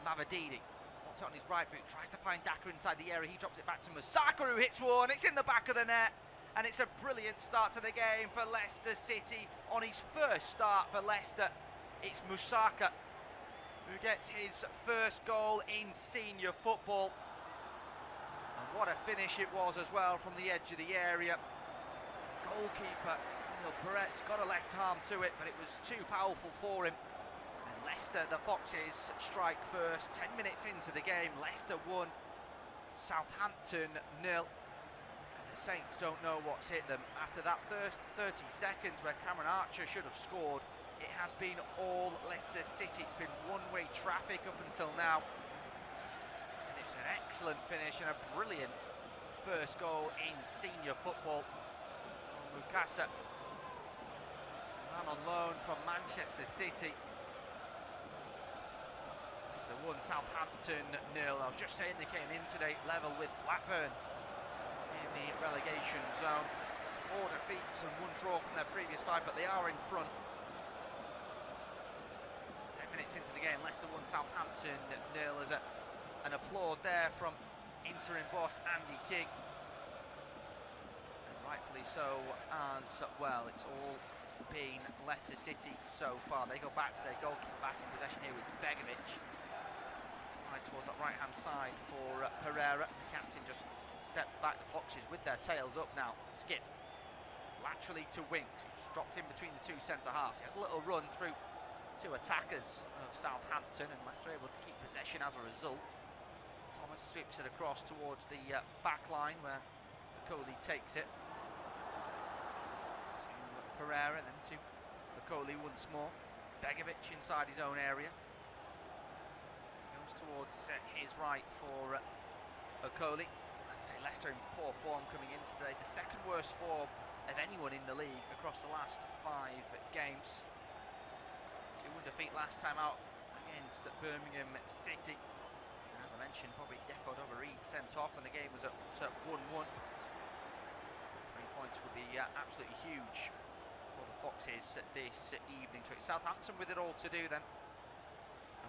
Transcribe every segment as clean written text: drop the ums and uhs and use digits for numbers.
Mavididi wants it on his right boot, tries to find Daka inside the area. He drops it back to Musaka, who hits one. It's in the back of the net, and it's a brilliant start to the game for Leicester City. On his first start for Leicester, it's Musaka who gets his first goal in senior football. And what a finish it was as well from the edge of the area. Goalkeeper Neil Perret's got a left arm to it, but it was too powerful for him. And Leicester, the Foxes, strike first. 10 minutes into the game, Leicester 1, Southampton 0. And the Saints don't know what's hit them. After that first 30 seconds where Cameron Archer should have scored, it has been all Leicester City. It's been one-way traffic up until now. And it's an excellent finish and a brilliant first goal in senior football. Mukasa, man on loan from Manchester City. Leicester 1, Southampton 0. I was just saying they came in today level with Blackburn in the relegation zone. 4 defeats and 1 draw from their previous 5, but they are in front. 10 minutes into the game, Leicester 1, Southampton 0. There's an applaud there from interim boss Andy King. And rightfully so as well. It's all been Leicester City so far. They go back to their goalkeeper, back in possession here with Begovic. Right towards that right-hand side for Pereira. The captain just steps back. The Foxes with their tails up now. Skip laterally to Winks. He's dropped in between the two centre-halves. He has a little run through two attackers of Southampton, and Leicester able to keep possession as a result. Thomas sweeps it across towards the back line where Okoli takes it. To Pereira, then to Okoli once more. Begovic inside his own area. Goes towards his right for Okoli. As I say, Leicester in poor form coming in today. The second worst form of anyone in the league across the last 5 games. 2-1 defeat last time out against Birmingham City. And as I mentioned, probably Deco Dovereed sent off when the game was at 1-1. 3 points would be absolutely huge for the Foxes this evening. So it's Southampton with it all to do then.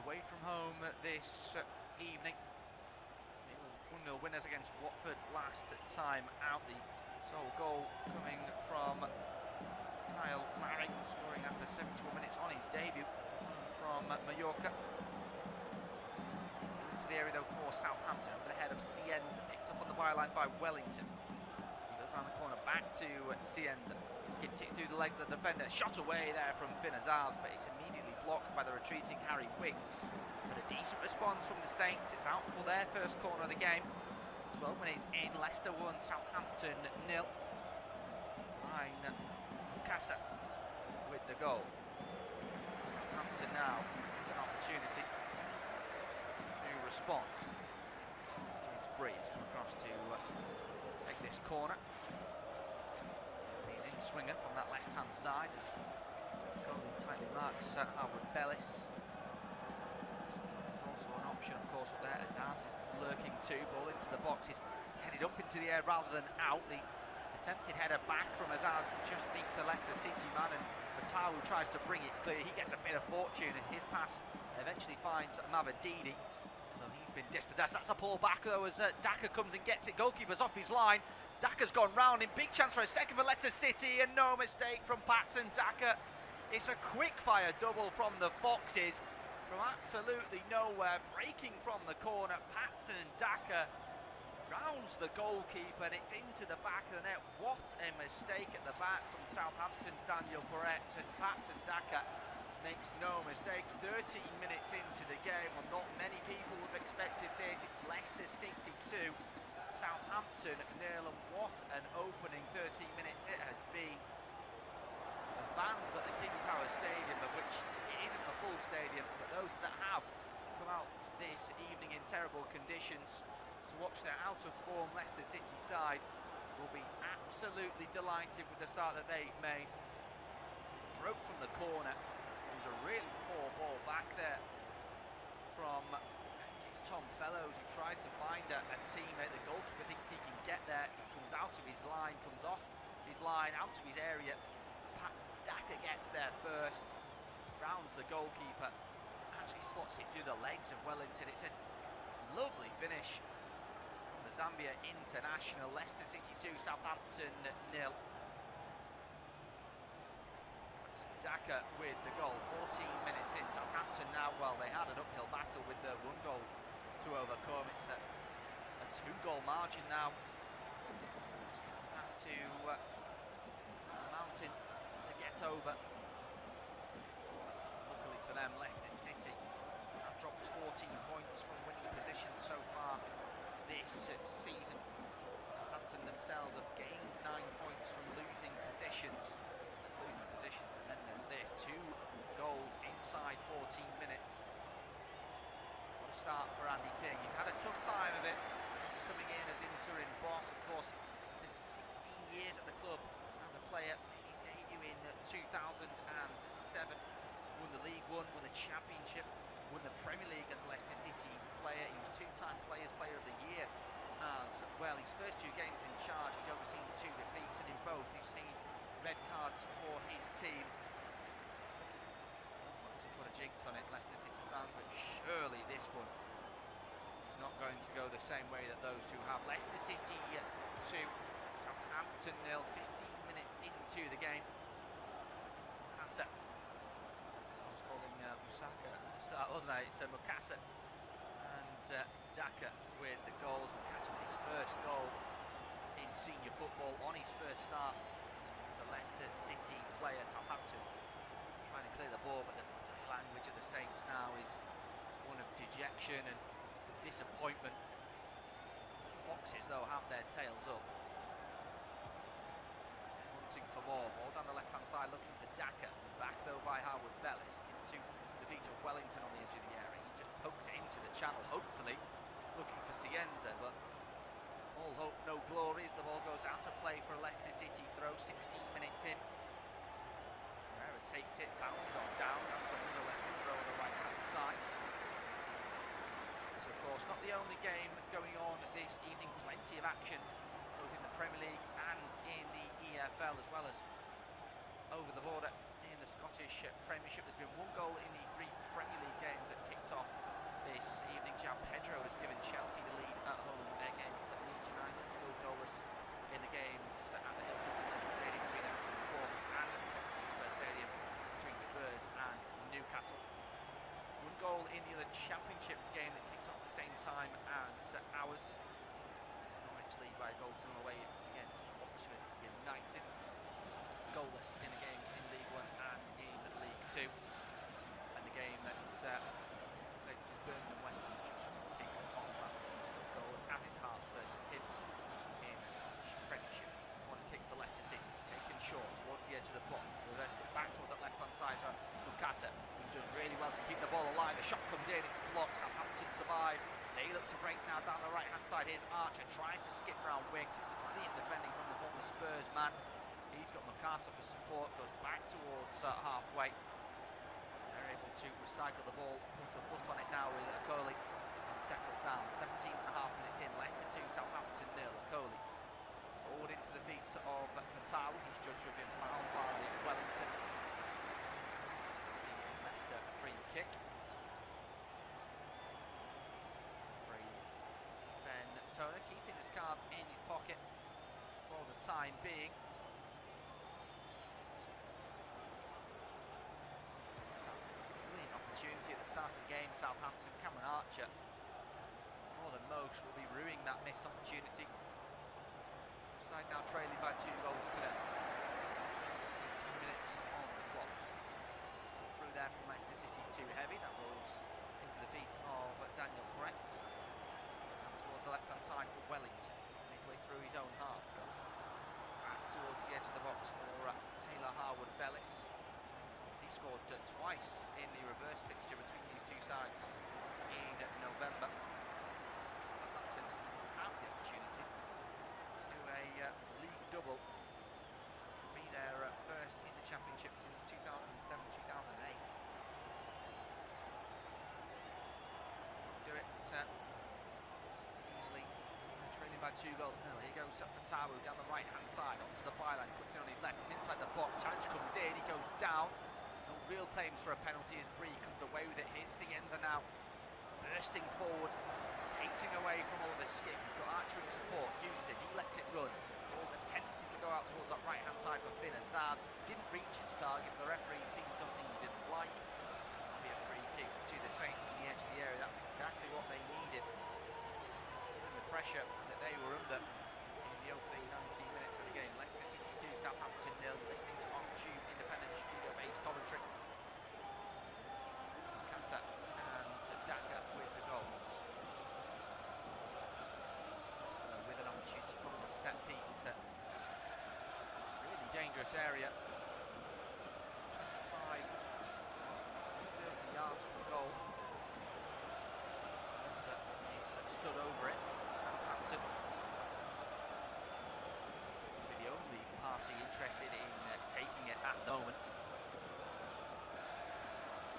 Away from home this evening. 1-0 winners against Watford last time out. The sole goal coming from Kyle Larry, scoring after 71 minutes on his debut from Mallorca. Into the area though for Southampton, over the head of Cienza, picked up on the byline by Wellington. He goes around the corner back to Cienza, skips it through the legs of the defender, shot away there from Finn Azars, but it's immediately blocked by the retreating Harry Winks. But a decent response from the Saints. It's out for their first corner of the game. 12 minutes in, Leicester 1, Southampton 0. Ryan Casa with the goal. Southampton now with an opportunity to respond. James Breed's come across to take this corner. An in-swinger from that left-hand side as Golden tightly marks Howard Bellis. There's also an option, of course, up there. Azaz is lurking too. Ball into the box. He's headed up into the air rather than out. The attempted header back from Azaz just beats a Leicester City man, and Matawu tries to bring it clear. He gets a bit of fortune, and his pass eventually finds Mavididi. Although he's been dispossessed. That's a pull back though as Daka comes and gets it. Goalkeeper's off his line. Daka's gone round him. Big chance for a second for Leicester City, and no mistake from Patson Daka. It's a quick fire double from the Foxes from absolutely nowhere, breaking from the corner. Patson Daka rounds the goalkeeper, and it's into the back of the net. What a mistake at the back from Southampton's Daniel Perretz, and Patson Daka makes no mistake. 13 minutes into the game, well, not many people would have expected this. It's Leicester City 2, Southampton 0, and what an opening 13 minutes it has been. The fans at the King Power Stadium, of which it isn't a full stadium, but those that have come out this evening in terrible conditions to watch their out-of-form Leicester City side will be absolutely delighted with the start that they've made. It broke from the corner. It was a really poor ball back there from, I think it's Tom Fellows, who tries to find a teammate. The goalkeeper thinks he can get there. He comes out of his line, comes off his line, out of his area. Patson Daka gets there first, rounds the goalkeeper, actually slots it through the legs of Wellington. It's a lovely finish. The Zambia international. Leicester City 2, Southampton 0. Daka with the goal, 14 minutes in. Southampton now, well, they had an uphill battle with the 1 goal to overcome. It's a 2-goal margin now. So they'll have to mountain to get over. Luckily for them, Leicester City have dropped 14 points from winning positions so far this season. Southampton themselves have gained 9 points from losing positions. And then there's this, 2 goals inside 14 minutes. What a start for Andy King. He's had a tough time of it. He's coming in as interim boss. Of course, he's been 16 years at the club as a player. Made his debut in 2007. Won the League One, won the Championship, won the Premier League as a Leicester City player. He was 2-time Players' Player of the Year as well. His first 2 games in charge, he's overseen 2 defeats, and in both he's seen red cards for his team. Not to put a jinx on it, Leicester City fans, but surely this one is not going to go the same way that those 2 have. Leicester City 2, Southampton 0, 15 minutes into the game. Mukasa, I was calling Musaka at the start, wasn't I? It's Mukasa and Daka with the goals. Mukasa with his first goal in senior football on his first start. Leicester City player. Southampton trying to clear the ball, but the body language of the Saints now is one of dejection and disappointment. The Foxes, though, have their tails up, hunting for more. Ball down the left-hand side, looking for Daka. Back, though, by Harwood Bellis into the feet of Wellington on the edge of the area. He just pokes it into the channel, hopefully looking for Cienza, but all hope, no glory, as the ball goes out of play for a Leicester City throw. 16 minutes in. Herrera takes it, bounces on down for another Leicester throw on the right-hand side. It's, of course, not the only game going on this evening. Plenty of action, both in the Premier League and in the EFL, as well as over the border in the Scottish Premiership. There's been 1 goal in the 3 Premier League games that kicked off this evening. João Pedro has given Chelsea the lead at home against Leeds United, still goalless in the games at the Hilton Stadium between Everton and Bournemouth, and at Tottenham Hotspur Stadium between Spurs and Newcastle. 1 goal in the other Championship game that kicked off at the same time as ours. Norwich lead by a goal to 0 away against Oxford United. Goalless in the games in League One and in League Two. And the game that taking place between Birmingham and West Ham just kicked off. Still goalless, as is Hearts versus Hibs in the Scottish Premiership. Corner kick for Leicester City, taken short towards the edge of the box. Reverses it back towards that left-hand side for Mukasa, who does really well to keep the ball alive. The shot comes in, it's blocked. Southampton survive. They look to break now down the right-hand side. Here's Archer, tries to skip round wings. It's brilliant defending from the former Spurs man. He's got Mukasa for support, goes back towards halfway. They're able to recycle the ball, put a foot on it now with Okoli, and settle down. 17.5 minutes in, Leicester 2, Southampton 0. Okoli forward into the feet of Fatawu. He's judged to have been fouled by Wellington. The Leicester free kick. Ben Toner keeping his cards in his pocket for the time being. Brilliant opportunity at the start of the game. Southampton, Cameron Archer, more than most, will be ruining that missed opportunity. The side now trailing by 2 goals to 0. 2 minutes on the clock. Through there from Leicester City's too heavy. That rolls into the feet of Daniel Kretz. Towards the left-hand side for Wellington, midway through his own half, goes back towards the edge of the box for Taylor Harwood Bellis. He scored twice in the reverse fixture between these 2 sides in November. Southampton have the opportunity to do a league double, which will be their first in the Championship since 2007-2008. Do it easily. They're trailing by 2 goals to 0. Here goes Fatawu down the right-hand side onto the byline, cuts in on his left. He's inside the box. Challenge comes in. He goes down. No real claims for a penalty as Bree comes away with it. Here's Cienza now, bursting forward, pacing away from Oliver Skip. He's got Archer in support, Houston, he lets it run. Ball's attempted to go out towards that right-hand side for Finn Azaz. Didn't reach its target, but the referee's seen something he didn't like. That'll be a free kick to the Saints on the edge of the area. That's exactly what they needed. And the pressure that they were under in the opening 19 minutes of the game. Leicester City 2, Southampton 0. Listening to Off Tube Independent Studio-based commentary. Casa and Dagger with the goals. Leicester with an opportunity from the set piece. It's a really dangerous area. 25, 30 yards from goal. Cienza is stood over it. Southampton seems to be the only party interested in taking it at the moment.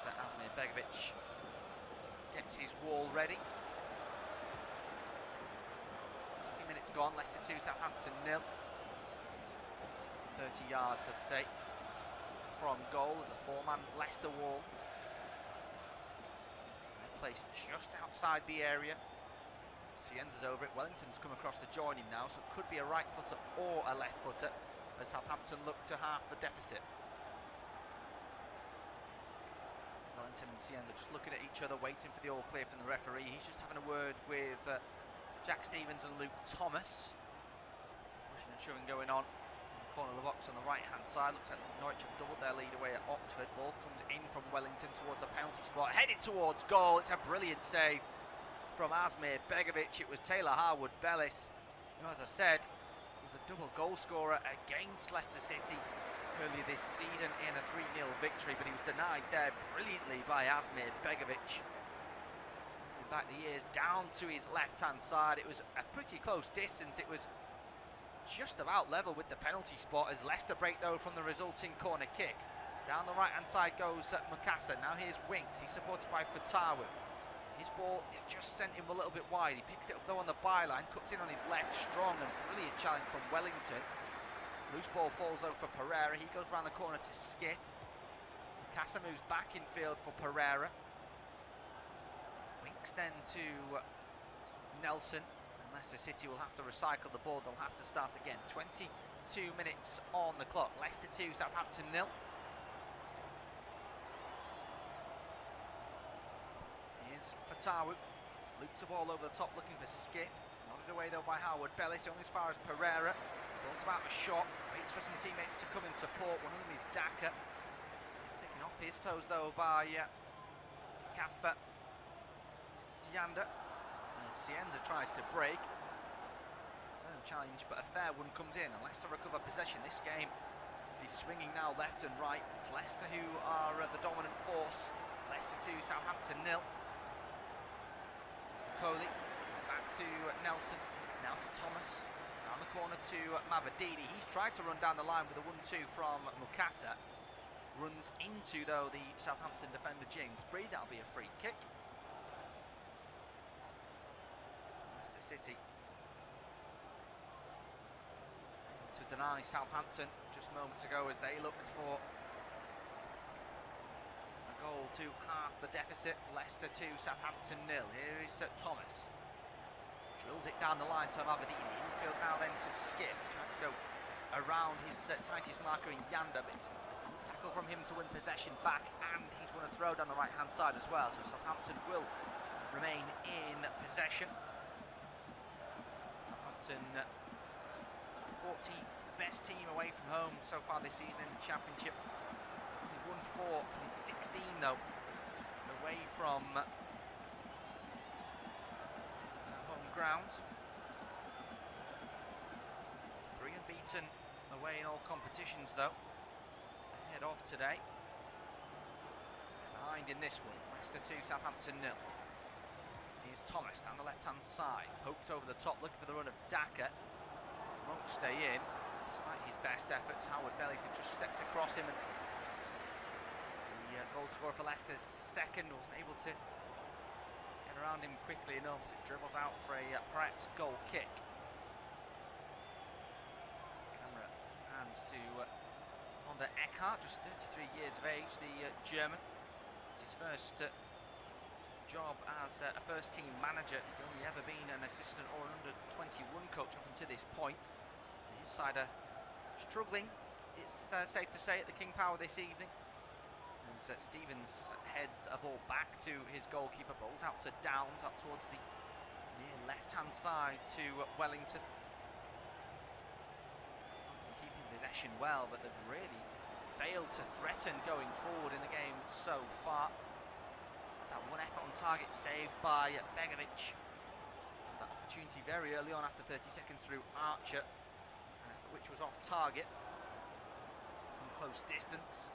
So Asmir Begovic gets his wall ready. 20 minutes gone, Leicester 2, Southampton 0. 30 yards, I'd say, from goal. As a four-man Leicester wall. They're placed just outside the area. Cienza's over it. Wellington's come across to join him now, so it could be a right footer or a left footer as Southampton look to half the deficit. Wellington and Cienza just looking at each other, waiting for the all clear from the referee. He's just having a word with Jack Stevens and Luke Thomas. Pushing and shoving going on in the corner of the box on the right hand side. Looks like Norwich have doubled their lead away at Oxford. Ball comes in from Wellington towards a penalty spot, headed towards goal. It's a brilliant save from Asmir Begovic. It was Taylor Harwood-Bellis, who, as I said, was a double goal scorer against Leicester City earlier this season in a 3-0 victory, but he was denied there brilliantly by Asmir Begovic. Back the years down to his left-hand side. It was a pretty close distance. It was just about level with the penalty spot as Leicester break though from the resulting corner kick. Down the right-hand side goes Mukasa. Now here's Winks. He's supported by Fatawu. His ball is just sent him a little bit wide. He picks it up though on the byline, cuts in on his left. Strong and brilliant challenge from Wellington. Loose ball falls though for Pereira. He goes round the corner to Skip. Casa moves back in field for Pereira. Winks then to Nelson. And Leicester City will have to recycle the ball. They'll have to start again. 22 minutes on the clock. Leicester 2, Southampton 0. Here's Fatawu. Loops the ball over the top looking for Skip. Nodded away though by Harwood-Bellis. Only as far as Pereira. Ball's about a shot, waits for some teammates to come in support. One of them is Daka. Taken off his toes though by Kasper Yanda. As Cienza tries to break. Firm challenge, but a fair one comes in, and Leicester recover possession. This game is swinging now left and right. It's Leicester who are the dominant force. Leicester 2, Southampton 0. Coley back to Nelson, now to Thomas. Down the corner to Mavadini. He's tried to run down the line with a 1-2 from Mukasa. Runs into, though, the Southampton defender James Bree. That'll be a free kick. Leicester City to deny Southampton just moments ago as they looked for a goal to half the deficit. Leicester 2, Southampton 0. Here is Thomas. Drills it down the line to Mavadini. Infield now then to Skip. Tries to go around his tightest marker in Yanda, but it's a tackle from him to win possession back, and he's won a throw down the right-hand side as well. So Southampton will remain in possession. Southampton, 14th best team away from home so far this season in the Championship. They've won 4 from 16 though, away from grounds. 3 unbeaten away in all competitions though, ahead of today. Behind in this one, Leicester 2, Southampton 0. Here's Thomas down the left-hand side, poked over the top, looking for the run of Daka. Won't stay in, despite his best efforts. Harwood-Bellis had just stepped across him, and the goal scorer for Leicester's second wasn't able to around him quickly enough as it dribbles out for a perhaps goal kick. Camera hands to Conor Eckhart, just 33 years of age, the German. It's his first job as a first-team manager. He's only ever been an assistant or an under-21 coach up until this point. And his side are struggling, it's safe to say, at the King Power this evening. As Stevens heads a ball back to his goalkeeper, bowls out to Downs, up towards the near left-hand side to Wellington. Keeping possession well, but they've really failed to threaten going forward in the game so far. That one effort on target saved by Begovic. That opportunity very early on after 30 seconds through Archer, an effort which was off target from close distance.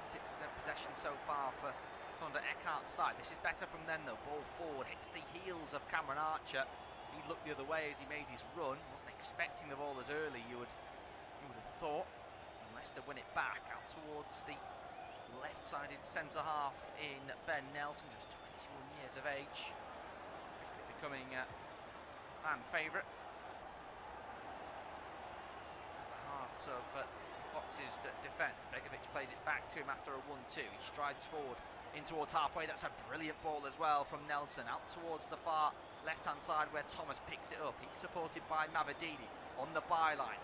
86% possession so far for Conor Eckhart's side. This is better from them though. Ball forward, hits the heels of Cameron Archer. He looked the other way as he made his run. Wasn't expecting the ball as early, you would have thought. And Leicester win it back out towards the left-sided centre-half in Ben Nelson, just 21 years of age, quickly becoming a fan favourite. At the heart of the Fox's defence, Begovic plays it back to him after a 1-2. He strides forward in towards halfway. That's a brilliant ball as well from Nelson, out towards the far left-hand side where Thomas picks it up. He's supported by Mavididi on the byline.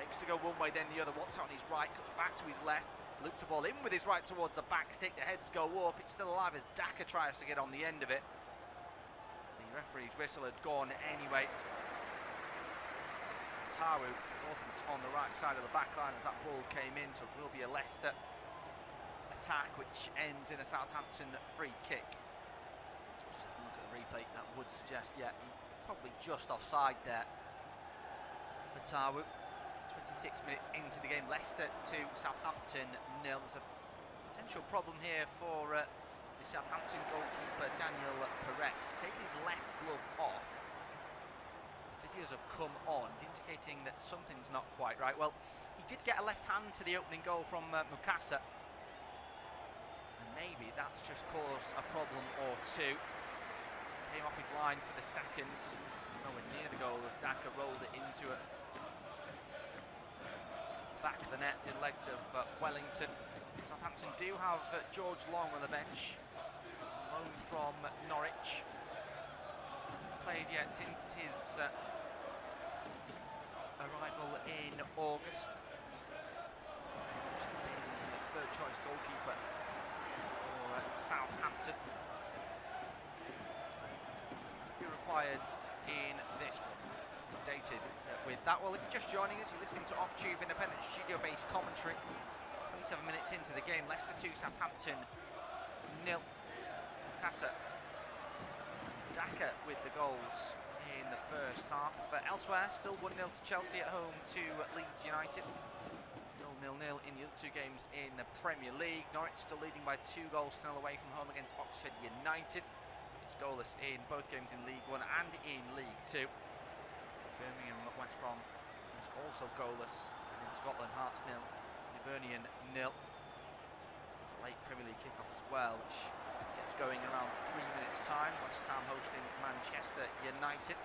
Takes to go one way, then the other. What's on his right, cuts back to his left. Loops the ball in with his right towards the back stick. The heads go up. It's still alive as Daka tries to get on the end of it. The referee's whistle had gone anyway. Tawu wasn't on the right side of the back line as that ball came in, so it will be a Leicester attack which ends in a Southampton free kick. Just have a look at the replay. That would suggest, yeah, he's probably just offside there for Tawu. 26 minutes into the game, Leicester 2, Southampton 0. There's a potential problem here for the Southampton goalkeeper Daniel Perez. He's taken his left glove off. The physios have come on. He's indicating that something's not quite right. Well, he did get a left hand to the opening goal from Mukasa, and maybe that's just caused a problem or two. Came off his line for the second, nowhere near the goal as Daka rolled it into it. Back of the net, in legs of Wellington. Southampton do have George Long on the bench, loan from Norwich. Played yet since his arrival in August. He's been third choice goalkeeper for Southampton. Be required in this one. Updated with that. Well, if you're just joining us, you're listening to Off Tube independent studio-based commentary. 27 minutes into the game, Leicester 2, Southampton 0. Mukasa, Daka with the goals in the first half. Elsewhere, still 1-0 to Chelsea at home to Leeds United. Still 0-0 in the other two games in the Premier League. Norwich still leading by 2 goals to 0 away from home against Oxford United. It's goalless in both games in League One and in League Two. Birmingham West Brom is also goalless. And in Scotland, Hearts 0, Hibernian 0. It's a late Premier League kickoff as well, which gets going around 3 minutes time. West Ham hosting Manchester United.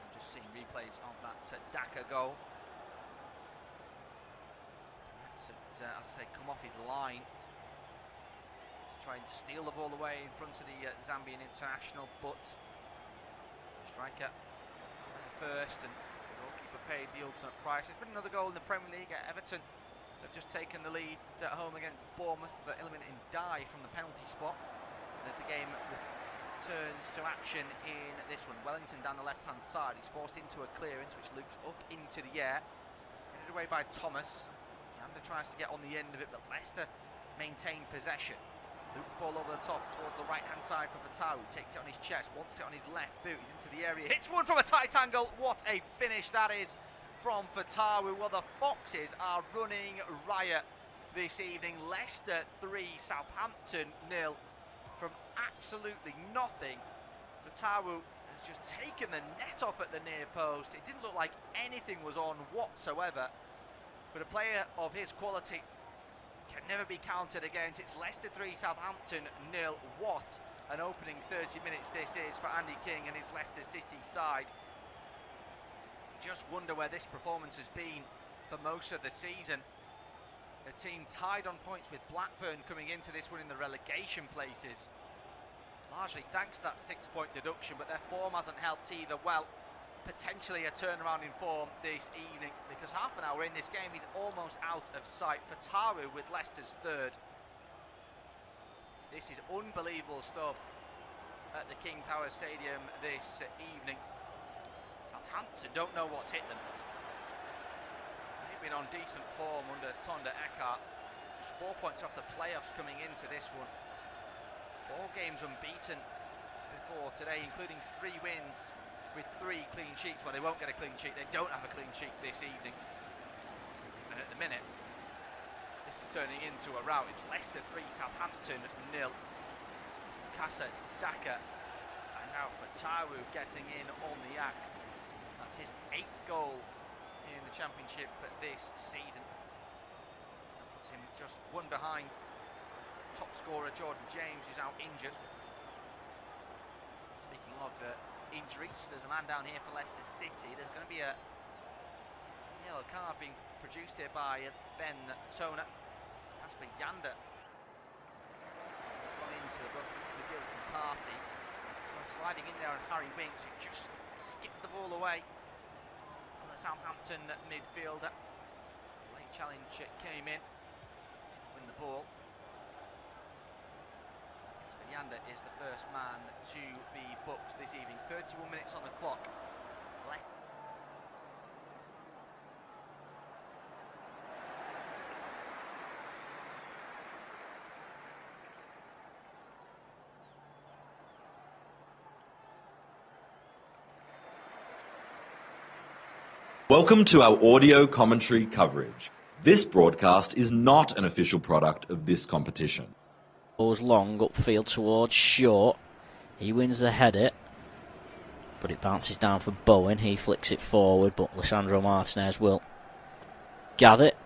I'm just seeing replays of that Daka goal. That's as I say, come off his line to try and steal the ball away in front of the Zambian international, but striker first, and the goalkeeper paid the ultimate price. There's been another goal in the Premier League. Everton have just taken the lead at home against Bournemouth, eliminating Dye from the penalty spot. And as the game returns to action in this one, Wellington down the left-hand side. He's forced into a clearance which loops up into the air, headed away by Thomas. Yanda tries to get on the end of it, but Leicester maintain possession. Loop the ball over the top towards the right-hand side for Fatawu. Takes it on his chest, wants it on his left boot. He's into the area, hits one from a tight angle. What a finish that is from Fatawu. Well, the Foxes are running riot this evening. Leicester 3, Southampton 0. From absolutely nothing, Fatawu has just taken the net off at the near post. It didn't look like anything was on whatsoever. But a player of his quality can never be counted against. It's Leicester 3, Southampton 0. What an opening 30 minutes this is for Andy King and his Leicester City side. Just wonder where this performance has been for most of the season. A team tied on points with Blackburn coming into this one in the relegation places. Largely thanks to that 6-point deduction, but their form hasn't helped either. Well, potentially a turnaround in form this evening, because half an hour in this game is almost out of sight for Taru with Leicester's third. This is unbelievable stuff at the King Power Stadium this evening. Southampton don't know what's hit them. They've been on decent form under Tonda Eckhart. Just 4 points off the playoffs coming into this one. 4 games unbeaten before today, including 3 wins with 3 clean sheets. Well, they won't get a clean sheet. They don't have a clean sheet this evening. And at the minute, this is turning into a rout. It's Leicester 3, Southampton 0. Casa, Daka, and now for Taru getting in on the act. That's his 8th goal in the championship this season. That puts him just 1 behind top scorer Jordan James, who's out injured. Speaking of injuries, there's a man down here for Leicester City. There's going to be a yellow card being produced here by Ben Toner. Casper Yander has gone into the guilty party. Sliding in there, and Harry Winks, who just skipped the ball away on the Southampton midfielder. Late challenge came in, didn't win the ball. Casper Yander is the first man to be booked this evening. 31 minutes on the clock. Welcome to our audio commentary coverage. This broadcast is not an official product of this competition. Goes long upfield towards Short. He wins the header, but it bounces down for Bowen. He flicks it forward, but Lisandro Martinez will gather it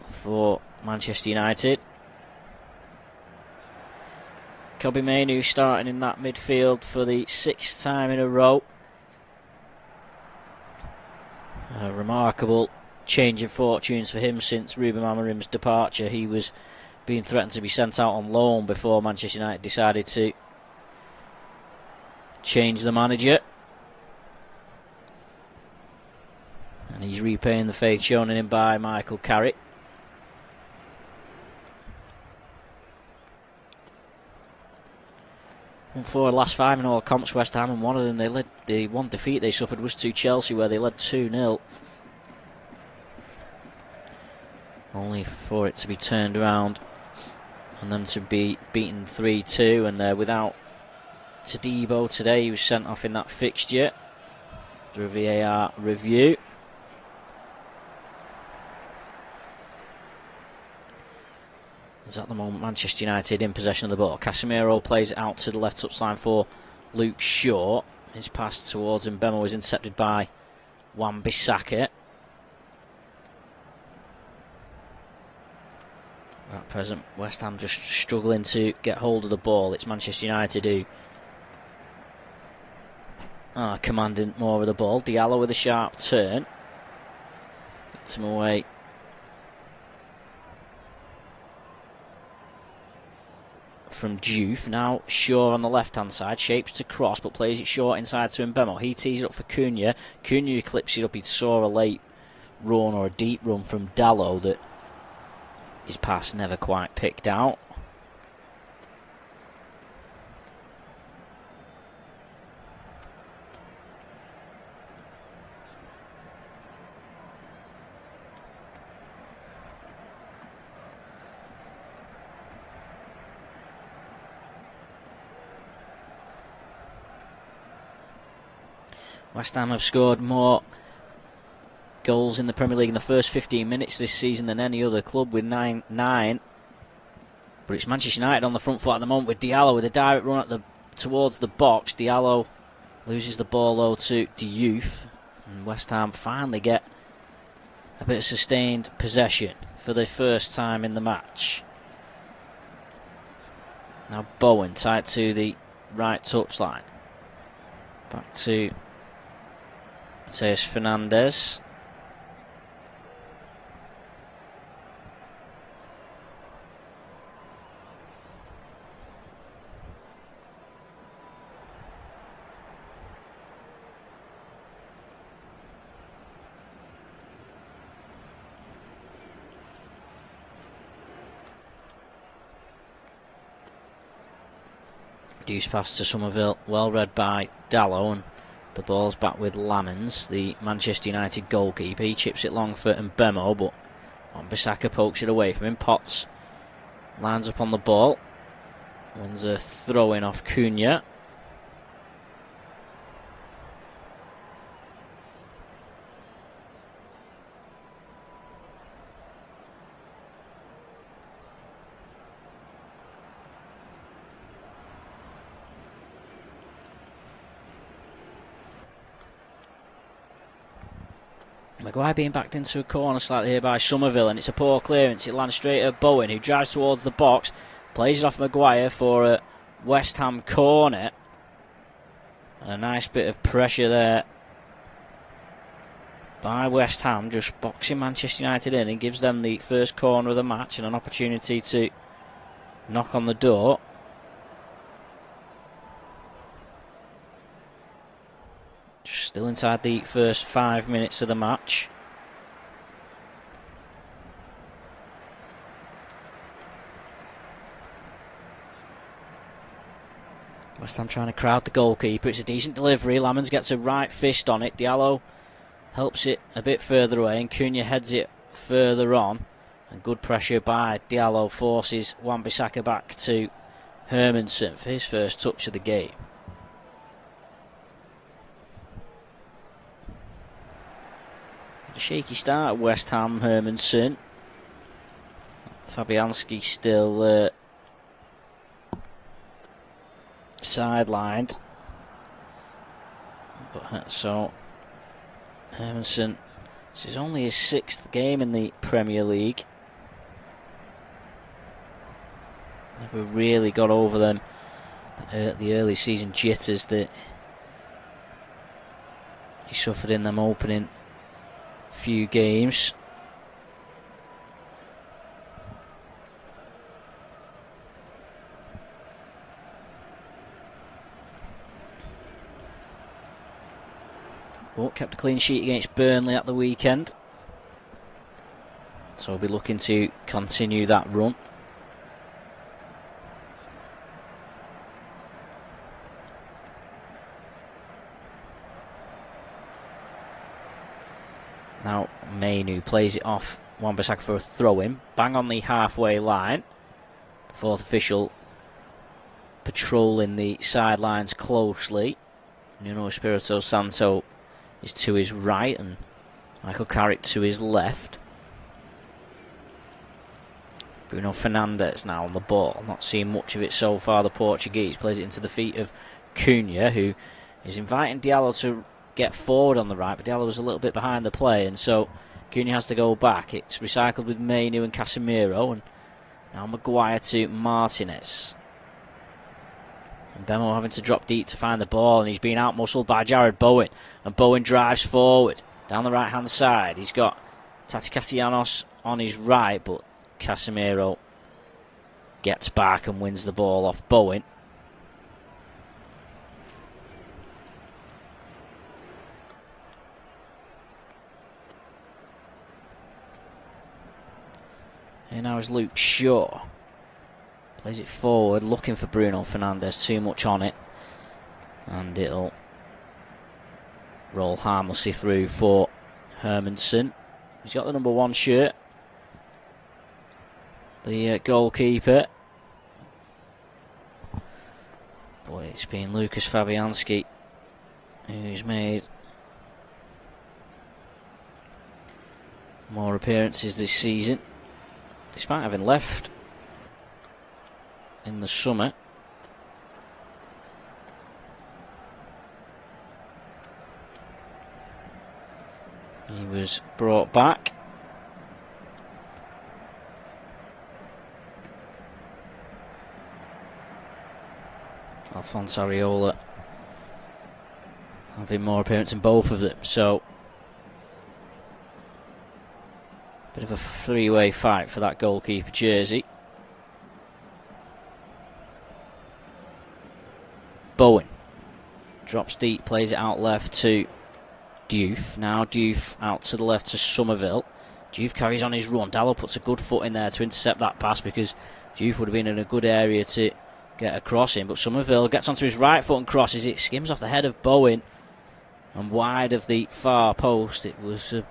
for Manchester United. Kobbie Mainoo starting in that midfield for the 6th time in a row. A remarkable change in fortunes for him since Ruben Amorim's departure. He was being threatened to be sent out on loan before Manchester United decided to change the manager. And he's repaying the faith shown in him by Michael Carrick. For the last 5 in all comps, West Ham, and one of them the one defeat they suffered was to Chelsea, where they led 2-0. Only for it to be turned around and then to be beaten 3-2, and without Todibo today, he was sent off in that fixture through a VAR review. As at the moment, Manchester United in possession of the ball. Casemiro plays it out to the left touchline for Luke Shaw. His pass towards Mbemo was intercepted by Wan-Bissaka. At present, West Ham just struggling to get hold of the ball. It's Manchester United who are commanding more of the ball. Diallo with a sharp turn. Gets him away from Diouf. Now Shaw on the left hand side, shapes to cross but plays it short inside to Mbemo. He tees it up for Cunha. Cunha clips it up. He saw a late run or a deep run from Dalot that his pass never quite picked out. West Ham have scored more goals in the Premier League in the first 15 minutes this season than any other club, with 9. But it's Manchester United on the front foot at the moment, with Diallo with a direct run towards the box. Diallo loses the ball though to Diouf, and West Ham finally get a bit of sustained possession for the first time in the match. Now Bowen tied to the right touchline. Back to Mateus Fernandes. Deuce pass to Somerville, well read by Dallow, and the ball's back with Lamens, the Manchester United goalkeeper. He chips it long for Mbemo, but Wan-Bissaka pokes it away from him. Potts lines up on the ball, wins a throw-in off Cunha. Maguire being backed into a corner slightly here by Somerville, and it's a poor clearance. It lands straight at Bowen, who drives towards the box, plays it off Maguire for a West Ham corner. And a nice bit of pressure there by West Ham, just boxing Manchester United in, and gives them the first corner of the match and an opportunity to knock on the door. Still inside the first 5 minutes of the match. West Ham trying to crowd the goalkeeper. It's a decent delivery. Lamens gets a right fist on it. Diallo helps it a bit further away, and Cunha heads it further on. And good pressure by Diallo forces Wan-Bissaka back to Hermansen for his first touch of the game. A shaky start at West Ham. Hermansen. Fabianski still sidelined. So Hermansen, this is only his 6th game in the Premier League. Never really got over them the early season jitters that he suffered in them opening few games. But kept a clean sheet against Burnley at the weekend, so we'll be looking to continue that run. Now Mainu plays it off Wan-Bissaka for a throw-in, bang on the halfway line. The fourth official patrolling the sidelines closely. Nuno Espirito Santo is to his right and Michael Carrick to his left. Bruno Fernandes now on the ball, not seeing much of it so far. The Portuguese plays it into the feet of Cunha, who is inviting Diallo to get forward on the right, but Diallo was a little bit behind the play, and so Cunha has to go back. It's recycled with Mainu and Casemiro, and now Maguire to Martinez. And Bemo having to drop deep to find the ball, and he's being out-muscled by Jared Bowen, and Bowen drives forward down the right-hand side. He's got Tati Castellanos on his right, but Casemiro gets back and wins the ball off Bowen. And now is Luke Shaw. Plays it forward, looking for Bruno Fernandes. Too much on it. And it'll roll harmlessly through for Hermansen. He's got the number 1 shirt. The goalkeeper. Boy, it's been Lucas Fabianski who's made more appearances this season, despite having left in the summer. He was brought back. Alphonse Areola having more appearance in both of them. So, bit of a three-way fight for that goalkeeper jersey. Bowen drops deep, plays it out left to Diouf. Now Diouf out to the left to Somerville. Diouf carries on his run. Dallow puts a good foot in there to intercept that pass because Diouf would have been in a good area to get a cross in. But Somerville gets onto his right foot and crosses it. Skims off the head of Bowen and wide of the far post. It was a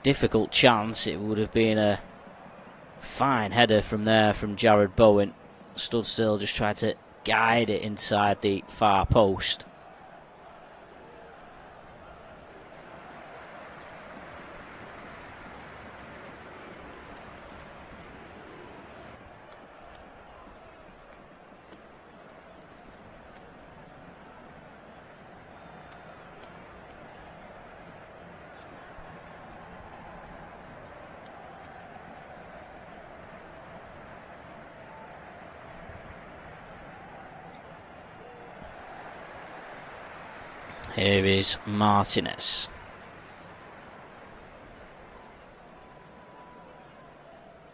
difficult chance. It would have been a fine header from there from Jared Bowen. Stood still, just tried to guide it inside the far post. Here is Martinez.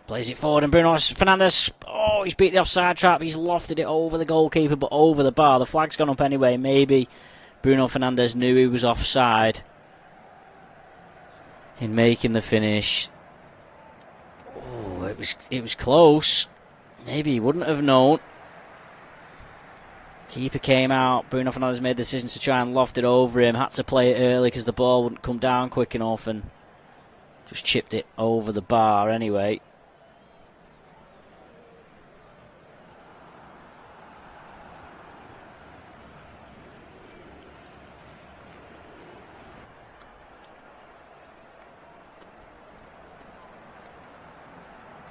Plays it forward and Bruno Fernandes. Oh, he's beat the offside trap. He's lofted it over the goalkeeper but over the bar. The flag's gone up anyway. Maybe Bruno Fernandes knew he was offside in making the finish. Oh, it was close. Maybe he wouldn't have known. Keeper came out. Bruno Fernandes made the decision to try and loft it over him. Had to play it early because the ball wouldn't come down quick enough and just chipped it over the bar anyway.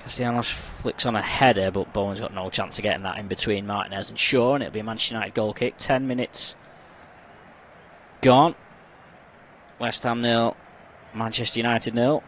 Castellanos flicks on a header, but Bowen's got no chance of getting that in between Martinez and Shaw, and it'll be a Manchester United goal kick. 10 minutes gone. West Ham 0, Manchester United 0.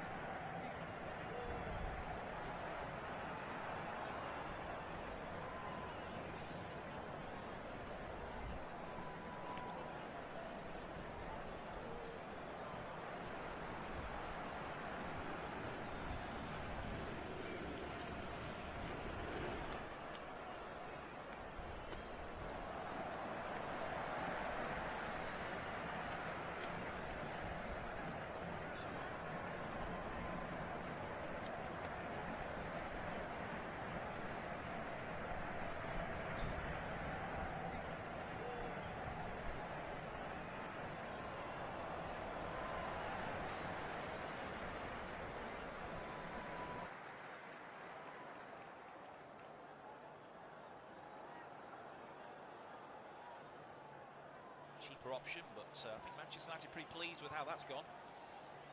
Cheaper option, but I think Manchester United pretty pleased with how that's gone.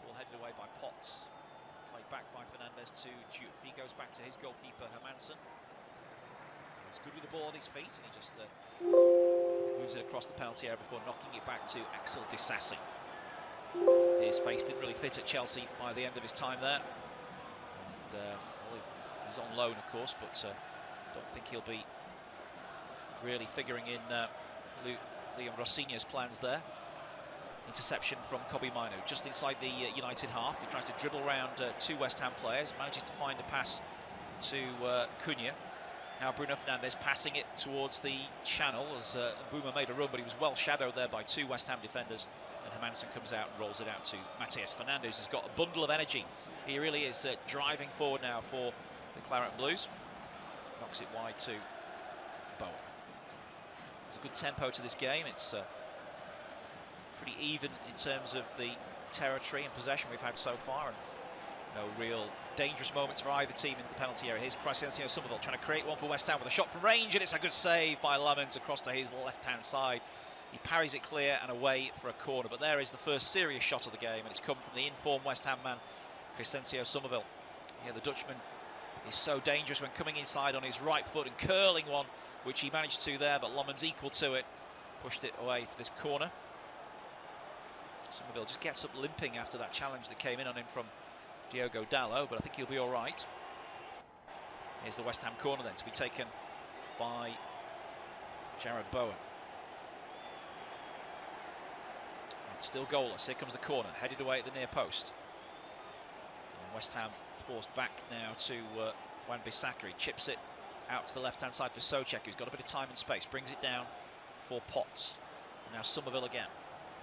Ball headed away by Potts, played back by Fernandes to Diouf. He goes back to his goalkeeper Hermansen. He's good with the ball on his feet, and he just moves it across the penalty area before knocking it back to Axel Disasi. His face didn't really fit at Chelsea by the end of his time there, and well, he's on loan, of course, but don't think he'll be really figuring in Liam Rossinha's plans there. Interception from Kobbie Mainoo just inside the United half. He tries to dribble around two West Ham players, manages to find a pass to Cunha. Now Bruno Fernandes passing it towards the channel as Mbeumo made a run, but he was well shadowed there by two West Ham defenders, and Hermansen comes out and rolls it out to Matheus Fernandes, who's got a bundle of energy. He really is driving forward now for the Claret and Blues. Knocks it wide to Bowen. There's a good tempo to this game. It's pretty even in terms of the territory and possession we've had so far, and no real dangerous moments for either team in the penalty area. Here's Crescencio Somerville trying to create one for West Ham with a shot from range, and it's a good save by Lamens across to his left-hand side. He parries it clear and away for a corner, but there is the first serious shot of the game, and it's come from the in-form West Ham man, Crescencio Somerville. Yeah, the Dutchman is so dangerous when coming inside on his right foot and curling one, which he managed to there, but Lamens equal to it, pushed it away for this corner. Somerville just gets up limping after that challenge that came in on him from Diogo Dallow, but I think he'll be all right. Here's the West Ham corner then to be taken by Jared Bowen. still goalless. Here comes the corner, headed away at the near post. And West Ham forced back now to Wan-Bissaka. He chips it out to the left-hand side for Souček, who's got a bit of time and space. Brings it down for Potts. And now Somerville again,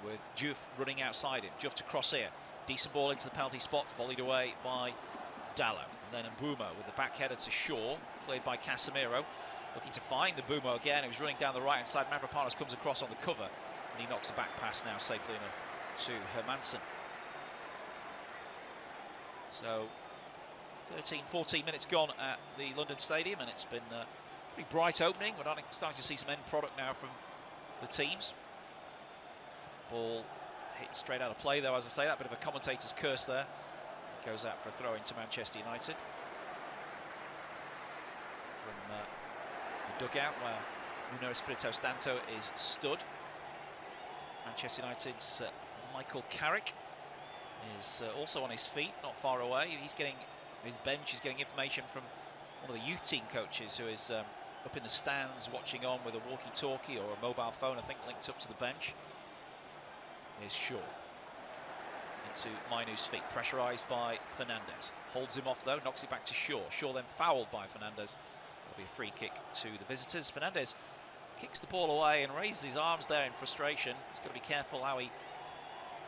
with Juve running outside him. Juve to cross here. Decent ball into the penalty spot, volleyed away by Dallo. And then Mbeumo with the back header to Shaw, cleared by Casemiro. Looking to find Mbeumo again, who's running down the right-hand side. Mavropanos comes across on the cover, and he knocks a back pass now safely enough to Hermansen. So 13, 14 minutes gone at the London Stadium, and it's been a pretty bright opening. We're starting to see some end product now from the teams. Ball hit straight out of play, though, as I say, that bit of a commentator's curse there. It goes out for a throw into Manchester United. From the dugout where Nuno Espirito Santo is stood. Manchester United's Michael Carrick is also on his feet, not far away. He's getting his bench, is getting information from one of the youth team coaches who is up in the stands watching on with a walkie-talkie or a mobile phone, I think, linked up to the bench. Here's Shaw into Mainoo's feet, pressurised by Fernandes. Holds him off though, knocks it back to Shaw. Shaw then fouled by Fernandes. There'll be a free kick to the visitors. Fernandes kicks the ball away and raises his arms there in frustration. He's got to be careful how he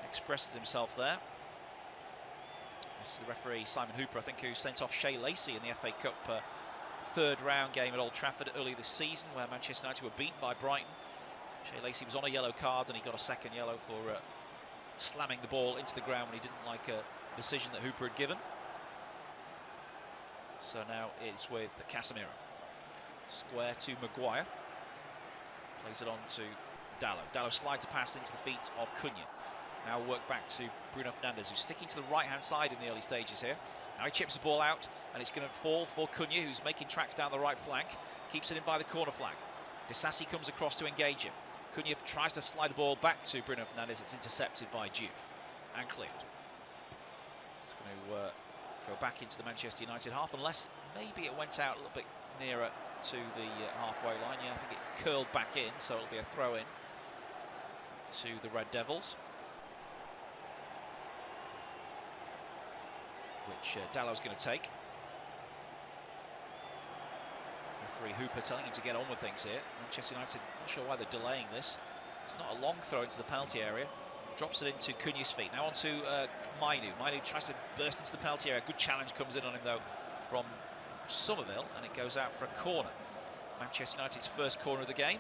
expresses himself there. This is the referee, Simon Hooper, I think, who sent off Shea Lacey in the FA Cup third round game at Old Trafford earlier this season, where Manchester United were beaten by Brighton. Shea Lacey was on a yellow card and he got a second yellow for slamming the ball into the ground when he didn't like a decision that Hooper had given. So now it's with Casemiro. Square to Maguire. Plays it on to Dallo. Dallo slides a pass into the feet of Cunha. Now work back to Bruno Fernandes, who's sticking to the right-hand side in the early stages here. Now he chips the ball out, and it's going to fall for Cunha, who's making tracks down the right flank. Keeps it in by the corner flag. Disasi comes across to engage him. Cunha tries to slide the ball back to Bruno Fernandes. It's intercepted by Juve and cleared. It's going to go back into the Manchester United half, unless maybe it went out a little bit nearer to the halfway line. Yeah, I think it curled back in, so it'll be a throw-in to the Red Devils, which Dallo's going to take. Referee Hooper telling him to get on with things here. Manchester United, not sure why they're delaying this. It's not a long throw into the penalty area. Drops it into Cunha's feet. Now on to Mainoo. Mainoo tries to burst into the penalty area. Good challenge comes in on him, though, from Somerville, and it goes out for a corner. Manchester United's first corner of the game.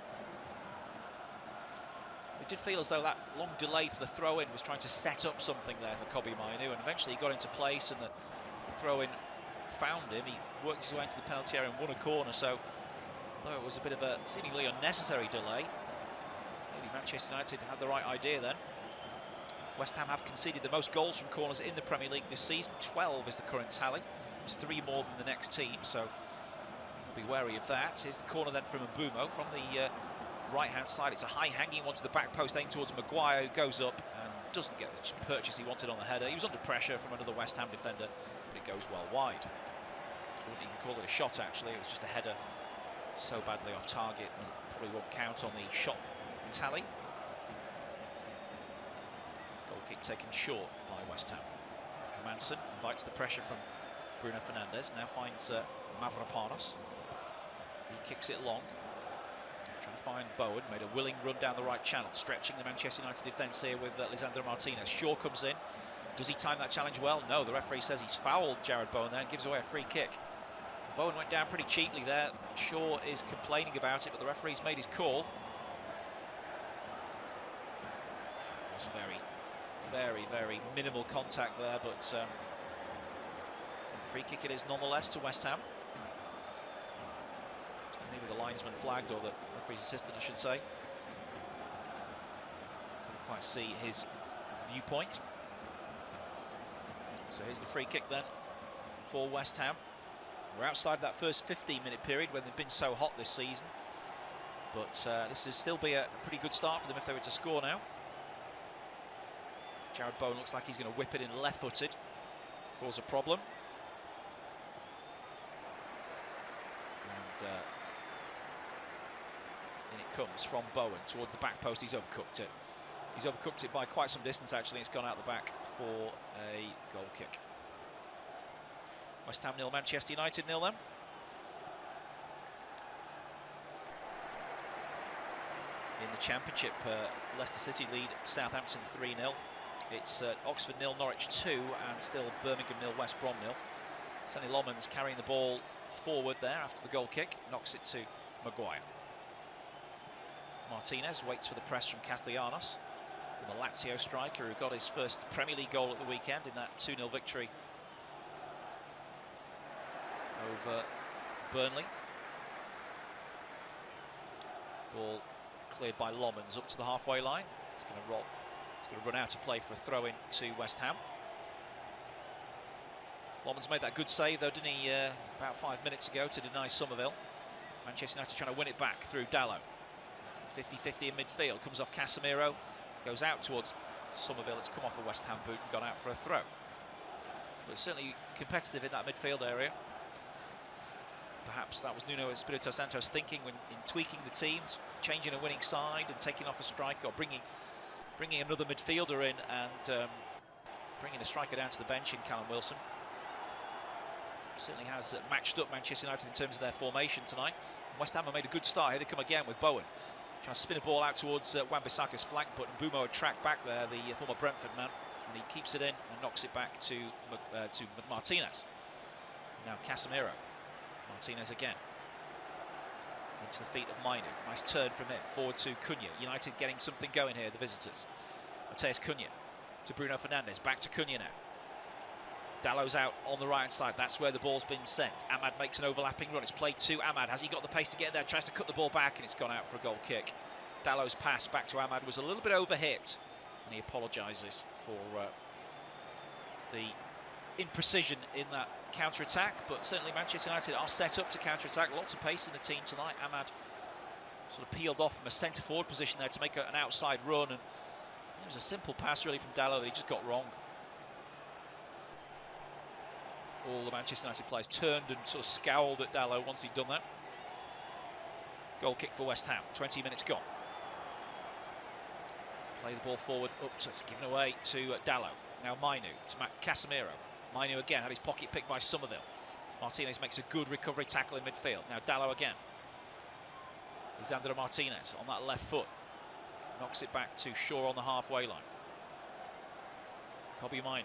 It did feel as though that long delay for the throw-in was trying to set up something there for Kobbie Mainoo, and eventually he got into place, and the throw-in found him. He worked his way into the penalty area and won a corner, so though it was a bit of a seemingly unnecessary delay, maybe Manchester United had the right idea then. West Ham have conceded the most goals from corners in the Premier League this season. 12 is the current tally. It's 3 more than the next team, so we'll be wary of that. Here's the corner then from Mbeumo from the right-hand side. It's a high-hanging one to the back post, aimed towards Maguire, who goes up and doesn't get the purchase he wanted on the header. He was under pressure from another West Ham defender, but it goes well wide. I wouldn't even call it a shot, actually. It was just a header so badly off target that it probably won't count on the shot tally. Goal kick taken short by West Ham. Hermansen invites the pressure from Bruno Fernandes. Now finds Mavropanos. He kicks it long. Trying to find Bowen. Made a willing run down the right channel, stretching the Manchester United defence here with Lisandro Martinez. Shaw comes in. Does he time that challenge well? No, the referee says he's fouled Jared Bowen there and gives away a free kick. Bowen went down pretty cheaply there. Shaw is complaining about it, but the referee's made his call. It was very, very minimal contact there, but free kick it is nonetheless to West Ham. Maybe the linesman flagged, or the referee's assistant, I should say. Couldn't quite see his viewpoint. So here's the free kick then for West Ham. We're outside of that first 15-minute period when they've been so hot this season. But this will still be a pretty good start for them if they were to score now. Jared Bowen looks like he's going to whip it in left-footed, cause a problem. And in it comes from Bowen towards the back post. He's overcooked it. He's overcooked it by quite some distance, actually. It's gone out the back for a goal kick. West Ham 0, Manchester United 0 then. In the Championship, Leicester City lead Southampton 3-0. It's Oxford 0, Norwich 2, and still Birmingham 0, West Brom 0. Sonny Lomans carrying the ball forward there after the goal kick, knocks it to Maguire. Martinez waits for the press from Castellanos, from the Lazio striker who got his first Premier League goal at the weekend in that 2-0 victory over Burnley. Ball cleared by Lomans up to the halfway line. It's going to roll. It's going to run out of play for a throw-in to West Ham. Lomans made that good save, though, didn't he, about 5 minutes ago to deny Somerville. Manchester United trying to win it back through Dalot. 50-50 in midfield, comes off Casemiro, goes out towards Somerville. It's come off a West Ham boot and gone out for a throw. But it's certainly competitive in that midfield area. Perhaps that was Nuno Espirito Santo's thinking when in tweaking the teams, changing a winning side and taking off a striker, or bringing another midfielder in and bringing a striker down to the bench in Callum Wilson. Certainly has matched up Manchester United in terms of their formation tonight. And West Ham have made a good start. Here they come again with Bowen. Trying to spin a ball out towards Wan-Bissaka's flank, but Mbeumo had tracked back there, the former Brentford man, and he keeps it in and knocks it back to Martinez. Now Casemiro. Martinez again. Into the feet of Mainu. Nice turn from him. Forward to Cunha. United getting something going here, the visitors. Mateus Cunha to Bruno Fernandes. Back to Cunha now. Dallow's out on the right side. That's where the ball's been sent. Ahmad makes an overlapping run. It's played to Ahmad. Has he got the pace to get there? Tries to cut the ball back and it's gone out for a goal kick. Dallow's pass back to Ahmad was a little bit overhit and he apologises for the imprecision in that counter-attack, but certainly Manchester United are set up to counter-attack. Lots of pace in the team tonight. Ahmad sort of peeled off from a centre-forward position there to make an outside run, and it was a simple pass really from Dalot that he just got wrong. All the Manchester United players turned and sort of scowled at Dalot once he'd done that. Goal kick for West Ham, 20 minutes gone. Play the ball forward, up to, it's given away to Dalot. Now Mainu to Casemiro. Mainu again had his pocket picked by Somerville. Martinez makes a good recovery tackle in midfield. Now Dalot again. Lisandro Martinez on that left foot. Knocks it back to Shaw on the halfway line. Kobbie Mainu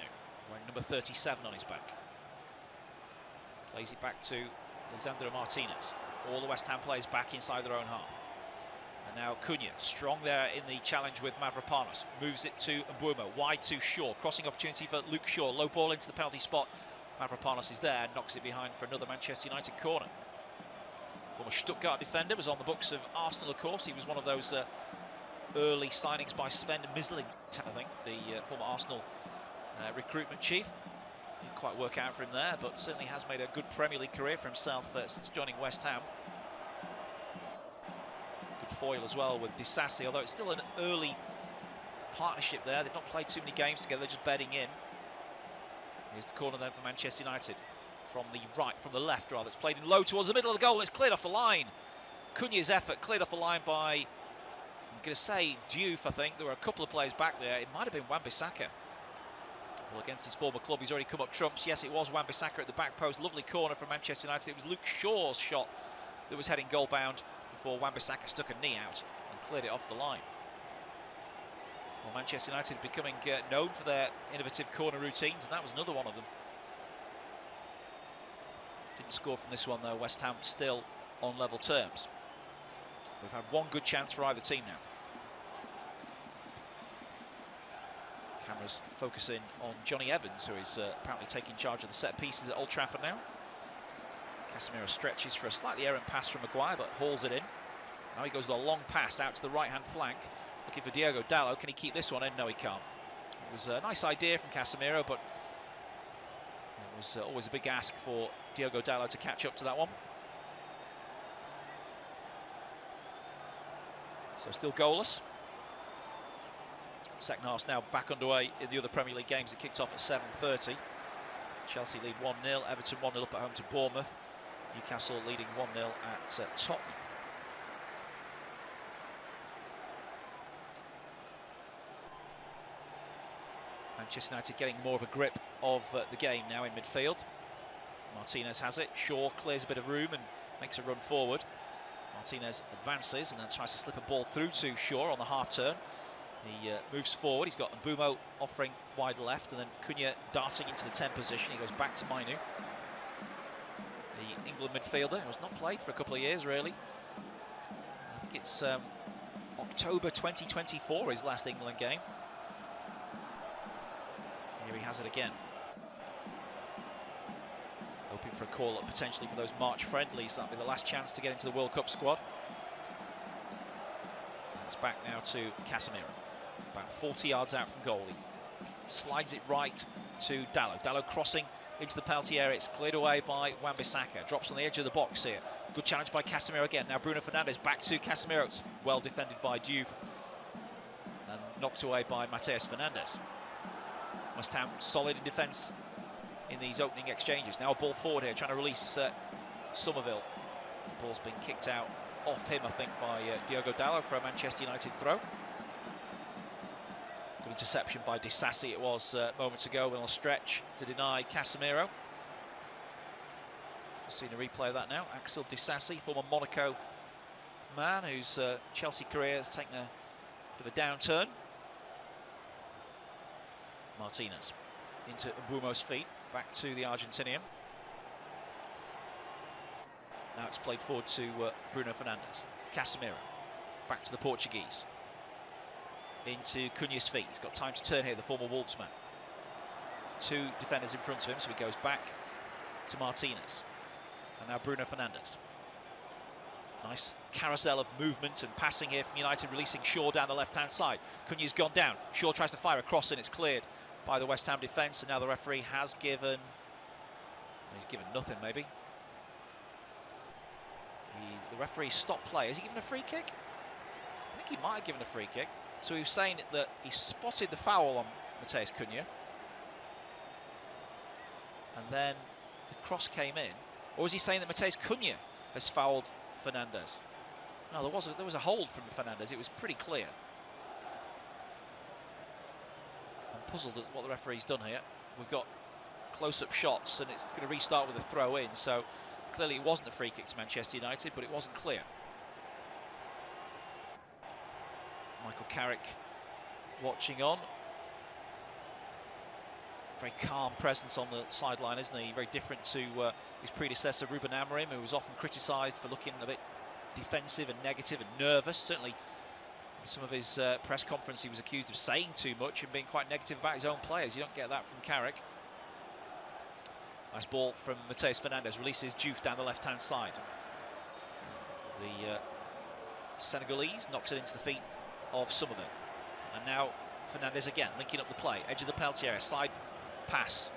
wearing number 37 on his back. Plays it back to Lisandro Martinez. All the West Ham players back inside their own half. And now Cunha, strong there in the challenge with Mavropanos. Moves it to Mbeumo, wide to Shaw. Crossing opportunity for Luke Shaw. Low ball into the penalty spot. Mavropanos is there, knocks it behind for another Manchester United corner. Former Stuttgart defender, was on the books of Arsenal, of course. He was one of those early signings by Sven Misling, I think, the former Arsenal recruitment chief. Didn't quite work out for him there, but certainly has made a good Premier League career for himself since joining West Ham. Foil as well with Disasi, although it's still an early partnership there. They've not played too many games together, they're just bedding in. Here's the corner then for Manchester United. From the right, from the left rather. It's played in low towards the middle of the goal and it's cleared off the line. Cunha's effort cleared off the line by, I'm going to say Diouf, I think. There were a couple of players back there. It might have been Wan-Bissaka. Well, against his former club, he's already come up trumps. Yes, it was Wan-Bissaka at the back post. Lovely corner from Manchester United. It was Luke Shaw's shot that was heading goal bound before Wan-Bissaka stuck a knee out and cleared it off the line. Well, Manchester United becoming known for their innovative corner routines, and that was another one of them. Didn't score from this one though. West Ham still on level terms. We've had one good chance for either team now. Cameras focusing on Johnny Evans, who is apparently taking charge of the set pieces at Old Trafford now. Casemiro stretches for a slightly errant pass from Maguire, but hauls it in. Now he goes with a long pass out to the right-hand flank, looking for Diogo Dalot. Can he keep this one in? No, he can't. It was a nice idea from Casemiro, but it was always a big ask for Diogo Dalot to catch up to that one. So still goalless. Second half's now back underway in the other Premier League games. It kicked off at 7:30. Chelsea lead 1-0, Everton 1-0 up at home to Bournemouth. Newcastle leading 1-0 at Tottenham. Manchester United getting more of a grip of the game now in midfield. Martinez has it. Shaw clears a bit of room and makes a run forward. Martinez advances and then tries to slip a ball through to Shaw on the half turn. He moves forward. He's got Mbeumo offering wide left, and then Cunha darting into the 10 position. He goes back to Mainu, the England midfielder, who has not played for a couple of years really. I think it's October 2024, his last England game. Here he has it again. Hoping for a call-up potentially for those March friendlies. That'll be the last chance to get into the World Cup squad. It's back now to Casemiro. About 40 yards out from goal. He slides it right to Dalot. Dalot crossing into the penalty area. It's cleared away by Wan-Bissaka. Drops on the edge of the box here. Good challenge by Casemiro again. Now Bruno Fernandes back to Casemiro. It's well defended by Diouf and knocked away by Mateus Fernandes. West Ham solid in defence in these opening exchanges. Now a ball forward here, trying to release Somerville. The ball's been kicked out off him, I think, by Diogo Dalot for a Manchester United throw. Good interception by Disasi it was moments ago on a stretch to deny Casemiro. Just seen a replay of that now. Axel Disasi, former Monaco man whose Chelsea career has taken a bit of a downturn. Martinez into Mbeumo's feet, back to the Argentinian. Now it's played forward to Bruno Fernandes. Casemiro, back to the Portuguese. Into Cunha's feet. He's got time to turn here, the former Wolves man. Two defenders in front of him, so he goes back to Martinez. And now Bruno Fernandes. Nice carousel of movement and passing here from United, releasing Shaw down the left-hand side. Cunha's gone down. Shaw tries to fire a cross and it's cleared by the West Ham defence, and now the referee has given... He's given nothing, maybe. The referee stopped play. Has he given a free kick? I think he might have given a free kick. So he was saying that he spotted the foul on Mateus Cunha, and then the cross came in. Or was he saying that Mateus Cunha has fouled Fernandes? No, there was a hold from Fernandes. It was pretty clear. I'm puzzled at what the referee's done here. We've got close-up shots, and it's going to restart with a throw-in. So clearly it wasn't a free kick to Manchester United, but it wasn't clear. Michael Carrick watching on. Very calm presence on the sideline, isn't he? Very different to his predecessor, Ruben Amorim, who was often criticised for looking a bit defensive and negative and nervous. Certainly in some of his press conference he was accused of saying too much and being quite negative about his own players. You don't get that from Carrick. Nice ball from Mateus Fernandes, releases Diouf down the left-hand side. The Senegalese knocks it into the feet of Somerville. And now Fernandes again, linking up the play. Edge of the penalty area, side pass.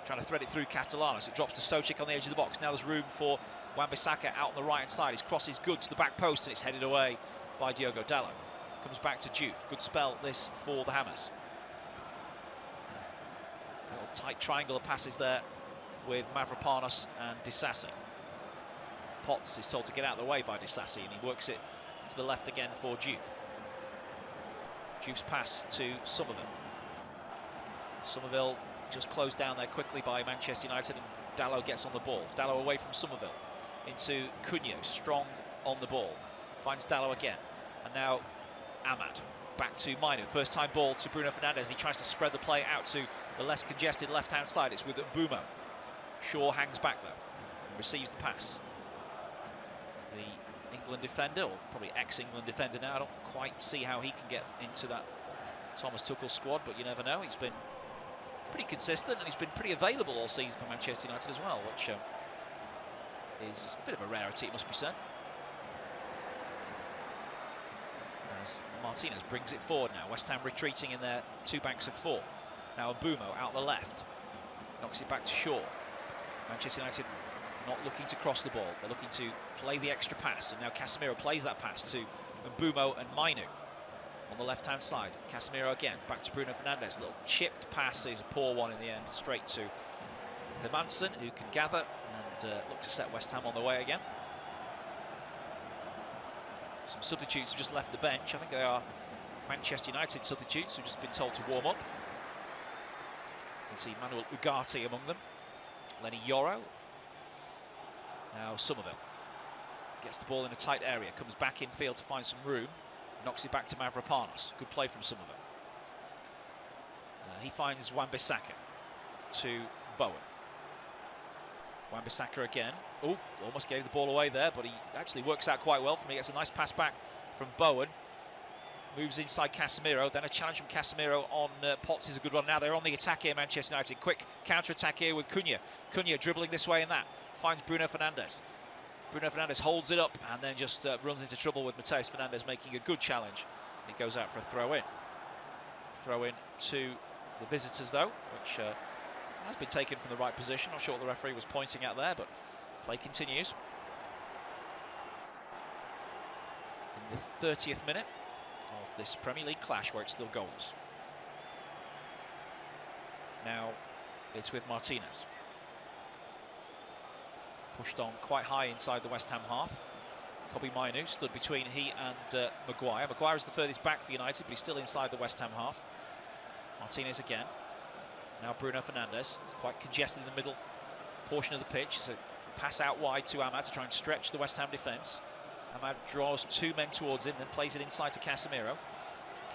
Trying to thread it through Castellanos. It drops to Souček on the edge of the box. Now there's room for Wan-Bissaka out on the right-hand side. His cross is good to the back post and it's headed away by Diogo Dalot. Comes back to Diouf. Good spell this for the Hammers. Little tight triangle of passes there with Mavropanos and Disasi. Potts is told to get out of the way by Disasi and he works it to the left again for Diouf. Diouf's pass to Somerville. Somerville just closed down there quickly by Manchester United and Dalot gets on the ball. Dalot away from Somerville into Cunha, strong on the ball. Finds Dalot again. And now Ahmad back to Mainu. First time ball to Bruno Fernandes. He tries to spread the play out to the less congested left-hand side. It's with Mbeumo. Shaw hangs back though and receives the pass. The England defender, or probably ex-England defender now, I don't quite see how he can get into that Thomas Tuchel squad, but you never know. He's been pretty consistent and he's been pretty available all season for Manchester United as well, which is a bit of a rarity, it must be said. As Martinez brings it forward now, West Ham retreating in their two banks of four. Now Mbeumo out the left, knocks it back to Shaw. Manchester United not looking to cross the ball, they're looking to play the extra pass, and now Casemiro plays that pass to Mbeumo and Mainu on the left-hand side. Casemiro again, back to Bruno Fernandes. Little chipped pass is a poor one in the end, straight to Hermansen, who can gather and look to set West Ham on the way again. Some substitutes have just left the bench. I think they are Manchester United substitutes who've just been told to warm up. can see Manuel Ugarte among them. Lenny Yoro. Now Somerville gets the ball in a tight area, comes back in field to find some room, knocks it back to Mavropanos. Good play from Somerville. He finds Wan-Bissaka to Bowen. Wan-Bissaka again. Oh, almost gave the ball away there, but he actually works out quite well for me. Gets a nice pass back from Bowen. Moves inside Casemiro. Then a challenge from Casemiro on Potts is a good one. Now they're on the attack here, Manchester United. Quick counter-attack here with Cunha. Cunha dribbling this way and that. Finds Bruno Fernandes. Bruno Fernandes holds it up and then just runs into trouble with Mateus Fernandes making a good challenge. And he goes out for a throw-in. Throw-in to the visitors, though, which has been taken from the right position. Not sure what the referee was pointing at there, but play continues. In the 30th minute of this Premier League clash where it's still goalless. Now it's with Martinez. Pushed on quite high inside the West Ham half. Kobbie Mainoo stood between he and Maguire. Maguire is the furthest back for United, but he's still inside the West Ham half. Martinez again. Now Bruno Fernandes. It's quite congested in the middle portion of the pitch. It's a pass out wide to Ahmad to try and stretch the West Ham defence. Ahmad draws two men towards him, then plays it inside to Casemiro.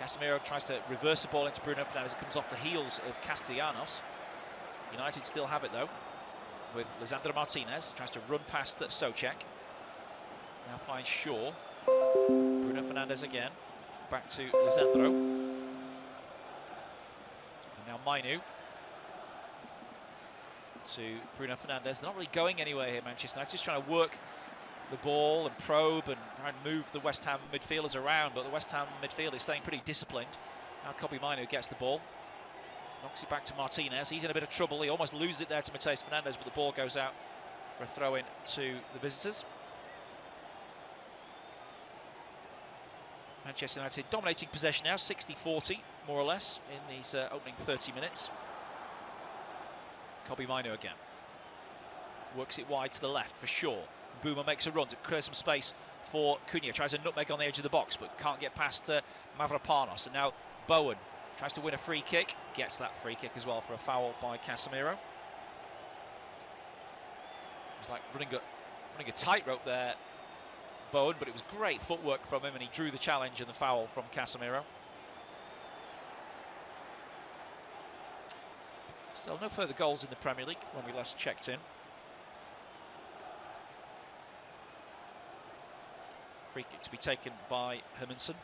Casemiro tries to reverse the ball into Bruno Fernandes. It comes off the heels of Castellanos. United still have it, though, with Lisandro Martinez. Tries to run past Souček. Now finds Shaw. Bruno Fernandes again. Back to Lisandro. And now Mainoo. To Bruno Fernandes. They're not really going anywhere here, Manchester United. Just trying to work the ball and probe and try and move the West Ham midfielders around, but the West Ham midfield is staying pretty disciplined. Now Kobbie Mainoo gets the ball. Knocks it back to Martinez. He's in a bit of trouble. He almost loses it there to Mateus Fernandes, but the ball goes out for a throw-in to the visitors. Manchester United dominating possession now, 60-40, more or less, in these opening 30 minutes. Kobbie Mainoo again. Works it wide to the left for Shaw. Boomer makes a run to clear some space for Cunha. Tries a nutmeg on the edge of the box, but can't get past Mavropanos. And now Bowen tries to win a free kick. Gets that free kick as well for a foul by Casemiro. It was like running a tightrope there, Bowen, but it was great footwork from him, and he drew the challenge and the foul from Casemiro. Still no further goals in the Premier League when we last checked in. Free kick to be taken by Hermansen.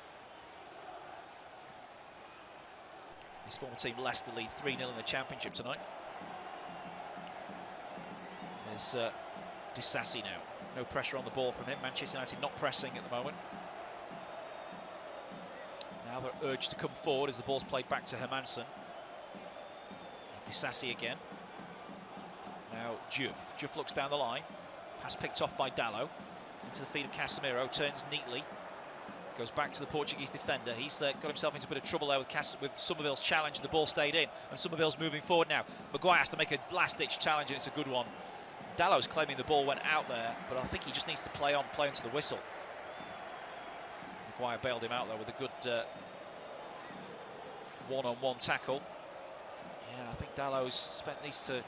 His former team Leicester lead 3-0 in the Championship tonight. There's Disasi now. No pressure on the ball from him. Manchester United not pressing at the moment. Now they're urged to come forward as the ball's played back to Hermansen. Disasi again. Now Diouf looks down the line. Pass picked off by Dalot. Into the feet of Casemiro, turns neatly, goes back to the Portuguese defender. He's got himself into a bit of trouble there with Somerville's challenge, and the ball stayed in, and Somerville's moving forward now. Maguire has to make a last-ditch challenge, and it's a good one. Dallow's claiming the ball went out there, but I think he just needs to play into the whistle. Maguire bailed him out, though, with a good one-on-one tackle. Yeah, I think Dallow needs to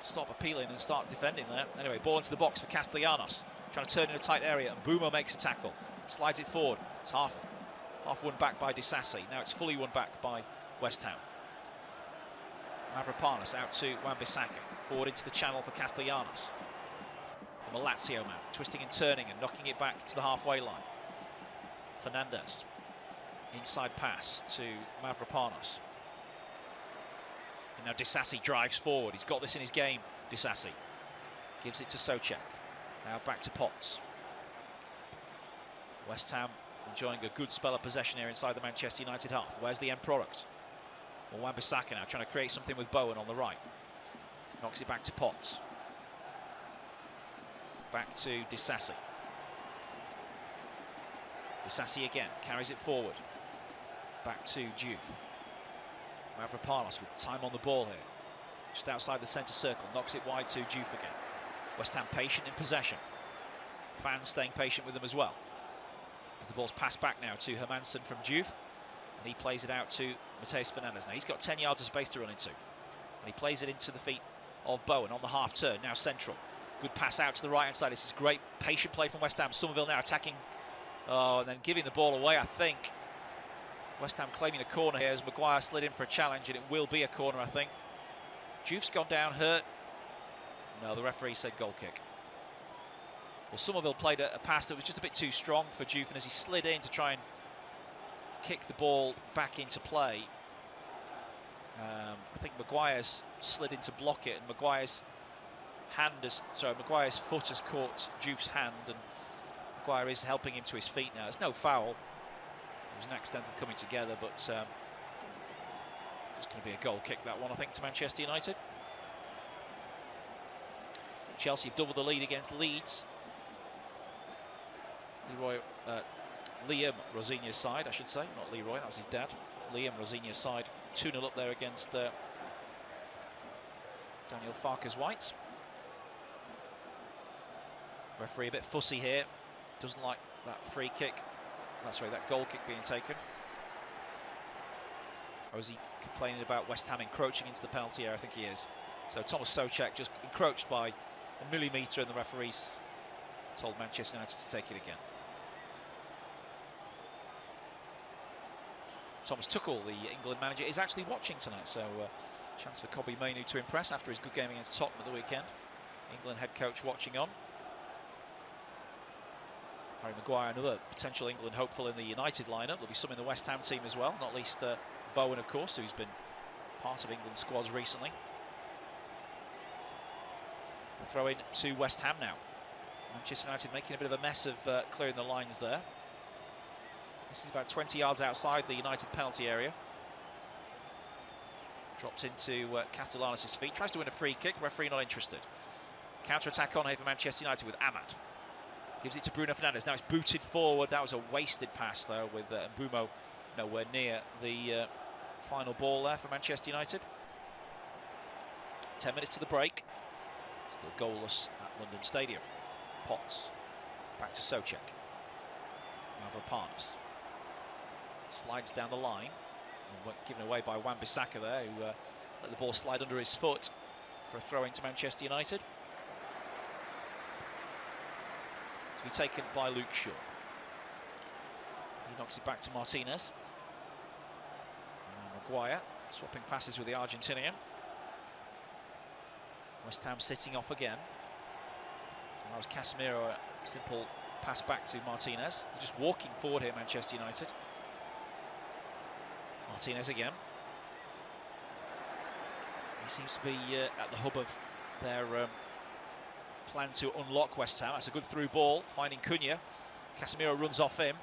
stop appealing and start defending there. Anyway, ball into the box for Castellanos. Trying to turn in a tight area, and Boomer makes a tackle. Slides it forward. It's half won back by Disasi. Now it's fully won back by West Ham. Mavropanos out to Wan-Bissaka. Forward into the channel for Castellanos. From a Lazio man. Twisting and turning and knocking it back to the halfway line. Fernandes. Inside pass to Mavropanos. And now Disasi drives forward. He's got this in his game, Disasi. Gives it to Souček. Now back to Potts. West Ham enjoying a good spell of possession here inside the Manchester United half. Where's the end product? Well, Wan-Bissaka now trying to create something with Bowen on the right. Knocks it back to Potts. Back to Disasi. Disasi again. Carries it forward. Back to Diouf. Mavropanos with time on the ball here. Just outside the centre circle. Knocks it wide to Diouf again. West Ham patient in possession. Fans staying patient with them as well. As the ball's passed back now to Hermansen from Diouf. And he plays it out to Mateus Fernandes. Now he's got 10 yards of space to run into. he plays it into the feet of Bowen on the half turn. Now central. Good pass out to the right hand side. This is great patient play from West Ham. Somerville now attacking, and then giving the ball away, I think. West Ham claiming a corner here as Maguire slid in for a challenge, and it will be a corner, I think. Juve's gone down hurt. No, the referee said goal kick. Well, Somerville played a pass that was just a bit too strong for Juve, and as he slid in to try and kick the ball back into play, I think Maguire's slid in to block it, and Maguire's foot has caught Juve's hand, and Maguire is helping him to his feet now. There's no foul. It was an accidental coming together, but it's going to be a goal kick, that one, I think, to Manchester United. Chelsea have doubled the lead against Leeds. Liam Rosinia's side, I should say, not Leroy, that's his dad. Liam Rosinia's side, 2-0 up there against Daniel Farke's Whites. Referee a bit fussy here, doesn't like that free kick. That goal kick being taken. Or is he complaining about West Ham encroaching into the penalty area? I think he is. So Thomas Souček just encroached by a millimetre, and the referees told Manchester United to take it again. Thomas Tuchel, the England manager, is actually watching tonight, so chance for Kobbie Mainoo to impress after his good game against Tottenham at the weekend. England head coach watching on. Harry Maguire, another potential England hopeful in the United lineup. There'll be some in the West Ham team as well, not least Bowen, of course, who's been part of England squads recently. Throw in to West Ham now. Manchester United making a bit of a mess of clearing the lines there. This is about 20 yards outside the United penalty area. Dropped into Castellanos' feet. Tries to win a free kick. Referee not interested. Counter-attack on here for Manchester United with Ahmad. Gives it to Bruno Fernandes. Now it's booted forward. That was a wasted pass, though, with Mbeumo nowhere near the final ball there for Manchester United. 10 minutes to the break. Still goalless at London Stadium. Potts. Back to Souček. Mavropanos. Slides down the line. And given away by Wan-Bissaka there, who let the ball slide under his foot for a throw-in to Manchester United. To be taken by Luke Shaw. He knocks it back to Martinez. And Maguire swapping passes with the Argentinian. West Ham sitting off again. That was Casemiro, a simple pass back to Martinez. They're just walking forward here, Manchester United. Martinez again. He seems to be at the hub of their plan to unlock West Ham. That's a good through ball, finding Cunha. Casemiro runs off him.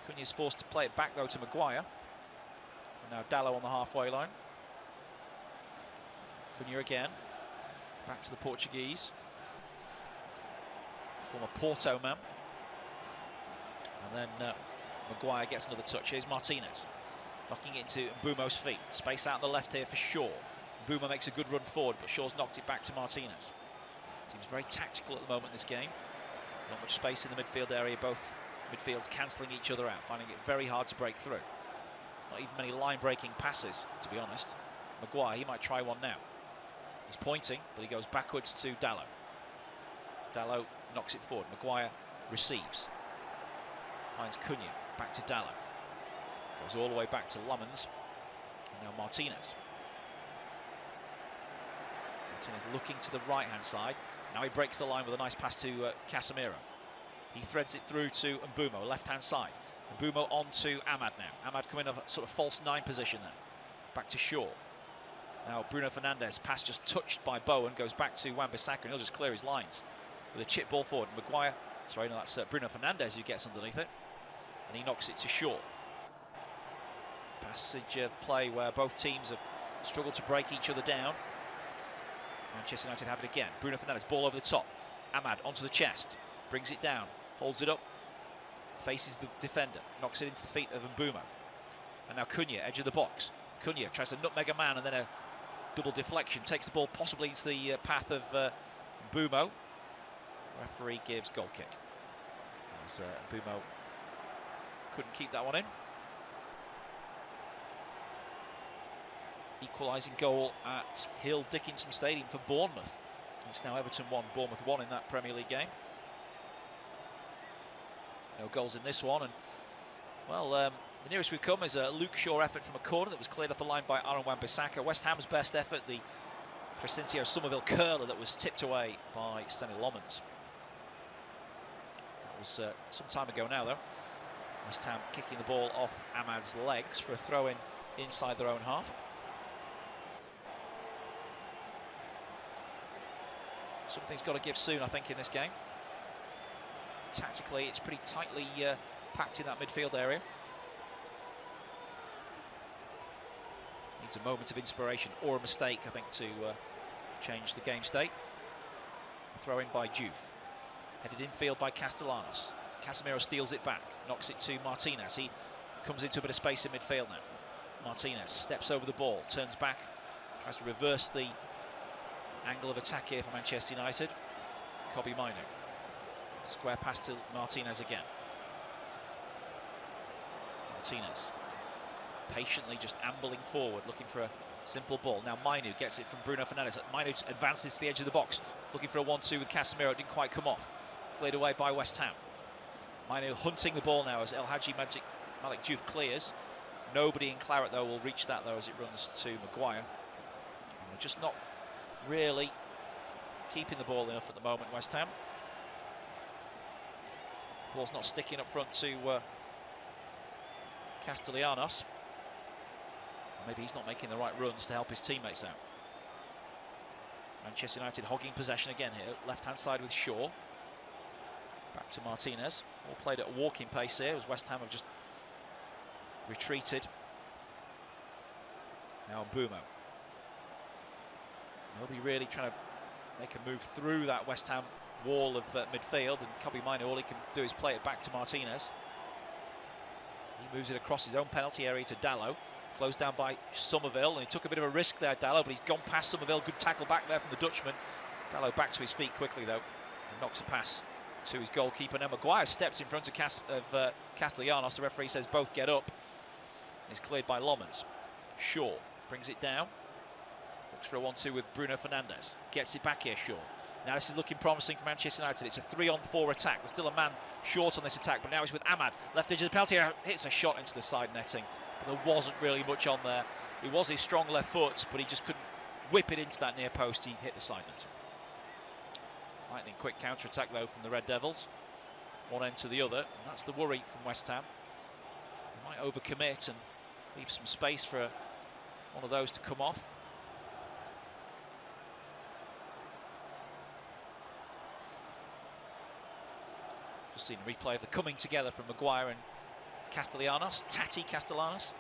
Cunha's forced to play it back, though, to Maguire. And now Dalot on the halfway line. Cunha again. Back to the Portuguese. Former Porto man. And then Maguire gets another touch. Here's Martinez. Knocking it into Mbeumo's feet. Space out on the left here for Shaw. Mbeumo makes a good run forward, but Shaw's knocked it back to Martinez. Seems very tactical at the moment in this game. Not much space in the midfield area. Both midfields cancelling each other out, finding it very hard to break through. Not even many line-breaking passes, to be honest. Maguire, he might try one now. He's pointing, but he goes backwards to Dalot. Dalot knocks it forward. Maguire receives. Finds Cunha. Back to Dalot. Goes all the way back to Lemons. And now Martinez. Martinez looking to the right-hand side. Now he breaks the line with a nice pass to Casemiro. He threads it through to Mbeumo, left-hand side. Mbeumo on to Ahmad now. Ahmad coming in a sort of false 9 position there. Back to Shaw. Now Bruno Fernandes, pass just touched by Bowen, goes back to Wan-Bissaka, and he'll just clear his lines with a chip ball forward. Maguire, sorry, no, that's Bruno Fernandes who gets underneath it, and he knocks it to Shaw. Passage of play where both teams have struggled to break each other down. Manchester United have it again. Bruno Fernandes, ball over the top. Ahmad onto the chest, brings it down, holds it up, faces the defender, knocks it into the feet of Mbeumo. And now Cunha, edge of the box. Cunha tries to nutmeg a man, and then a double deflection, takes the ball possibly into the path of Mbeumo. Referee gives goal kick. As Mbeumo couldn't keep that one in. equalising goal at Hill Dickinson Stadium for Bournemouth. It's now Everton 1, Bournemouth 1 in that Premier League game. No goals in this one, and well, the nearest we've come is a Luke Shaw effort from a corner that was cleared off the line by Aaron Wan-Bissaka. West Ham's best effort, the Crescencio Somerville curler that was tipped away by Stanley Lomans. That was some time ago now, though. West Ham kicking the ball off Ahmad's legs for a throw-in inside their own half. Something's got to give soon, I think, in this game. Tactically, it's pretty tightly packed in that midfield area. Needs a moment of inspiration or a mistake, I think, to change the game state. Throw in by Juve. Headed infield by Castellanos. Casemiro steals it back, knocks it to Martinez. He comes into a bit of space in midfield now. Martinez steps over the ball, turns back, tries to reverse the angle of attack here for Manchester United. Kobbie Mainoo. Square pass to Martinez again. Martinez patiently just ambling forward, looking for a simple ball. Now Mainoo gets it from Bruno Fernandes. Mainoo advances to the edge of the box, looking for a 1-2 with Casemiro. It didn't quite come off. Cleared away by West Ham. Mainoo hunting the ball now as El Hadji Malik Diouf clears. Nobody in claret, though, will reach that, though, as it runs to Maguire. And they're just not really keeping the ball enough at the moment, West Ham. Ball's not sticking up front to Castellanos. Or maybe he's not making the right runs to help his teammates out. Manchester United hogging possession again here. Left-hand side with Shaw. Back to Martinez. All played at a walking pace here as West Ham have just retreated. Now Mbeumo. Nobody really trying to make a move through that West Ham wall of midfield, and Kobbie Mainoo, all he can do is play it back to Martinez. He moves it across his own penalty area to Dalot, closed down by Somerville, and he took a bit of a risk there, Dalot, but he's gone past Somerville. Good tackle back there from the Dutchman. Dalot back to his feet quickly, though, and knocks a pass to his goalkeeper. Now Maguire steps in front of Castellanos. The referee says both get up. It's cleared by Lomans. Shaw brings it down. Looks for a 1-2 with Bruno Fernandes. Gets it back here, Shaw. Now this is looking promising for Manchester United. It's a 3-on-4 attack. There's still a man short on this attack, but now it's with Ahmad. Left edge of the penalty area, hits a shot into the side netting. But there wasn't really much on there. It was his strong left foot, but he just couldn't whip it into that near post. He hit the side netting. Lightning quick counter-attack, though, from the Red Devils. One end to the other, and that's the worry from West Ham. They might overcommit and leave some space for one of those to come off. Just seen a replay of the coming together from Maguire and Castellanos, Tati Castellanos.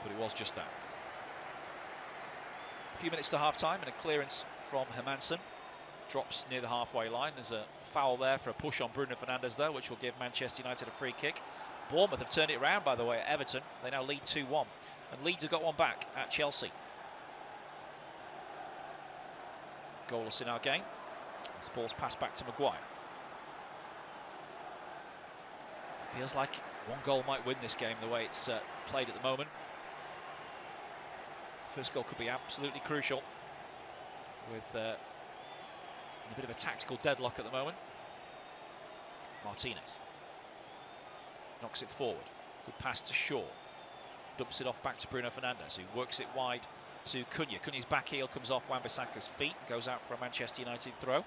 But it was just that. A few minutes to half-time and a clearance from Hermansen. Drops near the halfway line. There's a foul there for a push on Bruno Fernandes, though, which will give Manchester United a free kick. Bournemouth have turned it around, by the way, at Everton. They now lead 2-1. And Leeds have got one back at Chelsea. Goalless in our game. This ball's passed back to Maguire. Feels like one goal might win this game the way it's played at the moment. First goal could be absolutely crucial with a bit of a tactical deadlock at the moment. Martinez knocks it forward. Good pass to Shaw. Dumps it off back to Bruno Fernandes, who works it wide to Cunha. Cunha's back heel comes off Wan-Bissaka's feet, goes out for a Manchester United throw.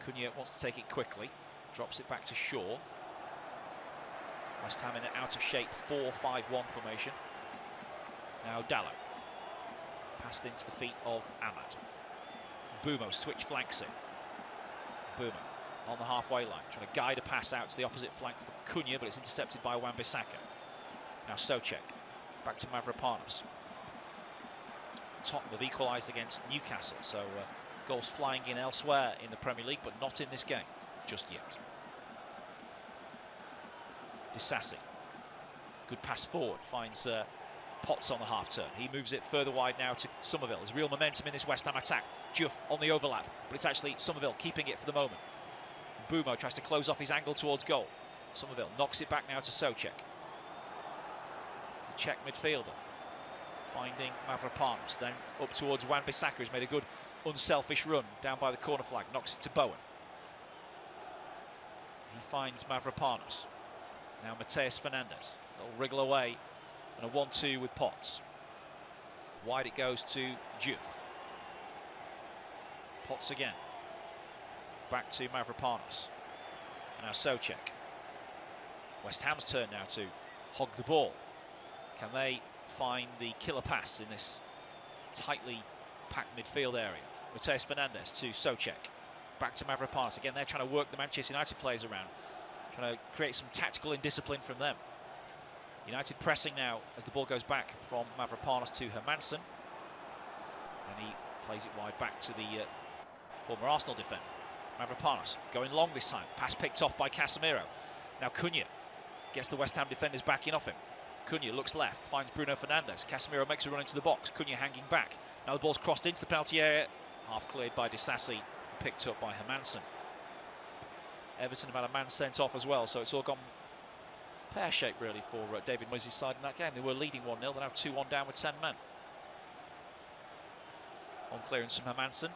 Cunha wants to take it quickly. Drops it back to Shaw. West Ham in an out-of-shape 4-5-1 formation. Now Dalot. Passed into the feet of Ahmad. Mbeumo switch flanks it. Mbeumo on the halfway line, trying to guide a pass out to the opposite flank for Cunha, but it's intercepted by Wan-Bissaka. Now Souček. Back to Mavropanos. Tottenham have equalised against Newcastle, so goals flying in elsewhere in the Premier League, but not in this game just yet. Disasi. Good pass forward, finds Potts on the half-turn. He moves it further wide now to Somerville. There's real momentum in this West Ham attack. Diouf on the overlap, but it's actually Somerville keeping it for the moment. Mbeumo tries to close off his angle towards goal. Somerville knocks it back now to Souček. Czech midfielder. Finding Mavropanos, then up towards Wan-Bissaka, who's made a good unselfish run down by the corner flag, knocks it to Bowen. He finds Mavropanos. Now Mateus Fernandes. They'll wriggle away and a 1-2 with Potts. Wide it goes to Diouf. Potts again. Back to Mavropanos. And now Souček. West Ham's turn now to hog the ball. Can they find the killer pass in this tightly packed midfield area? Mateus Fernandes to Souček. Back to Mavropanos. Again, they're trying to work the Manchester United players around. Trying to create some tactical indiscipline from them. United pressing now as the ball goes back from Mavropanos to Hermansen. And he plays it wide back to the former Arsenal defender. Mavropanos going long this time. Pass picked off by Casemiro. Now Cunha gets the West Ham defenders backing off him. Cunha looks left, finds Bruno Fernandes. Casemiro makes a run into the box. Cunha hanging back. Now the ball's crossed into the penalty area. Half cleared by Disasi, picked up by Hermansen. Everton about a man sent off as well, so it's all gone pear-shaped really for David Moyes' side in that game. They were leading 1-0, they're now 2-1 down with 10 men. On clearance from Hermansen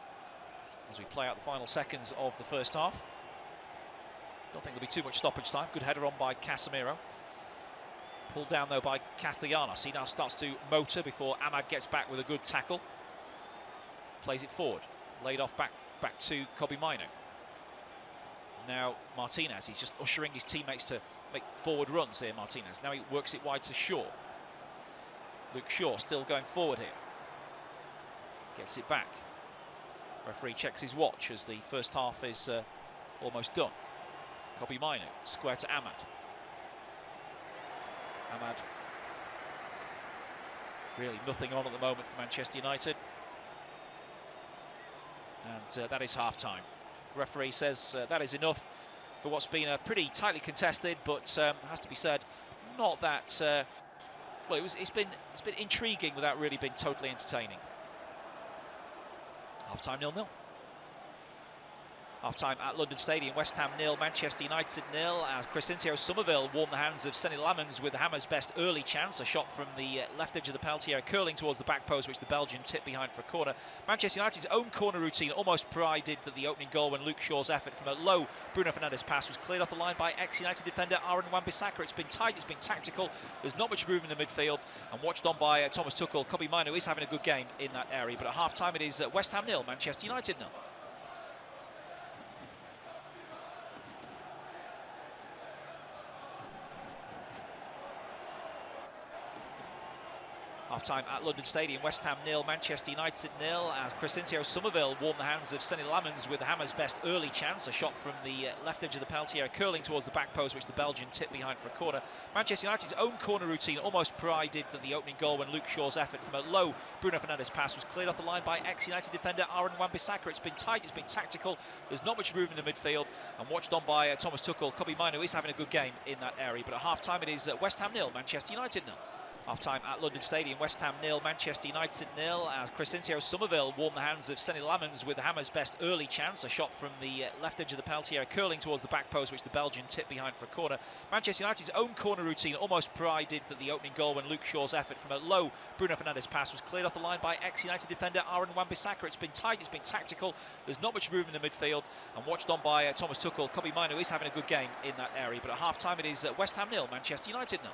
as we play out the final seconds of the first half. Don't think there'll be too much stoppage time. Good header on by Casemiro. Pulled down though by Castellanos. He now starts to motor before Ahmad gets back with a good tackle. Plays it forward. Laid off back to Kobbie Mainoo. Now Martinez, he's just ushering his teammates to make forward runs here, Martinez. Now he works it wide to Shaw. Luke Shaw still going forward here. Gets it back. Referee checks his watch as the first half is almost done. Kobbie Mainoo, square to Ahmad. Ahmad, really nothing on at the moment for Manchester United. And that is half-time. Referee says that is enough for what's been a pretty tightly contested, but has to be said, not that. Well, it's been intriguing without really being totally entertaining. Half-time 0-0. Half-time at London Stadium. West Ham 0, Manchester United 0, as Crescencio Somerville warmed the hands of Senny Lammens with Hammer's best early chance. A shot from the left edge of the penalty area, curling towards the back post, which the Belgian tipped behind for a corner. Manchester United's own corner routine almost provided that the opening goal when Luke Shaw's effort from a low Bruno Fernandes pass was cleared off the line by ex-United defender Aaron Wan-Bissaka. It's been tight, it's been tactical. There's not much room in the midfield, and watched on by Thomas Tuchel. Kobbie Mainoo is having a good game in that area, but at half-time it is West Ham 0, Manchester United 0. Half-time at London Stadium. West Ham 0, Manchester United 0, as Crescencio Somerville warmed the hands of Senny Lammens with Hammer's best early chance. A shot from the left edge of the penalty area, curling towards the back post, which the Belgian tipped behind for a corner. Manchester United's own corner routine almost provided that the opening goal when Luke Shaw's effort from a low Bruno Fernandes pass was cleared off the line by ex-United defender Aaron Wan-Bissaka. It's been tight, it's been tactical. There's not much room in the midfield, and watched on by Thomas Tuchel. Kobbie Mainoo is having a good game in that area, but at half-time it is West Ham 0, Manchester United 0. Half-time at London Stadium. West Ham 0, Manchester United 0, as Crescencio Somerville warmed the hands of Senny Lammens with Hammer's best early chance. A shot from the left edge of the penalty area, curling towards the back post, which the Belgian tipped behind for a corner. Manchester United's own corner routine almost provided that the opening goal when Luke Shaw's effort from a low Bruno Fernandes pass was cleared off the line by ex-United defender Aaron Wan-Bissaka. It's been tight, it's been tactical. There's not much room in the midfield, and watched on by Thomas Tuchel. Kobbie Mainoo is having a good game in that area, but at half-time it is West Ham 0, Manchester United 0.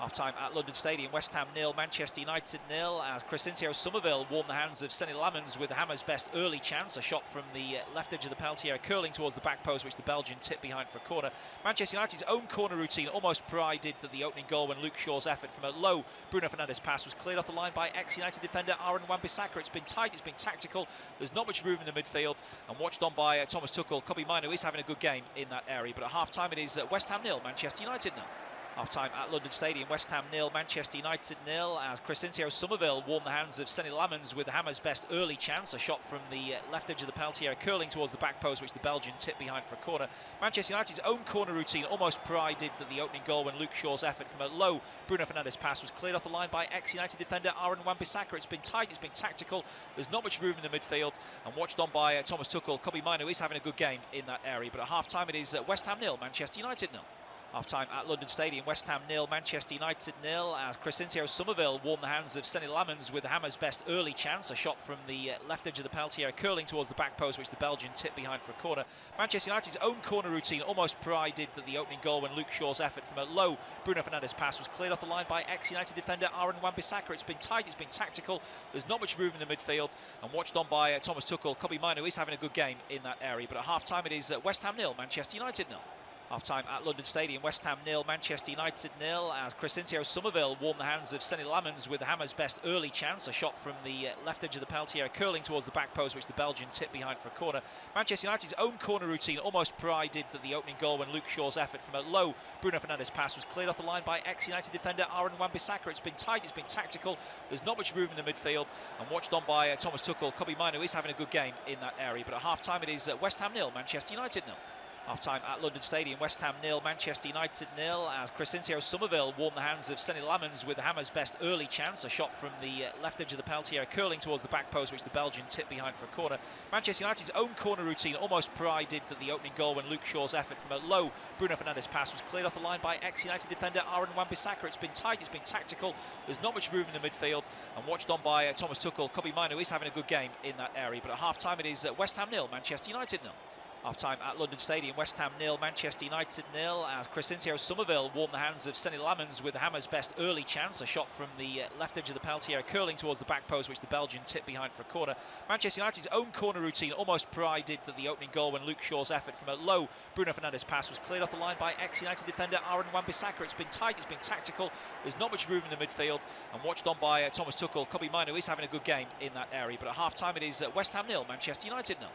Half-time at London Stadium. West Ham 0, Manchester United 0, as Crescencio Somerville warmed the hands of Senny Lammens with Hammer's best early chance. A shot from the left edge of the penalty area, curling towards the back post, which the Belgian tipped behind for a corner. Manchester United's own corner routine almost provided that the opening goal when Luke Shaw's effort from a low Bruno Fernandes pass was cleared off the line by ex-United defender Aaron Wan-Bissaka. It's been tight, it's been tactical. There's not much room in the midfield, and watched on by Thomas Tuchel. Kobbie Mainoo is having a good game in that area, but at half-time it is West Ham 0, Manchester United 0. Half-time at London Stadium. West Ham 0, Manchester United 0, as Crescencio Somerville warmed the hands of Senny Lammens with Hammer's best early chance. A shot from the left edge of the penalty area, curling towards the back post, which the Belgian tipped behind for a corner. Manchester United's own corner routine almost provided that the opening goal when Luke Shaw's effort from a low Bruno Fernandes pass was cleared off the line by ex-United defender Aaron Wan-Bissaka. It's been tight, it's been tactical. There's not much room in the midfield, and watched on by Thomas Tuchel. Kobbie Mainoo is having a good game in that area, but at half-time it is West Ham 0, Manchester United 0. Half-time at London Stadium, West Ham 0, Manchester United 0, as Crescencio Somerville warmed the hands of Senny Lammens with Hammer's best early chance. A shot from the left edge of the penalty area, curling towards the back post, which the Belgian tipped behind for a corner. Manchester United's own corner routine almost provided that the opening goal when Luke Shaw's effort from a low Bruno Fernandes pass was cleared off the line by ex-United defender Aaron Wan-Bissaka. It's been tight, it's been tactical, there's not much room in the midfield, and watched on by Thomas Tuchel. Kobe Mino is having a good game in that area, but at half-time it is West Ham 0, Manchester United 0. Half-time at London Stadium, West Ham 0, Manchester United 0, as Crescencio Somerville warmed the hands of Senny Lammens with Hammer's best early chance. A shot from the left edge of the penalty area, curling towards the back post, which the Belgian tipped behind for a corner. Manchester United's own corner routine almost provided that the opening goal when Luke Shaw's effort from a low Bruno Fernandes pass was cleared off the line by ex-United defender Aaron Wan-Bissaka. It's been tight, it's been tactical, there's not much room in the midfield, and watched on by Thomas Tuchel. Kobe Mino is having a good game in that area, but at half-time it is West Ham 0, Manchester United 0. Half-time at London Stadium, West Ham 0, Manchester United 0, as Crescencio Somerville warmed the hands of Senny Lammens with Hammer's best early chance. A shot from the left edge of the penalty area, curling towards the back post, which the Belgian tipped behind for a corner. Manchester United's own corner routine almost provided that the opening goal when Luke Shaw's effort from a low Bruno Fernandes pass was cleared off the line by ex-United defender Aaron Wan-Bissaka. It's been tight, it's been tactical, there's not much room in the midfield, and watched on by Thomas Tuchel. Kobe Mino is having a good game in that area, but at half-time it is West Ham 0, Manchester United 0. Half-time at London Stadium, West Ham 0, Manchester United 0, as Crescencio Somerville warmed the hands of Senny Lammens with Hammer's best early chance. A shot from the left edge of the penalty area, curling towards the back post, which the Belgian tipped behind for a corner. Manchester United's own corner routine almost provided that the opening goal when Luke Shaw's effort from a low Bruno Fernandes pass was cleared off the line by ex-United defender Aaron Wan-Bissaka. It's been tight, it's been tactical, there's not much room in the midfield, and watched on by Thomas Tuchel. Kobe Mino is having a good game in that area, but at half-time it is West Ham 0, Manchester United 0.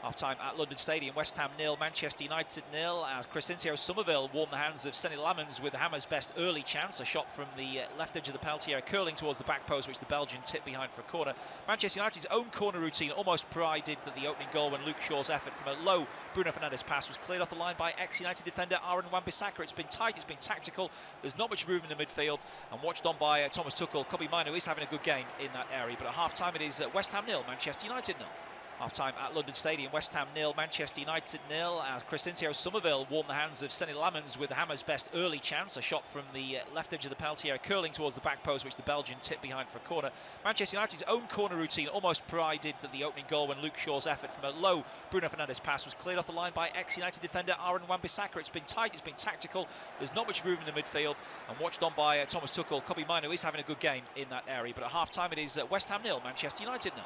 Half-time at London Stadium, West Ham 0, Manchester United 0, as Crescencio Somerville warmed the hands of Senny Lammens with Hammer's best early chance. A shot from the left edge of the penalty area, curling towards the back post, which the Belgian tipped behind for a corner. Manchester United's own corner routine almost provided that the opening goal when Luke Shaw's effort from a low Bruno Fernandes pass was cleared off the line by ex-United defender Aaron Wan-Bissaka. It's been tight, it's been tactical, there's not much room in the midfield, and watched on by Thomas Tuchel. Kobe Mino is having a good game in that area, but at half-time it is West Ham 0, Manchester United 0. Half-time at London Stadium, West Ham 0, Manchester United 0, as Crescencio Somerville warmed the hands of Senny Lammens with Hammer's best early chance. A shot from the left edge of the penalty area, curling towards the back post, which the Belgian tipped behind for a corner. Manchester United's own corner routine almost provided that the opening goal when Luke Shaw's effort from a low Bruno Fernandes pass was cleared off the line by ex-United defender Aaron Wan-Bissaka. It's been tight, it's been tactical, there's not much room in the midfield, and watched on by Thomas Tuchel. Kobe Mino is having a good game in that area, but at half-time it is West Ham 0, Manchester United 0.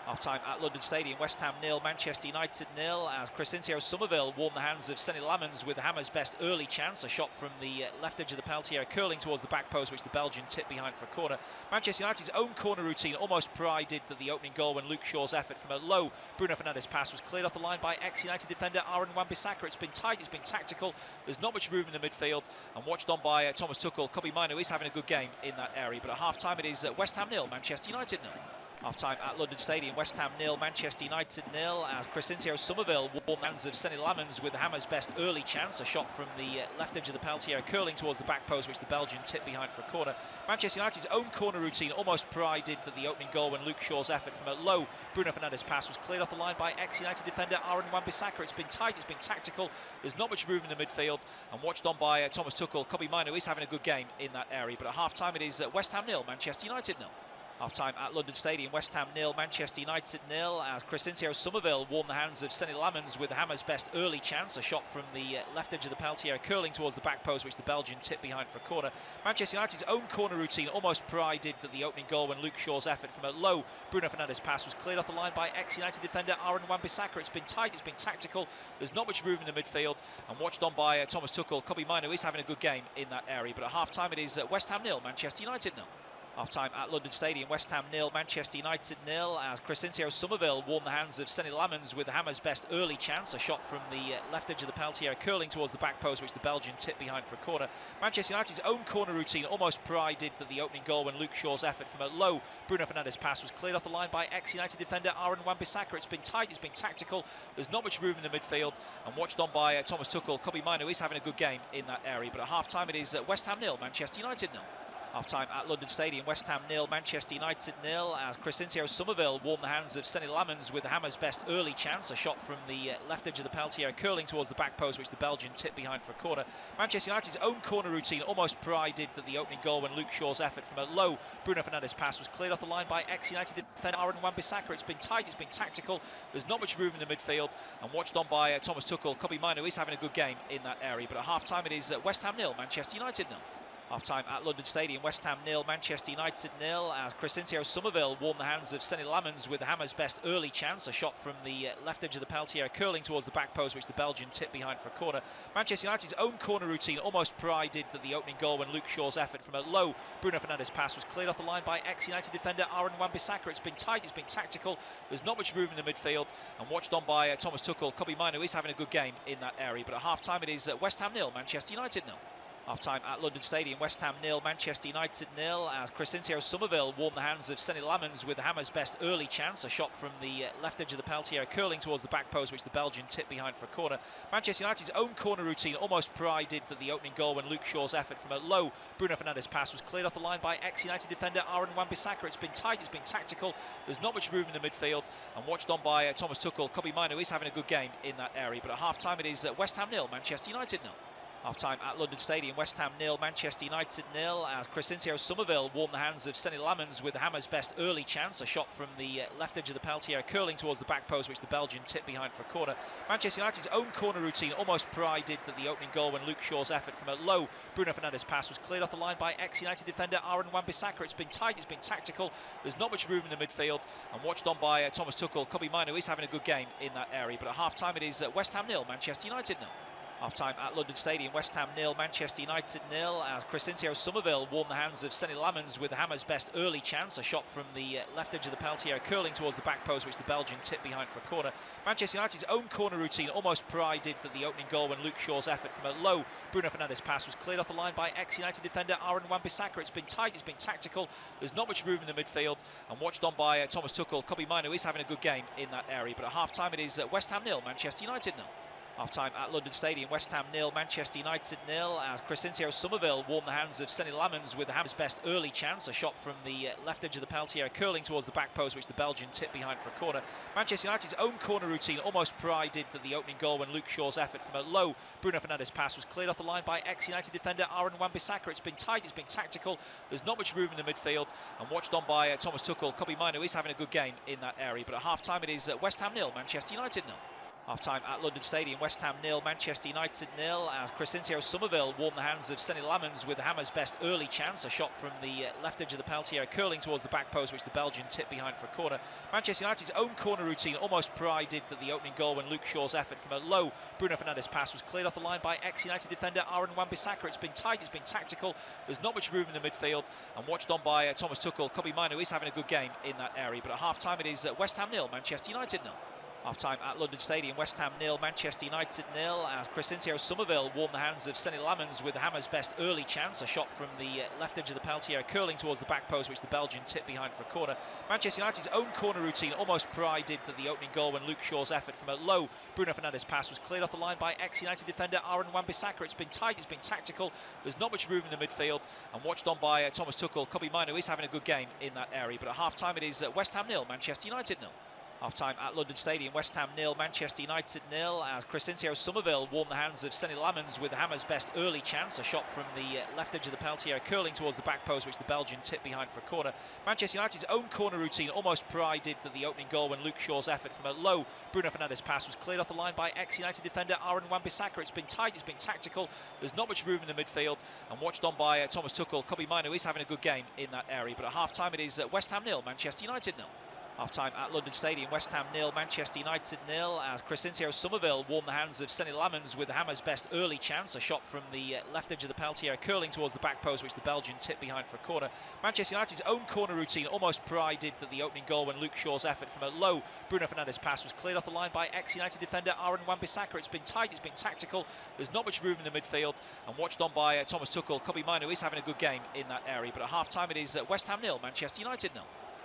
Half-time at London Stadium, West Ham 0, Manchester United 0, as Crescencio Somerville warmed the hands of Senny Lammens with Hammer's best early chance. A shot from the left edge of the penalty area, curling towards the back post, which the Belgian tipped behind for a corner. Manchester United's own corner routine almost provided that the opening goal when Luke Shaw's effort from a low Bruno Fernandes pass was cleared off the line by ex-United defender Aaron Wan-Bissaka. It's been tight, it's been tactical, there's not much room in the midfield, and watched on by Thomas Tuchel. Kobe Mino is having a good game in that area, but at half-time it is West Ham 0, Manchester United 0. Half-time at London Stadium, West Ham 0, Manchester United 0, as Crescencio Somerville warmed the hands of Senny Lammens with Hammer's best early chance. A shot from the left edge of the penalty area, curling towards the back post, which the Belgian tipped behind for a corner. Manchester United's own corner routine almost provided that the opening goal when Luke Shaw's effort from a low Bruno Fernandes pass was cleared off the line by ex-United defender Aaron Wan-Bissaka. It's been tight, it's been tactical, there's not much room in the midfield, and watched on by Thomas Tuchel. Kobe Mino is having a good game in that area, but at half-time it is West Ham 0, Manchester United 0. Half-time at London Stadium, West Ham 0, Manchester United 0, as Crescencio Somerville warmed the hands of Senny Lammens with Hammer's best early chance. A shot from the left edge of the penalty area, curling towards the back post, which the Belgian tipped behind for a corner. Manchester United's own corner routine almost provided that the opening goal when Luke Shaw's effort from a low Bruno Fernandes pass was cleared off the line by ex-United defender Aaron Wan-Bissaka. It's been tight, it's been tactical, there's not much room in the midfield, and watched on by Thomas Tuchel. Kobe Mino is having a good game in that area, but at half-time it is West Ham 0, Manchester United 0. Half-time at London Stadium, West Ham 0, Manchester United 0, as Crescencio Somerville warmed the hands of Senny Lammens with Hammer's best early chance. A shot from the left edge of the penalty area, curling towards the back post, which the Belgian tipped behind for a corner. Manchester United's own corner routine almost provided that the opening goal when Luke Shaw's effort from a low Bruno Fernandes pass was cleared off the line by ex-United defender Aaron Wan-Bissaka. It's been tight, it's been tactical, there's not much room in the midfield, and watched on by Thomas Tuchel. Kobe Mino is having a good game in that area, but at half-time it is West Ham 0, Manchester United 0. Half-time at London Stadium, West Ham 0, Manchester United 0, as Crescencio Somerville warmed the hands of Senny Lammens with Hammer's best early chance. A shot from the left edge of the penalty area, curling towards the back post, which the Belgian tipped behind for a corner. Manchester United's own corner routine almost provided that the opening goal when Luke Shaw's effort from a low Bruno Fernandes pass was cleared off the line by ex-United defender Aaron Wan-Bissaka. It's been tight, it's been tactical, there's not much room in the midfield, and watched on by Thomas Tuchel. Kobe Mino is having a good game in that area, but at half-time it is West Ham 0, Manchester United 0. Half-time at London Stadium, West Ham 0, Manchester United 0, as Crescencio Somerville warmed the hands of Senny Lammens with Hammer's best early chance. A shot from the left edge of the penalty area, curling towards the back post, which the Belgian tipped behind for a corner. Manchester United's own corner routine almost provided that the opening goal when Luke Shaw's effort from a low Bruno Fernandes pass was cleared off the line by ex-United defender Aaron Wan-Bissaka. It's been tight, it's been tactical, there's not much room in the midfield, and watched on by Thomas Tuchel. Kobe Mino is having a good game in that area, but at half-time it is West Ham 0, Manchester United 0. Half-time at London Stadium, West Ham 0, Manchester United 0, as Crescencio Somerville warmed the hands of Senny Lammens with Hammer's best early chance. A shot from the left edge of the penalty area, curling towards the back post, which the Belgian tipped behind for a corner. Manchester United's own corner routine almost provided that the opening goal when Luke Shaw's effort from a low Bruno Fernandes pass was cleared off the line by ex-United defender Aaron Wan-Bissaka. It's been tight, it's been tactical, there's not much room in the midfield, and watched on by Thomas Tuchel. Kobe Mino is having a good game in that area, but at half-time it is West Ham 0, Manchester United 0. Half-time at London Stadium, West Ham 0, Manchester United 0, as Crescencio Somerville warmed the hands of Senny Lammens with Hammer's best early chance. A shot from the left edge of the penalty area, curling towards the back post, which the Belgian tipped behind for a corner. Manchester United's own corner routine almost provided that the opening goal when Luke Shaw's effort from a low Bruno Fernandes pass was cleared off the line by ex-United defender Aaron Wan-Bissaka. It's been tight, it's been tactical, there's not much room in the midfield, and watched on by Thomas Tuchel. Kobe Mino is having a good game in that area, but at half-time it is West Ham 0, Manchester United 0. Half-time at London Stadium, West Ham 0, Manchester United 0, as Crescencio Somerville warmed the hands of Senny Lammens with Hammer's best early chance. A shot from the left edge of the penalty area, curling towards the back post, which the Belgian tipped behind for a corner. Manchester United's own corner routine almost provided that the opening goal when Luke Shaw's effort from a low Bruno Fernandes pass was cleared off the line by ex-United defender Aaron Wan-Bissaka. It's been tight, it's been tactical, there's not much room in the midfield, and watched on by Thomas Tuchel. Kobe Mino is having a good game in that area, but at half-time it is West Ham 0, Manchester United 0. Half-time at London Stadium, West Ham 0, Manchester United 0, as Crescencio Somerville warmed the hands of Senny Lammens with Hammer's best early chance. A shot from the left edge of the penalty area, curling towards the back post, which the Belgian tipped behind for a corner. Manchester United's own corner routine almost provided that the opening goal when Luke Shaw's effort from a low Bruno Fernandes pass was cleared off the line by ex-United defender Aaron Wan-Bissaka. It's been tight, it's been tactical, there's not much room in the midfield, and watched on by Thomas Tuchel. Kobe Mino is having a good game in that area, but at half-time it is West Ham 0, Manchester United 0. Half-time at London Stadium, West Ham 0, Manchester United 0, as Crescencio Somerville warmed the hands of Senny Lammens with Hammer's best early chance. A shot from the left edge of the penalty area, curling towards the back post, which the Belgian tipped behind for a corner. Manchester United's own corner routine almost provided that the opening goal when Luke Shaw's effort from a low Bruno Fernandes pass was cleared off the line by ex-United defender Aaron Wan-Bissaka. It's been tight, it's been tactical, there's not much room in the midfield, and watched on by Thomas Tuchel. Kobe Mino is having a good game in that area, but at half-time it is West Ham 0, Manchester United 0. Half-time at London Stadium, West Ham 0, Manchester United 0, as Crescencio Somerville warmed the hands of Senny Lammens with Hammer's best early chance. A shot from the left edge of the penalty area, curling towards the back post, which the Belgian tipped behind for a corner. Manchester United's own corner routine almost provided that the opening goal when Luke Shaw's effort from a low Bruno Fernandes pass was cleared off the line by ex-United defender Aaron Wan-Bissaka. It's been tight, it's been tactical, there's not much room in the midfield, and watched on by Thomas Tuchel. Kobe Mino is having a good game in that area, but at half-time it is West Ham 0, Manchester United 0. Half-time at London Stadium, West Ham 0, Manchester United 0, as Crescencio Somerville warmed the hands of Senny Lammens with Hammer's best early chance. A shot from the left edge of the penalty area, curling towards the back post, which the Belgian tipped behind for a corner. Manchester United's own corner routine almost provided that the opening goal when Luke Shaw's effort from a low Bruno Fernandes pass was cleared off the line by ex-United defender Aaron Wan-Bissaka. It's been tight, it's been tactical, there's not much room in the midfield, and watched on by Thomas Tuchel. Kobe Mino is having a good game in that area, but at half-time it is West Ham 0, Manchester United 0. Half-time at London Stadium, West Ham 0, Manchester United 0, as Crescencio Somerville warmed the hands of Senny Lammens with Hammer's best early chance. A shot from the left edge of the penalty area, curling towards the back post, which the Belgian tipped behind for a corner. Manchester United's own corner routine almost provided that the opening goal when Luke Shaw's effort from a low Bruno Fernandes pass was cleared off the line by ex-United defender Aaron Wan-Bissaka. It's been tight, it's been tactical, there's not much room in the midfield, and watched on by Thomas Tuchel. Kobe Mino is having a good game in that area, but at half-time it is West Ham 0, Manchester United 0.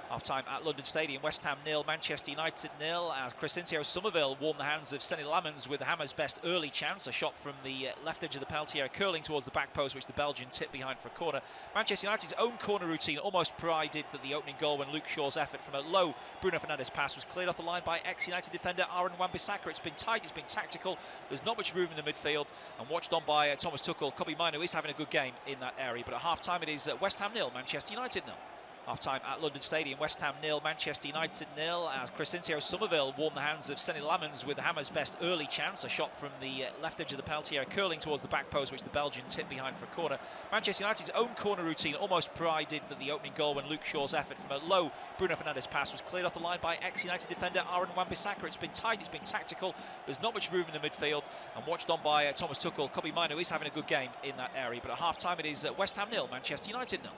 Half-time at London Stadium, West Ham 0, Manchester United 0, as Crescencio Somerville warmed the hands of Senny Lamens with Hammer's best early chance. A shot from the left edge of the penalty area, curling towards the back post, which the Belgian tipped behind for a corner. Manchester United's own corner routine almost provided that the opening goal when Luke Shaw's effort from a low Bruno Fernandes pass was cleared off the line by ex-United defender Aaron Wan-Bissaka. It's been tight, it's been tactical, there's not much room in the midfield, and watched on by Thomas Tuchel. Kobbie Mainoo is having a good game in that area, but at half-time it is West Ham 0, Manchester United 0. Half-time at London Stadium, West Ham 0, Manchester United 0, as Crescencio Somerville warmed the hands of Senny Lamens with Hammer's best early chance. A shot from the left edge of the penalty area, curling towards the back post, which the Belgian tipped behind for a corner. Manchester United's own corner routine almost provided that the opening goal when Luke Shaw's effort from a low Bruno Fernandes pass was cleared off the line by ex-United defender Aaron Wan-Bissaka. It's been tight, it's been tactical, there's not much room in the midfield, and watched on by Thomas Tuchel. Kobbie Mainoo is having a good game in that area, but at half-time it is West Ham 0, Manchester United 0.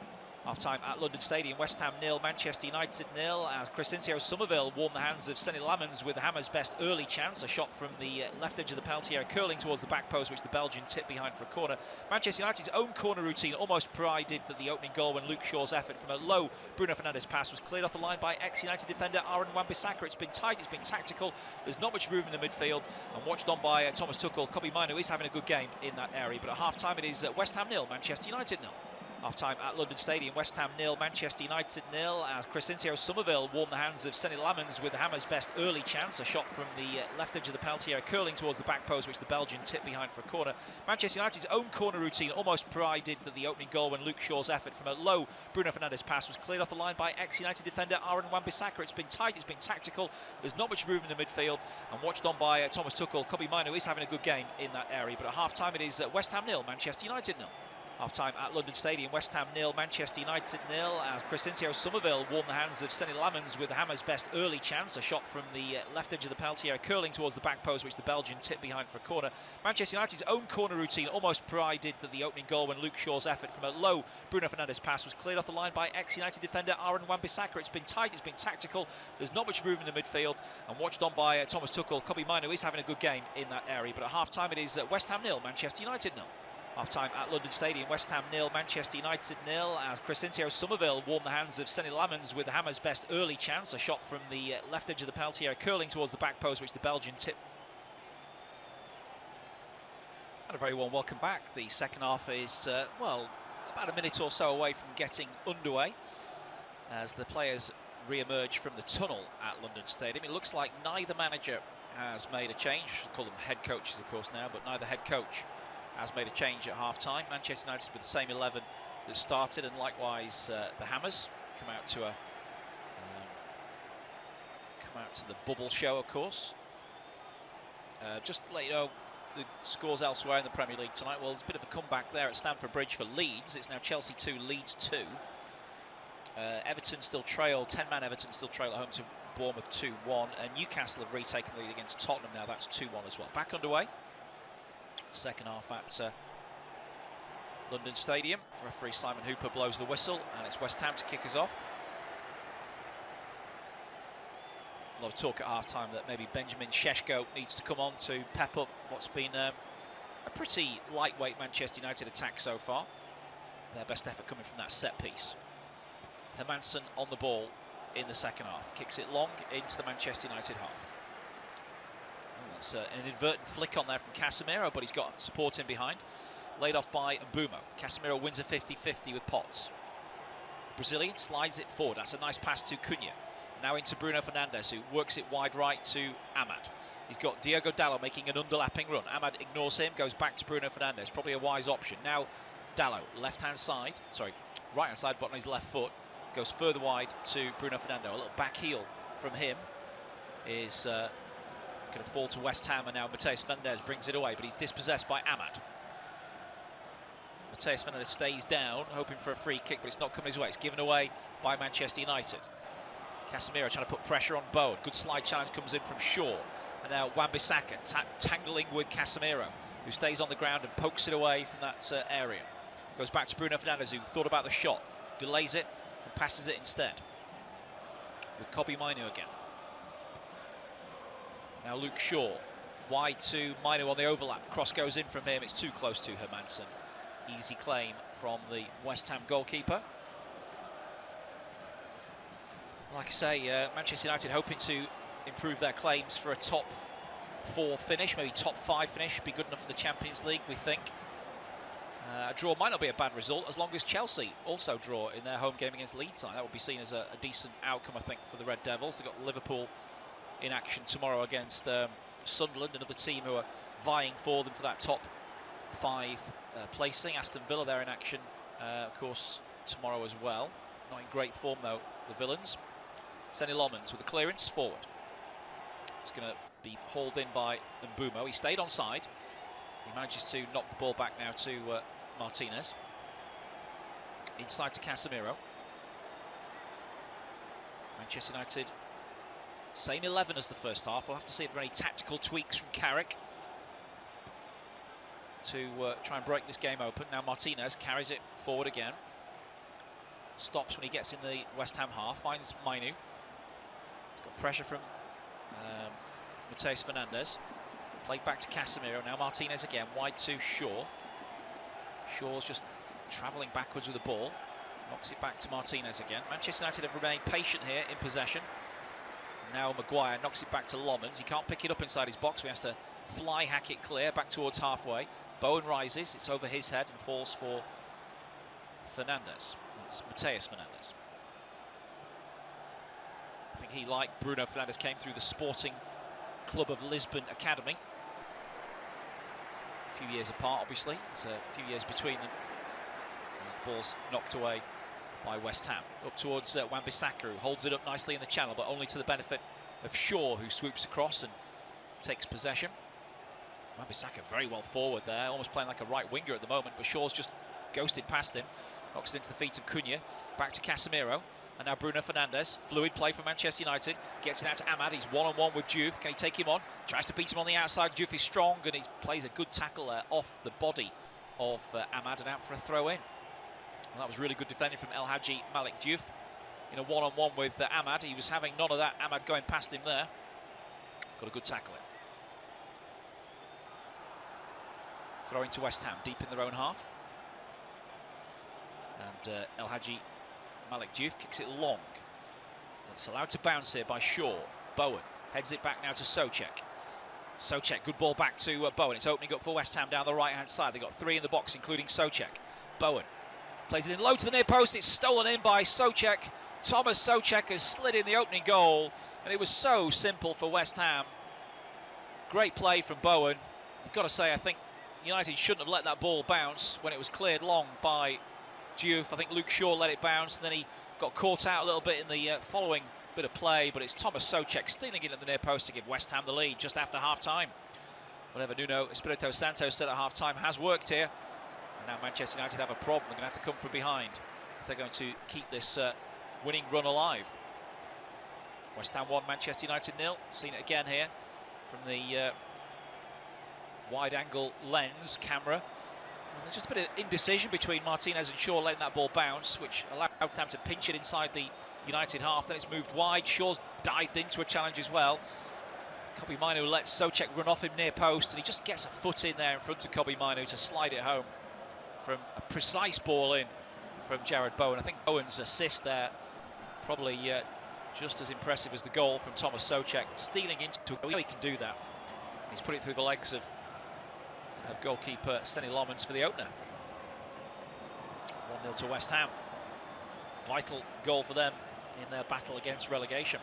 Half-time at London Stadium, West Ham 0, Manchester United 0, as Crescencio Somerville warmed the hands of Senny Lamens with Hammer's best early chance. A shot from the left edge of the penalty area, curling towards the back post, which the Belgian tipped behind for a corner. Manchester United's own corner routine almost provided that the opening goal when Luke Shaw's effort from a low Bruno Fernandes pass was cleared off the line by ex-United defender Aaron Wan-Bissaka. It's been tight, it's been tactical, there's not much room in the midfield, and watched on by Thomas Tuchel. Kobbie Mainoo is having a good game in that area, but at half-time it is West Ham 0, Manchester United 0. Half-time at London Stadium, West Ham 0, Manchester United 0, as Crescencio Somerville warmed the hands of Senny Lamens with Hammer's best early chance. A shot from the left edge of the penalty area, curling towards the back post, which the Belgian tipped behind for a corner. Manchester United's own corner routine almost provided that the opening goal when Luke Shaw's effort from a low Bruno Fernandes pass was cleared off the line by ex-United defender Aaron Wan-Bissaka. It's been tight, it's been tactical, there's not much room in the midfield, and watched on by Thomas Tuchel. Kobbie Mainoo is having a good game in that area, but at half-time it is West Ham 0, Manchester United 0. Half-time at London Stadium, West Ham 0, Manchester United 0, as Crescencio Somerville warmed the hands of Senny Lamens with Hammer's best early chance. A shot from the left edge of the penalty area, curling towards the back post, which the Belgian tipped behind for a corner. Manchester United's own corner routine almost provided that the opening goal when Luke Shaw's effort from a low Bruno Fernandes pass was cleared off the line by ex-United defender Aaron Wan-Bissaka. It's been tight, it's been tactical, there's not much room in the midfield, and watched on by Thomas Tuchel. Kobbie Mainoo is having a good game in that area, but at half-time it is West Ham 0, Manchester United 0. Half-time at London Stadium, West Ham 0, Manchester United 0, as Crescencio Somerville warmed the hands of Senny Lamens with Hammer's best early chance. A shot from the left edge of the penalty area, curling towards the back post, which the Belgian tipped. And a very warm welcome back. The second half is, well, about a minute or so away from getting underway as the players re-emerge from the tunnel at London Stadium. It looks like neither manager has made a change. I should call them head coaches, of course, now, but neither head coach has made a change at half-time. Manchester United with the same 11 that started, and likewise the Hammers come out to the bubble show, of course. Just to let you know the scores elsewhere in the Premier League tonight. Well, there's a bit of a comeback there at Stamford Bridge for Leeds. It's now Chelsea 2, Leeds 2. Everton still trail, 10-man Everton still trail at home to Bournemouth 2-1, and Newcastle have retaken the lead against Tottenham now. That's 2-1 as well. Back underway. Second half at London Stadium. Referee Simon Hooper blows the whistle, and it's West Ham to kick us off. A lot of talk at half-time that maybe Benjamin Šeško needs to come on to pep up what's been a pretty lightweight Manchester United attack so far. Their best effort coming from that set piece. Hermansen on the ball in the second half. Kicks it long into the Manchester United half. That's an inadvertent flick on there from Casemiro, but he's got support in behind. Laid off by Mbeumo. Casemiro wins a 50-50 with Potts. Brazilian slides it forward. That's a nice pass to Cunha. Now into Bruno Fernandes, who works it wide right to Amad. He's got Diogo Dalot making an underlapping run. Amad ignores him, goes back to Bruno Fernandes. Probably a wise option. Now Dalot, right-hand side, but on his left foot. Goes further wide to Bruno Fernandes. A little back heel from him is going to fall to West Ham, and now Matheus Fernandes brings it away, but he's dispossessed by Amad. Matheus Fernandes stays down, hoping for a free kick, but it's not coming his way. It's given away by Manchester United. Casemiro trying to put pressure on Bowen. Good slide challenge comes in from Shaw. And now Wan-Bissaka tangling with Casemiro, who stays on the ground and pokes it away from that area. Goes back to Bruno Fernandes, who thought about the shot, delays it and passes it instead. With Kobbie Mainoo again. Now Luke Shaw, wide to Mainoo on the overlap. Cross goes in from him. It's too close to Hermansen. Easy claim from the West Ham goalkeeper. Like I say, Manchester United hoping to improve their claims for a top 4 finish, maybe top 5 finish, be good enough for the Champions League, we think. A draw might not be a bad result, as long as Chelsea also draw in their home game against Leeds. That would be seen as a decent outcome, I think, for the Red Devils. They've got Liverpool in action tomorrow against Sunderland, another team who are vying for them for that top 5 placing. Aston Villa, they're in action, of course, tomorrow as well. Not in great form, though, the Villains. Senny Lomans with the clearance forward. It's going to be hauled in by Mbumo. He stayed onside. He manages to knock the ball back now to Martinez. Inside to Casemiro. Manchester United, same 11 as the first half. We'll have to see if there are any tactical tweaks from Carrick to try and break this game open. Now Martinez carries it forward again. Stops when he gets in the West Ham half. Finds Mainu. He's got pressure from Mateus Fernandes. Played back to Casemiro. Now Martinez again. Wide to Shaw. Shaw's just travelling backwards with the ball. Knocks it back to Martinez again. Manchester United have remained patient here in possession. Now Maguire knocks it back to Lomans. He can't pick it up inside his box. He has to fly hack it clear back towards halfway. Bowen rises. It's over his head and falls for Fernandes. It's Mateus Fernandes. I think he, like Bruno Fernandes, came through the Sporting Club of Lisbon Academy. A few years apart, obviously. There's a few years between them as the ball's knocked away by West Ham. Up towards Wan-Bissaka, who holds it up nicely in the channel, but only to the benefit of Shaw, who swoops across and takes possession. Wan-Bissaka very well forward there, almost playing like a right winger at the moment, but Shaw's just ghosted past him. Knocks it into the feet of Cunha. Back to Casemiro. And now Bruno Fernandes. Fluid play for Manchester United. Gets it out to Ahmad. He's one-on-one with Diouf. Can he take him on? Tries to beat him on the outside. Diouf is strong and he plays a good tackle there off the body of Ahmad and out for a throw-in. Well, that was really good defending from El Hadji Malik Diouf. In a one-on-one with Ahmad. He was having none of that. Ahmad going past him there. Got a good tackle in. Throw into West Ham. Deep in their own half. And El Hadji Malik Diouf kicks it long. It's allowed to bounce here by Shaw. Bowen heads it back now to Souček. Souček, good ball back to Bowen. It's opening up for West Ham down the right-hand side. They've got 3 in the box, including Souček. Bowen plays it in low to the near post. It's stolen in by Souček. Thomas Souček has slid in the opening goal, and it was so simple for West Ham. Great play from Bowen. I've got to say, I think United shouldn't have let that ball bounce when it was cleared long by Diouf. I think Luke Shaw let it bounce, and then he got caught out a little bit in the following bit of play, but it's Thomas Souček stealing it at the near post to give West Ham the lead just after half-time. Whatever Nuno Espirito Santo said at half-time has worked here, and now Manchester United have a problem. They're going to have to come from behind if they're going to keep this winning run alive. West Ham 1, Manchester United 0. Seen it again here from the wide-angle lens camera. There's just a bit of indecision between Martinez and Shaw letting that ball bounce, which allowed them to pinch it inside the United half. Then it's moved wide. Shaw's dived into a challenge as well. Kobbie Mainoo lets Souček run off him near post, and he just gets a foot in there in front of Kobbie Mainoo to slide it home from a precise ball in from Jarrod Bowen. I think Bowen's assist there probably just as impressive as the goal from Thomas Souček. Stealing into it, he can do that. He's put it through the legs of goalkeeper Senny Lomans for the opener. 1-0 to West Ham. Vital goal for them in their battle against relegation.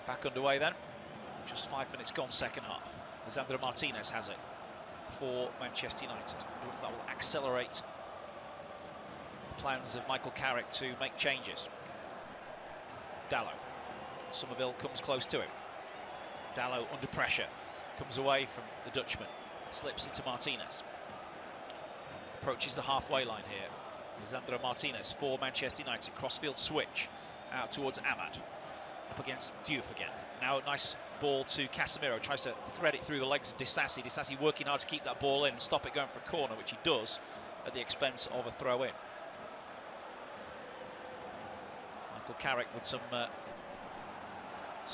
Back underway then. Just 5 minutes gone, second half. Lisandro Martinez has it for Manchester United. I wonder if that will accelerate the plans of Michael Carrick to make changes. Dalot. Somerville comes close to him. Dalot under pressure, comes away from the Dutchman, slips into Martinez. Approaches the halfway line here. Lisandro Martinez for Manchester United. Crossfield switch out towards Ahmad. Up against Diouf again. Now a nice ball to Casemiro. Tries to thread it through the legs of Disasi. Disasi working hard to keep that ball in and stop it going for a corner, which he does at the expense of a throw-in. Michael Carrick with some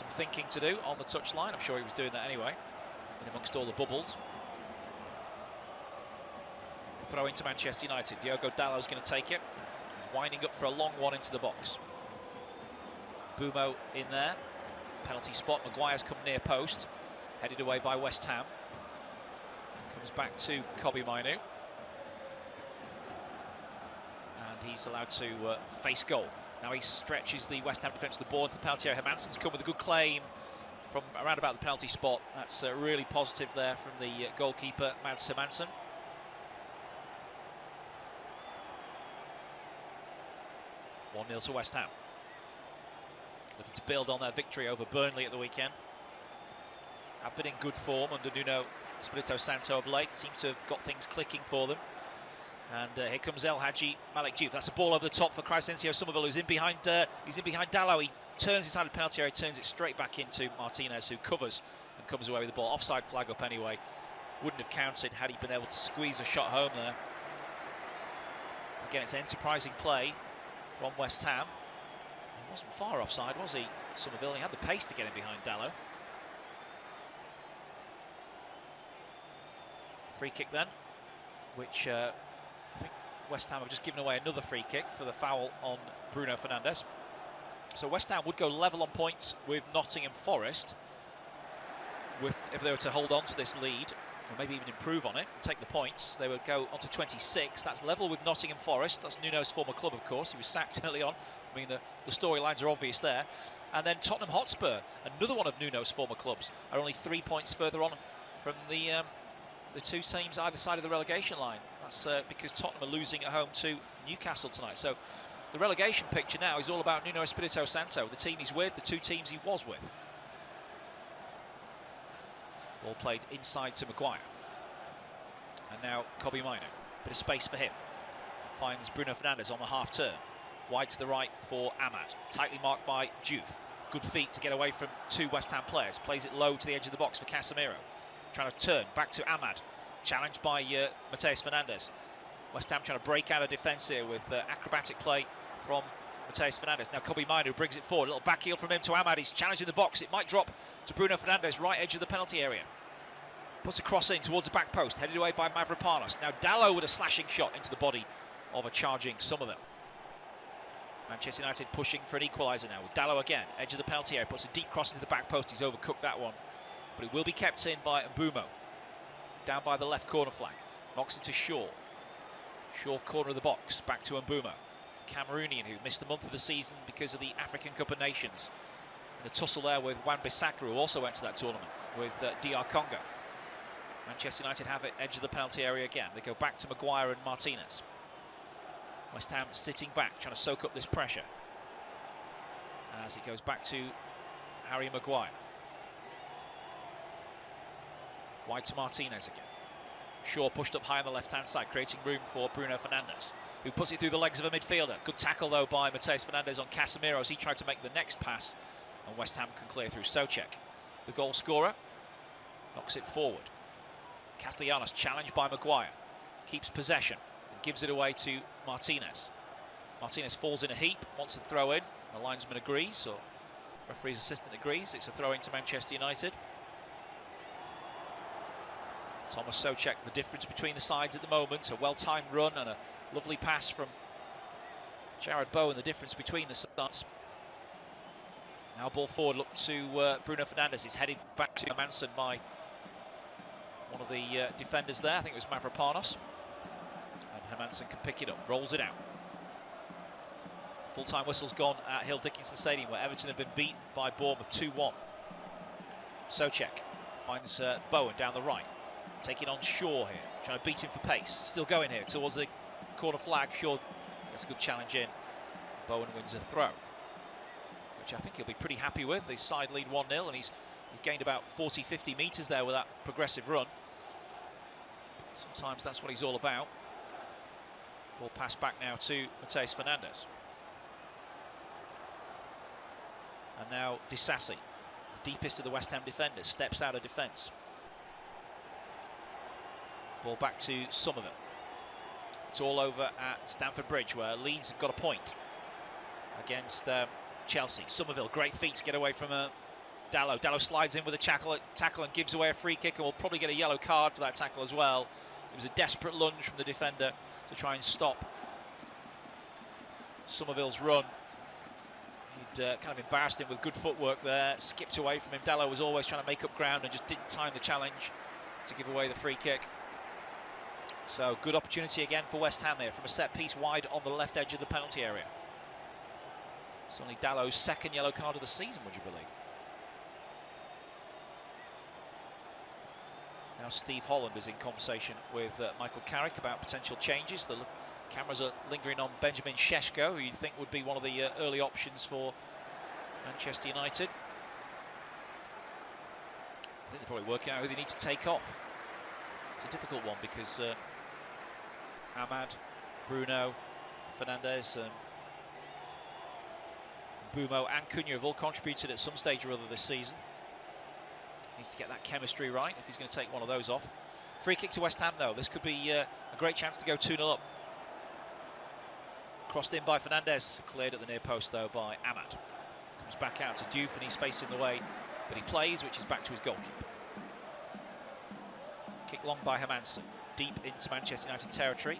thinking to do on the touchline. I'm sure he was doing that anyway, in amongst all the bubbles. Throw into Manchester United. Diogo Dalot's going to take it. winding up for a long one into the box. Bumo in there. Penalty spot. Maguire's come near post. Headed away by West Ham. Comes back to Kobbie Mainoo. And he's allowed to face goal. Now he stretches the West Ham defence to the ball into the penalty area. Hermansen's come with a good claim from around about the penalty spot. That's really positive there from the goalkeeper, Mads Hermansen. One 0 to West Ham. Looking to build on their victory over Burnley at the weekend. Have been in good form under Nuno Espirito Santo of late. Seems to have got things clicking for them. And here comes El Hadji Malik Diouf. That's a ball over the top for Crysencio Somerville, who's in behind. He's in behind Dalot. He turns inside the penalty area, turns it straight back into Martinez, who covers and comes away with the ball. Offside flag up anyway. Wouldn't have counted had he been able to squeeze a shot home there. Again, it's enterprising play from West Ham. He wasn't far offside, was he, Somerville? He had the pace to get in behind Dalot. Free kick then, which I think West Ham have just given away another free kick for the foul on Bruno Fernandes. So West Ham would go level on points with Nottingham Forest if they were to hold on to this lead, or maybe even improve on it and take the points. They would go on to 26. That's level with Nottingham Forest. That's Nuno's former club, of course. He was sacked early on. I mean, the storylines are obvious there. And then Tottenham Hotspur, another one of Nuno's former clubs, are only 3 points further on from the two teams either side of the relegation line. That's because Tottenham are losing at home to Newcastle tonight. So the relegation picture now is all about Nuno Espirito Santo, the team he's with, the two teams he was with. Ball played inside to Maguire. And now Kobbie Mainoo. Bit of space for him. Finds Bruno Fernandes on the half turn. Wide to the right for Ahmad. Tightly marked by Diouf. Good feet to get away from two West Ham players. Plays it low to the edge of the box for Casemiro. Trying to turn back to Ahmad. Challenged by Matheus Fernandes. West Ham trying to break out of defence here with acrobatic play from Matheus Fernandes. Now Kobbie Mainoo brings it forward. A little back heel from him to Ahmad. He's challenging the box. It might drop to Bruno Fernandes, right edge of the penalty area. Puts a cross in towards the back post. Headed away by Mavropanos. Now Dalot with a slashing shot into the body of a charging Somerville. Manchester United pushing for an equaliser now with Dalot again. Edge of the penalty area. Puts a deep cross into the back post. He's overcooked that one. But it will be kept in by Mbeumo. Down by the left corner flag. Knocks it to Shaw. Shaw corner of the box. Back to Mbeumo. The Cameroonian who missed a month of the season because of the African Cup of Nations. And a tussle there with Wan-Bissaka, who also went to that tournament with DR Congo. Manchester United have it edge of the penalty area again. They go back to Maguire and Martinez. West Ham sitting back, trying to soak up this pressure. As it goes back to Harry Maguire. Wide to Martinez again. Shaw pushed up high on the left-hand side, creating room for Bruno Fernandes, who puts it through the legs of a midfielder. Good tackle, though, by Matheus Fernandes on Casemiro as he tried to make the next pass, and West Ham can clear through Souček. The goal scorer knocks it forward. Castellanos challenged by Maguire. Keeps possession and gives it away to Martinez. Martinez falls in a heap, wants to throw in. The linesman agrees, or referee's assistant agrees. It's a throw-in to Manchester United. Thomas Souček, the difference between the sides at the moment. A well-timed run and a lovely pass from Jared Bowen, the difference between the sides. Now ball forward, look to Bruno Fernandes. He's headed back to Hermansen by one of the defenders there. I think it was Mavropanos. And Hermansen can pick it up, rolls it out. Full-time whistle's gone at Hill Dickinson Stadium, where Everton have been beaten by Bournemouth 2-1. Souček finds Bowen down the right. Taking on Shaw here, trying to beat him for pace. Still going here towards the corner flag. Shaw gets a good challenge in. Bowen wins a throw, which I think he'll be pretty happy with. The side lead 1-0, and he's gained about 40-50 metres there with that progressive run. Sometimes that's what he's all about. Ball passed back now to Matheus Fernandes. And now Disasi, the deepest of the West Ham defenders, steps out of defence. Ball back to Somerville. It's all over at Stamford Bridge, where Leeds have got a point against Chelsea. Somerville, great feet to get away from Dalot. Dalot slides in with a tackle and gives away a free kick, and will probably get a yellow card for that tackle as well. It was a desperate lunge from the defender to try and stop Somerville's run. He'd kind of embarrassed him with good footwork there, skipped away from him. Dallow was always trying to make up ground and just didn't time the challenge to give away the free kick. So good opportunity again for West Ham here from a set piece wide on the left edge of the penalty area. It's only Dallow's second yellow card of the season, would you believe? Now Steve Holland is in conversation with Michael Carrick about potential changes. The cameras are lingering on Benjamin Šeško, who you'd think would be one of the early options for Manchester United. I think they're probably working out who they need to take off. It's a difficult one because Ahmad, Bruno, Fernandes, Mbeumo and Cunha have all contributed at some stage or other this season. Needs to get that chemistry right if he's going to take one of those off. Free kick to West Ham though. This could be a great chance to go 2-0 up. Crossed in by Fernandes, cleared at the near post though by Ahmad. Comes back out to Diouf and he's facing the way that he plays, which is back to his goalkeeper. Kick long by Hermansen, deep into Manchester United territory.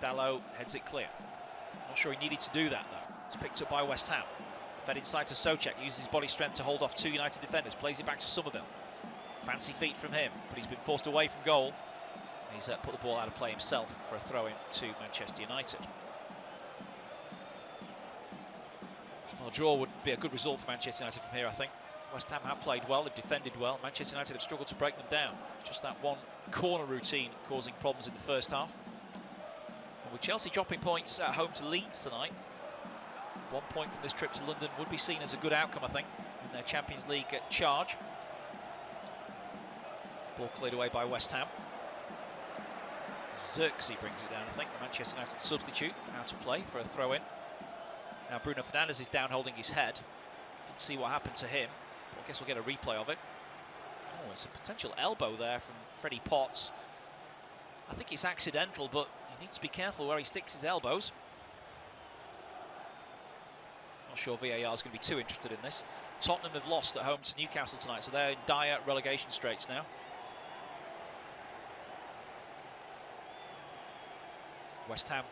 Dallow heads it clear. Not sure he needed to do that though. It's picked up by West Ham. Fed inside to Souček, uses his body strength to hold off two United defenders, plays it back to Somerville. Fancy feet from him, but he's been forced away from goal. He's put the ball out of play himself for a throw-in to Manchester United. Well, a draw would be a good result for Manchester United from here, I think. West Ham have played well, they've defended well. Manchester United have struggled to break them down. Just that one corner routine causing problems in the first half. And with Chelsea dropping points at home to Leeds tonight, 1 point from this trip to London would be seen as a good outcome, I think, in their Champions League charge. Ball cleared away by West Ham. Xerxes brings it down, I think. The Manchester United substitute out of play for a throw-in. Now Bruno Fernandes is down holding his head. Didn't see what happened to him. Well, I guess we'll get a replay of it. Oh, it's a potential elbow there from Freddie Potts. I think it's accidental, but he needs to be careful where he sticks his elbows. Not sure VAR is going to be too interested in this. Tottenham have lost at home to Newcastle tonight, so they're in dire relegation straits now. West Ham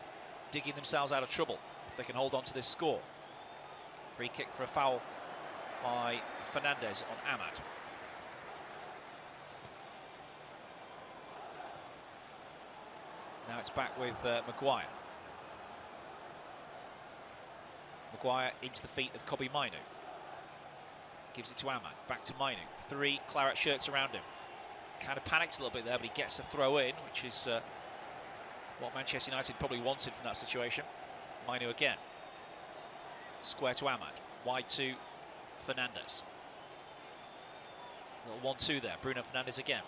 digging themselves out of trouble if they can hold on to this score. Free kick for a foul by Fernandes on Ahmad. Now it's back with Maguire. Maguire into the feet of Kobbie Mainoo. Gives it to Ahmad. Back to Mainoo. Three claret shirts around him. Kind of panics a little bit there, but he gets a throw in, which is what Manchester United probably wanted from that situation. Mainoo again. Square to Ahmad. Wide to Fernandes. Little 1-2 there. Bruno Fernandes again.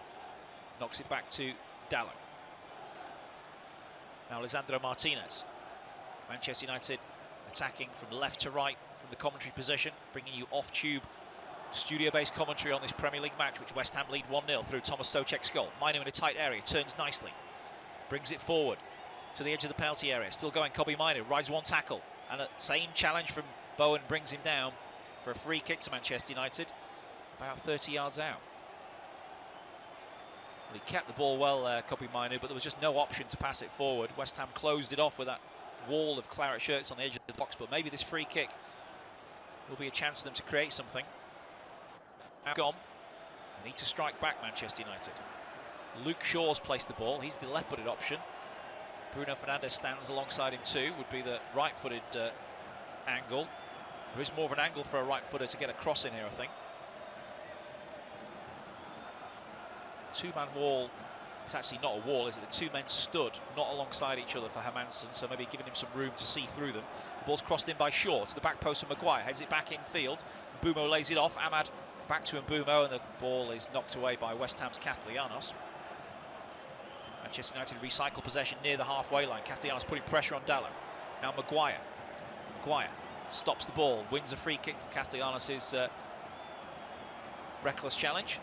Knocks it back to Dallow. Now Lisandro Martinez. Manchester United attacking from left to right from the commentary position, bringing you off-tube studio-based commentary on this Premier League match, which West Ham lead 1-0 through Thomas Souček's goal. Mainoo in a tight area, turns nicely, brings it forward to the edge of the penalty area. Still going, Kobbie Mainoo rides one tackle, and a same challenge from Bowen brings him down for a free kick to Manchester United, about 30 yards out. Well, he kept the ball well, Kobbie Mainoo, but there was just no option to pass it forward. West Ham closed it off with that wall of claret shirts on the edge of the box, but maybe this free kick will be a chance for them to create something. Now gone. They need to strike back, Manchester United. Luke Shaw's placed the ball. He's the left-footed option. Bruno Fernandes stands alongside him too, would be the right-footed angle. There is more of an angle for a right-footer to get a cross in here, I think. Two-man wall. It's actually not a wall, is it? The two men stood not alongside each other for Hermansen, so maybe giving him some room to see through them. The ball's crossed in by Shaw to the back post of Maguire. Heads it back in field. Mbeumo lays it off. Ahmad back to Mbeumo, and the ball is knocked away by West Ham's Castellanos. Manchester United recycle possession near the halfway line. Castellanos putting pressure on Dallow. Now Maguire. Maguire stops the ball, wins a free kick from Castellanos' reckless challenge.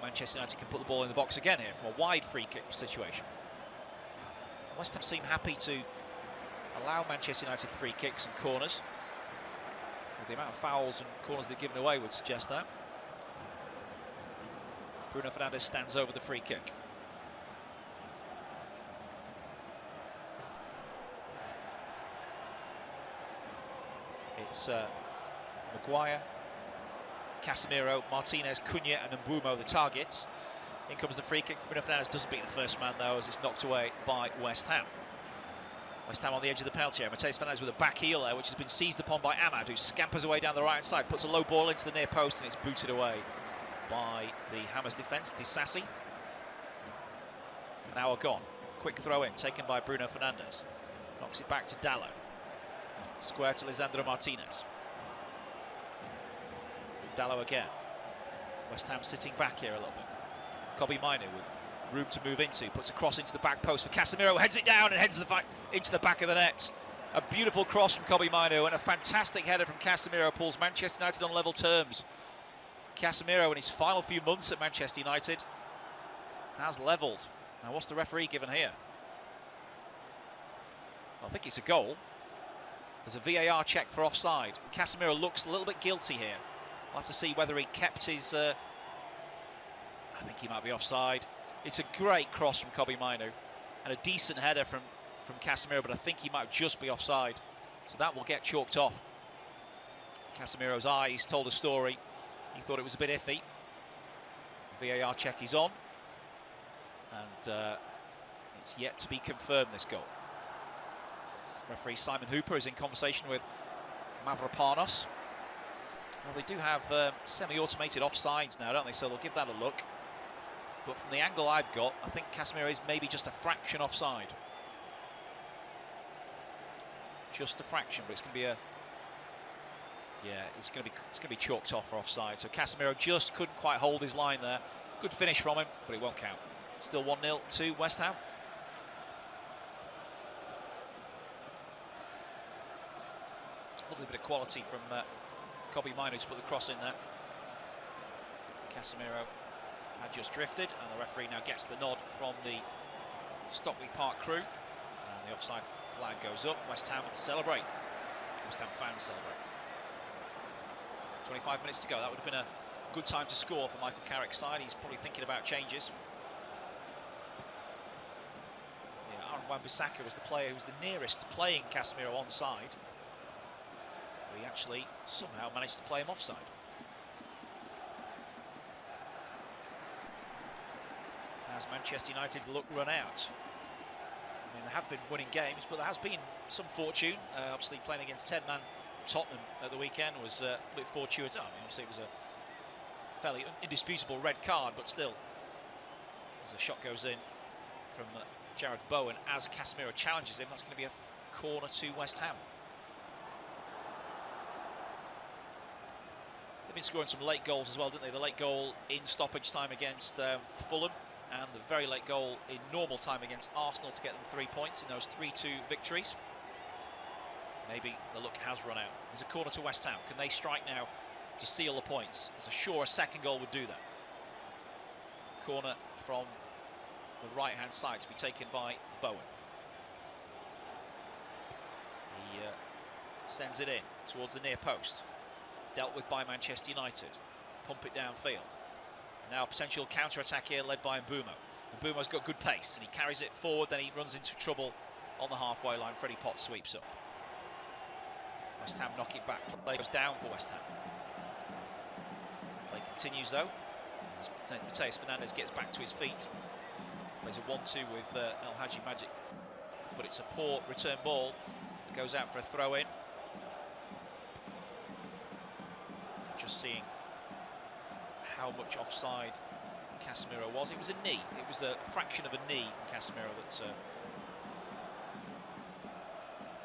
Manchester United can put the ball in the box again here from a wide free kick situation. West Ham seem happy to allow Manchester United free kicks and corners. Well, the amount of fouls and corners they've given away would suggest that. Bruno Fernandes stands over the free kick. It's Maguire, Casemiro, Martinez, Cunha and Mbeumo the targets. In comes the free kick from Bruno Fernandes. Doesn't beat the first man though, as it's knocked away by West Ham. West Ham on the edge of the penalty area. Mateus Fernandes with a back heel there, which has been seized upon by Ahmad, who scampers away down the right side, puts a low ball into the near post, and it's booted away by the Hammers defence. Disasi. An hour gone. Quick throw in, taken by Bruno Fernandes. Knocks it back to Dallo. Square to Lisandro Martinez. Dallo again. West Ham sitting back here a little bit. Kobbie Mainoo with room to move into, puts a cross into the back post for Casemiro, heads it down and heads into the back of the net. A beautiful cross from Kobbie Mainoo and a fantastic header from Casemiro pulls Manchester United on level terms. Casemiro in his final few months at Manchester United has levelled. Now what's the referee given here? I think it's a goal. There's a VAR check for offside. Casemiro looks a little bit guilty here. We'll have to see whether he kept his... I think he might be offside. It's a great cross from Kobbie Mainoo and a decent header from Casemiro, but I think he might just be offside. So that will get chalked off. Casemiro's eyes told a story. He thought it was a bit iffy. VAR check is on. And it's yet to be confirmed, this goal. Referee Simon Hooper is in conversation with Mavropanos. Well, they do have semi-automated offsides now, don't they? So they'll give that a look. But from the angle I've got, I think Casemiro is maybe just a fraction offside. Just a fraction, but it's going to be a... Yeah, it's going to be chalked off for offside. So Casemiro just couldn't quite hold his line there. Good finish from him, but it won't count. Still 1-0 to West Ham. Lovely bit of quality from Kobbie Mainoo to put the cross in there. Casemiro had just drifted, and the referee now gets the nod from the Stockley Park crew. And the offside flag goes up. West Ham celebrate. West Ham fans celebrate. 25 minutes to go. That would have been a good time to score for Michael Carrick's side. He's probably thinking about changes. Yeah, Aaron Wan-Bissaka was the player who was the nearest to playing Casemiro onside. But he actually somehow managed to play him offside. Has Manchester United's luck run out? I mean, they have been winning games, but there has been some fortune. Obviously, playing against 10-man Tottenham at the weekend was a bit fortuitous. I mean, obviously, it was a fairly indisputable red card, but still, as the shot goes in from Jared Bowen, as Casemiro challenges him, that's going to be a corner to West Ham. They've been scoring some late goals as well, didn't they? The late goal in stoppage time against Fulham, and the very late goal in normal time against Arsenal to get them 3 points in those 3-2 victories. Maybe the luck has run out. There's a corner to West Ham. Can they strike now to seal the points? As sure a second goal would do that. Corner from the right-hand side to be taken by Bowen. He sends it in towards the near post. Dealt with by Manchester United. Pump it downfield. And now a potential counter-attack here led by Mbeumo. Mbeumo's got good pace and he carries it forward, then he runs into trouble on the halfway line. Freddie Potts sweeps up. West Ham knock it back. Play goes down for West Ham. Play continues though. As Mateus Fernandes gets back to his feet. Plays a 1-2 with El Hadji Magic. But it's a poor return ball. It goes out for a throw-in. Just seeing how much offside Casemiro was. It was a knee. It was a fraction of a knee from Casemiro that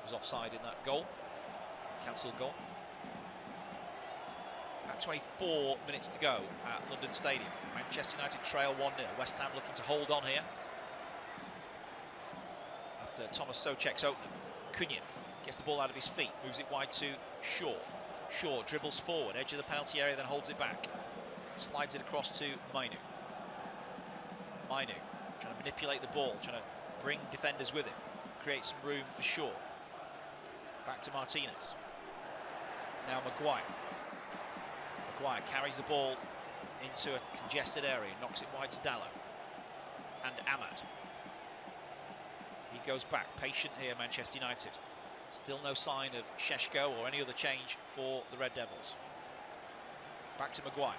was offside in that goal. Cancelled goal. About 24 minutes to go at London Stadium. Manchester United trail 1-0. West Ham looking to hold on here. After Thomas Souček's opening, Cunha gets the ball out of his feet, moves it wide to Shaw. Shaw dribbles forward, edge of the penalty area, then holds it back. Slides it across to Mainoo. Mainoo trying to manipulate the ball, trying to bring defenders with him. Create some room for Shaw. Back to Martinez. Now Maguire. Maguire carries the ball into a congested area, knocks it wide to Dallo. And Ahmad. He goes back, patient here, Manchester United. Still no sign of Šeško or any other change for the Red Devils. Back to Maguire.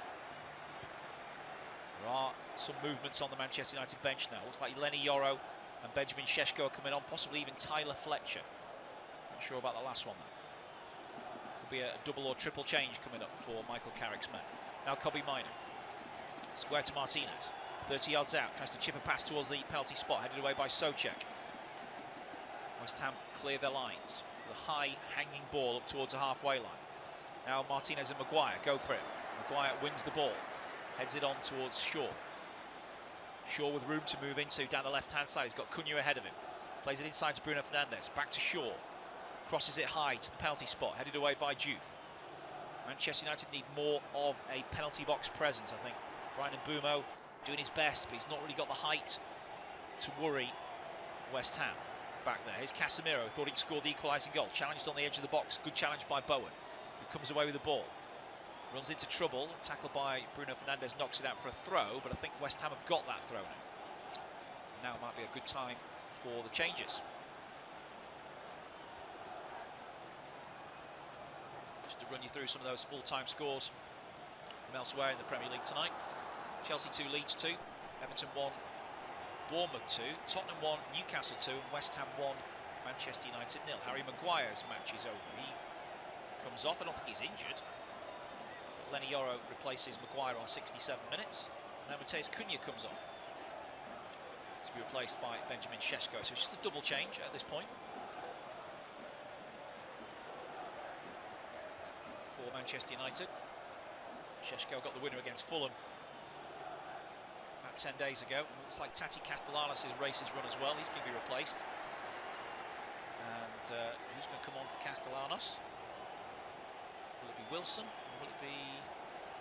There are some movements on the Manchester United bench now. Looks like Lenny Yoro and Benjamin Šeško are coming on, possibly even Tyler Fletcher. Not sure about the last one, though. Could be a double or triple change coming up for Michael Carrick's men. Now Kobbie Mainoo. Square to Martinez. 30 yards out. Tries to chip a pass towards the penalty spot. Headed away by Souček. West Ham clear their lines. The high hanging ball up towards the halfway line. Now Martinez and Maguire go for it. Maguire wins the ball. Heads it on towards Shaw. Shaw with room to move into down the left-hand side. He's got Cunha ahead of him. Plays it inside to Bruno Fernandes. Back to Shaw. Crosses it high to the penalty spot. Headed away by Diouf. Manchester United need more of a penalty box presence, I think. Brian Mbeumo doing his best, but he's not really got the height to worry West Ham. Back there, here's Casemiro, thought he'd scored the equalising goal. Challenged on the edge of the box. Good challenge by Bowen, who comes away with the ball. Runs into trouble. Tackled by Bruno Fernandes, knocks it out for a throw, but I think West Ham have got that throw now. Now might be a good time for the changes. Just to run you through some of those full-time scores from elsewhere in the Premier League tonight. Chelsea 2, Leeds 2, Everton 1, Bournemouth 2, Tottenham 1, Newcastle 2, and West Ham 1, Manchester United 0. Harry Maguire's match is over. He comes off. I don't think he's injured. But Lenny Yoro replaces Maguire on 67 minutes. Now Matheus Cunha comes off to be replaced by Benjamin Šeško. So it's just a double change at this point for Manchester United. Šeško got the winner against Fulham about 10 days ago. Looks like Tati Castellanos' race is run as well. He's going to be replaced. And who's going to come on for Castellanos? Will it be Wilson or will it be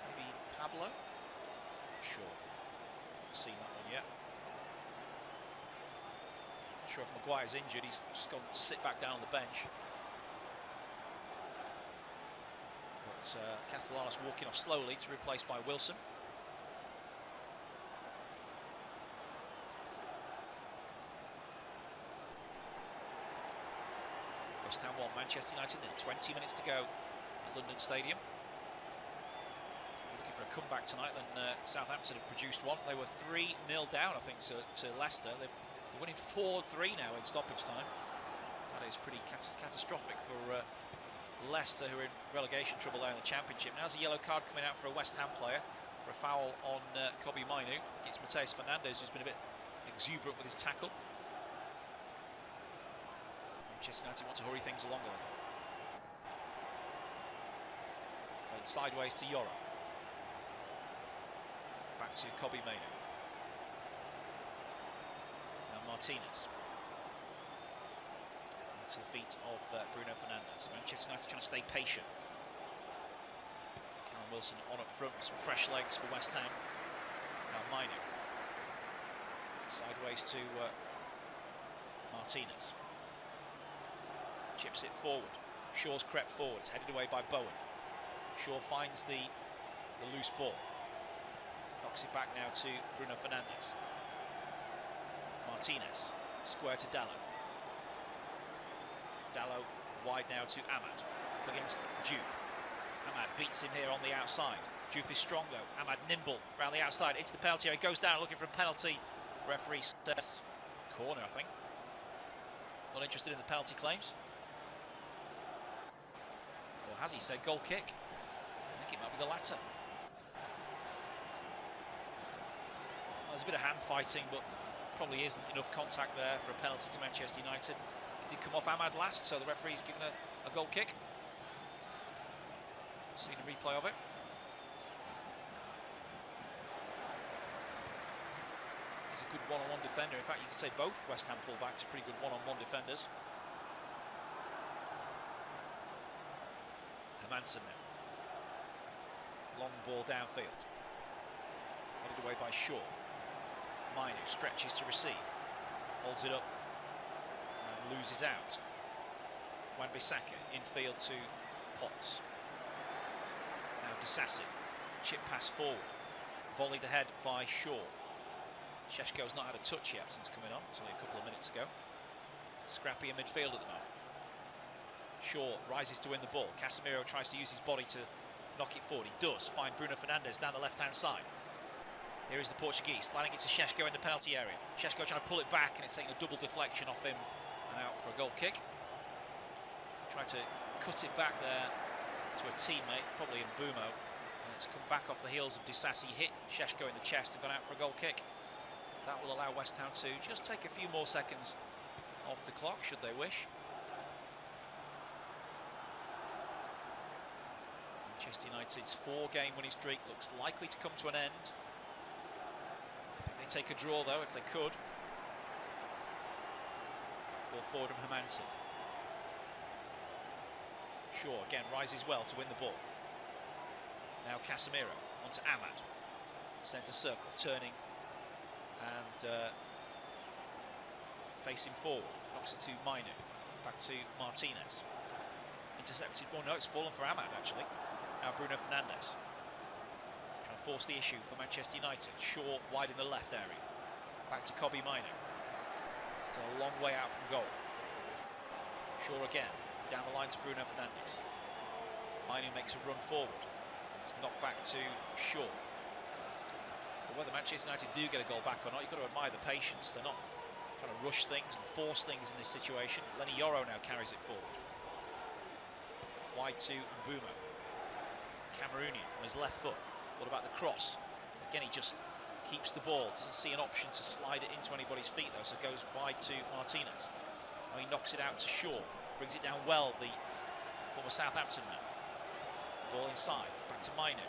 maybe Pablo? Not sure. Haven't seen that one yet. Not sure if Maguire's injured. He's just gone to sit back down on the bench. But Castellanos walking off slowly to be replaced by Wilson. West Ham 1, Manchester United 0. 20 minutes to go at London Stadium. Looking for a comeback tonight, then Southampton have produced one. They were 3-0 down, I think, to Leicester. They're winning 4-3 now in stoppage time. That is pretty catastrophic for Leicester, who are in relegation trouble there in the Championship. Now there's a yellow card coming out for a West Ham player for a foul on Kobbie Mainoo. I think it's Matheus Fernandes who's been a bit exuberant with his tackle. Manchester United want to hurry things along a little. Played sideways to Yoro. Back to Kobbie Mainoo. Now Martinez. To the feet of Bruno Fernandes. Manchester United trying to stay patient. Callum Wilson on up front with some fresh legs for West Ham. Now Mainoo. Sideways to Martinez. Chips it forward. Shaw's crept forward. It's headed away by Bowen. Shaw finds the loose ball. Knocks it back now to Bruno Fernandes. Martinez. Square to Dalot. Dalot wide now to Ahmad. Up against Diouf. Ahmad beats him here on the outside. Diouf is strong though. Ahmad nimble around the outside into the penalty area. He goes down looking for a penalty. Referee says corner, I think. Not interested in the penalty claims. Or has he said goal kick? I think it might be the latter. Well, there's a bit of hand fighting, but probably isn't enough contact there for a penalty to Manchester United. It did come off Ahmad last, so the referee's given a goal kick. Seen a replay of it. He's a good one-on-one defender. In fact, you could say both West Ham fullbacks are pretty good one-on-one defenders. Hermansen now. Long ball downfield. Headed away by Shaw. Mainoo stretches to receive. Holds it up. And loses out. Wan-Bissaka infield to Potts. Now Disasi. Chip pass forward. Volleyed ahead by Shaw. Šeško's not had a touch yet since coming on. It's only a couple of minutes ago. Scrappy in midfield at the moment. Shaw rises to win the ball. Casemiro tries to use his body to knock it forward. He does find Bruno Fernandes down the left-hand side. Here is the Portuguese, sliding it to Šeško in the penalty area. Šeško trying to pull it back, and it's taking a double deflection off him and out for a goal kick. Tried to cut it back there to a teammate, probably in Mbumo. And it's come back off the heels of Disasi, hit Šeško in the chest and gone out for a goal kick. That will allow West Ham to just take a few more seconds off the clock, should they wish. Manchester United's 4-game winning streak looks likely to come to an end. I think they take a draw, though, if they could. Ball forward from Hermansen. Shaw again rises well to win the ball. Now Casemiro onto Ahmad. Centre circle, turning and facing forward. Knocks it to Mainu. Back to Martinez. Intercepted. Oh no, it's fallen for Ahmad actually. Now Bruno Fernandes. Trying to force the issue for Manchester United. Shaw wide in the left area. Back to Kobbie Mainu. Still a long way out from goal. Shaw again. Down the line to Bruno Fernandes. Mainu makes a run forward. It's knocked back to Shaw. But whether Manchester United do get a goal back or not, you've got to admire the patience. They're not trying to rush things and force things in this situation. Lenny Yoro now carries it forward. Wide to Mbumo. Cameroonian on his left foot. What about the cross? Again, he just keeps the ball. Doesn't see an option to slide it into anybody's feet, though, so goes wide to Martinez. Now he knocks it out to Shaw. Brings it down well, the former Southampton man. Ball inside, back to Mainu.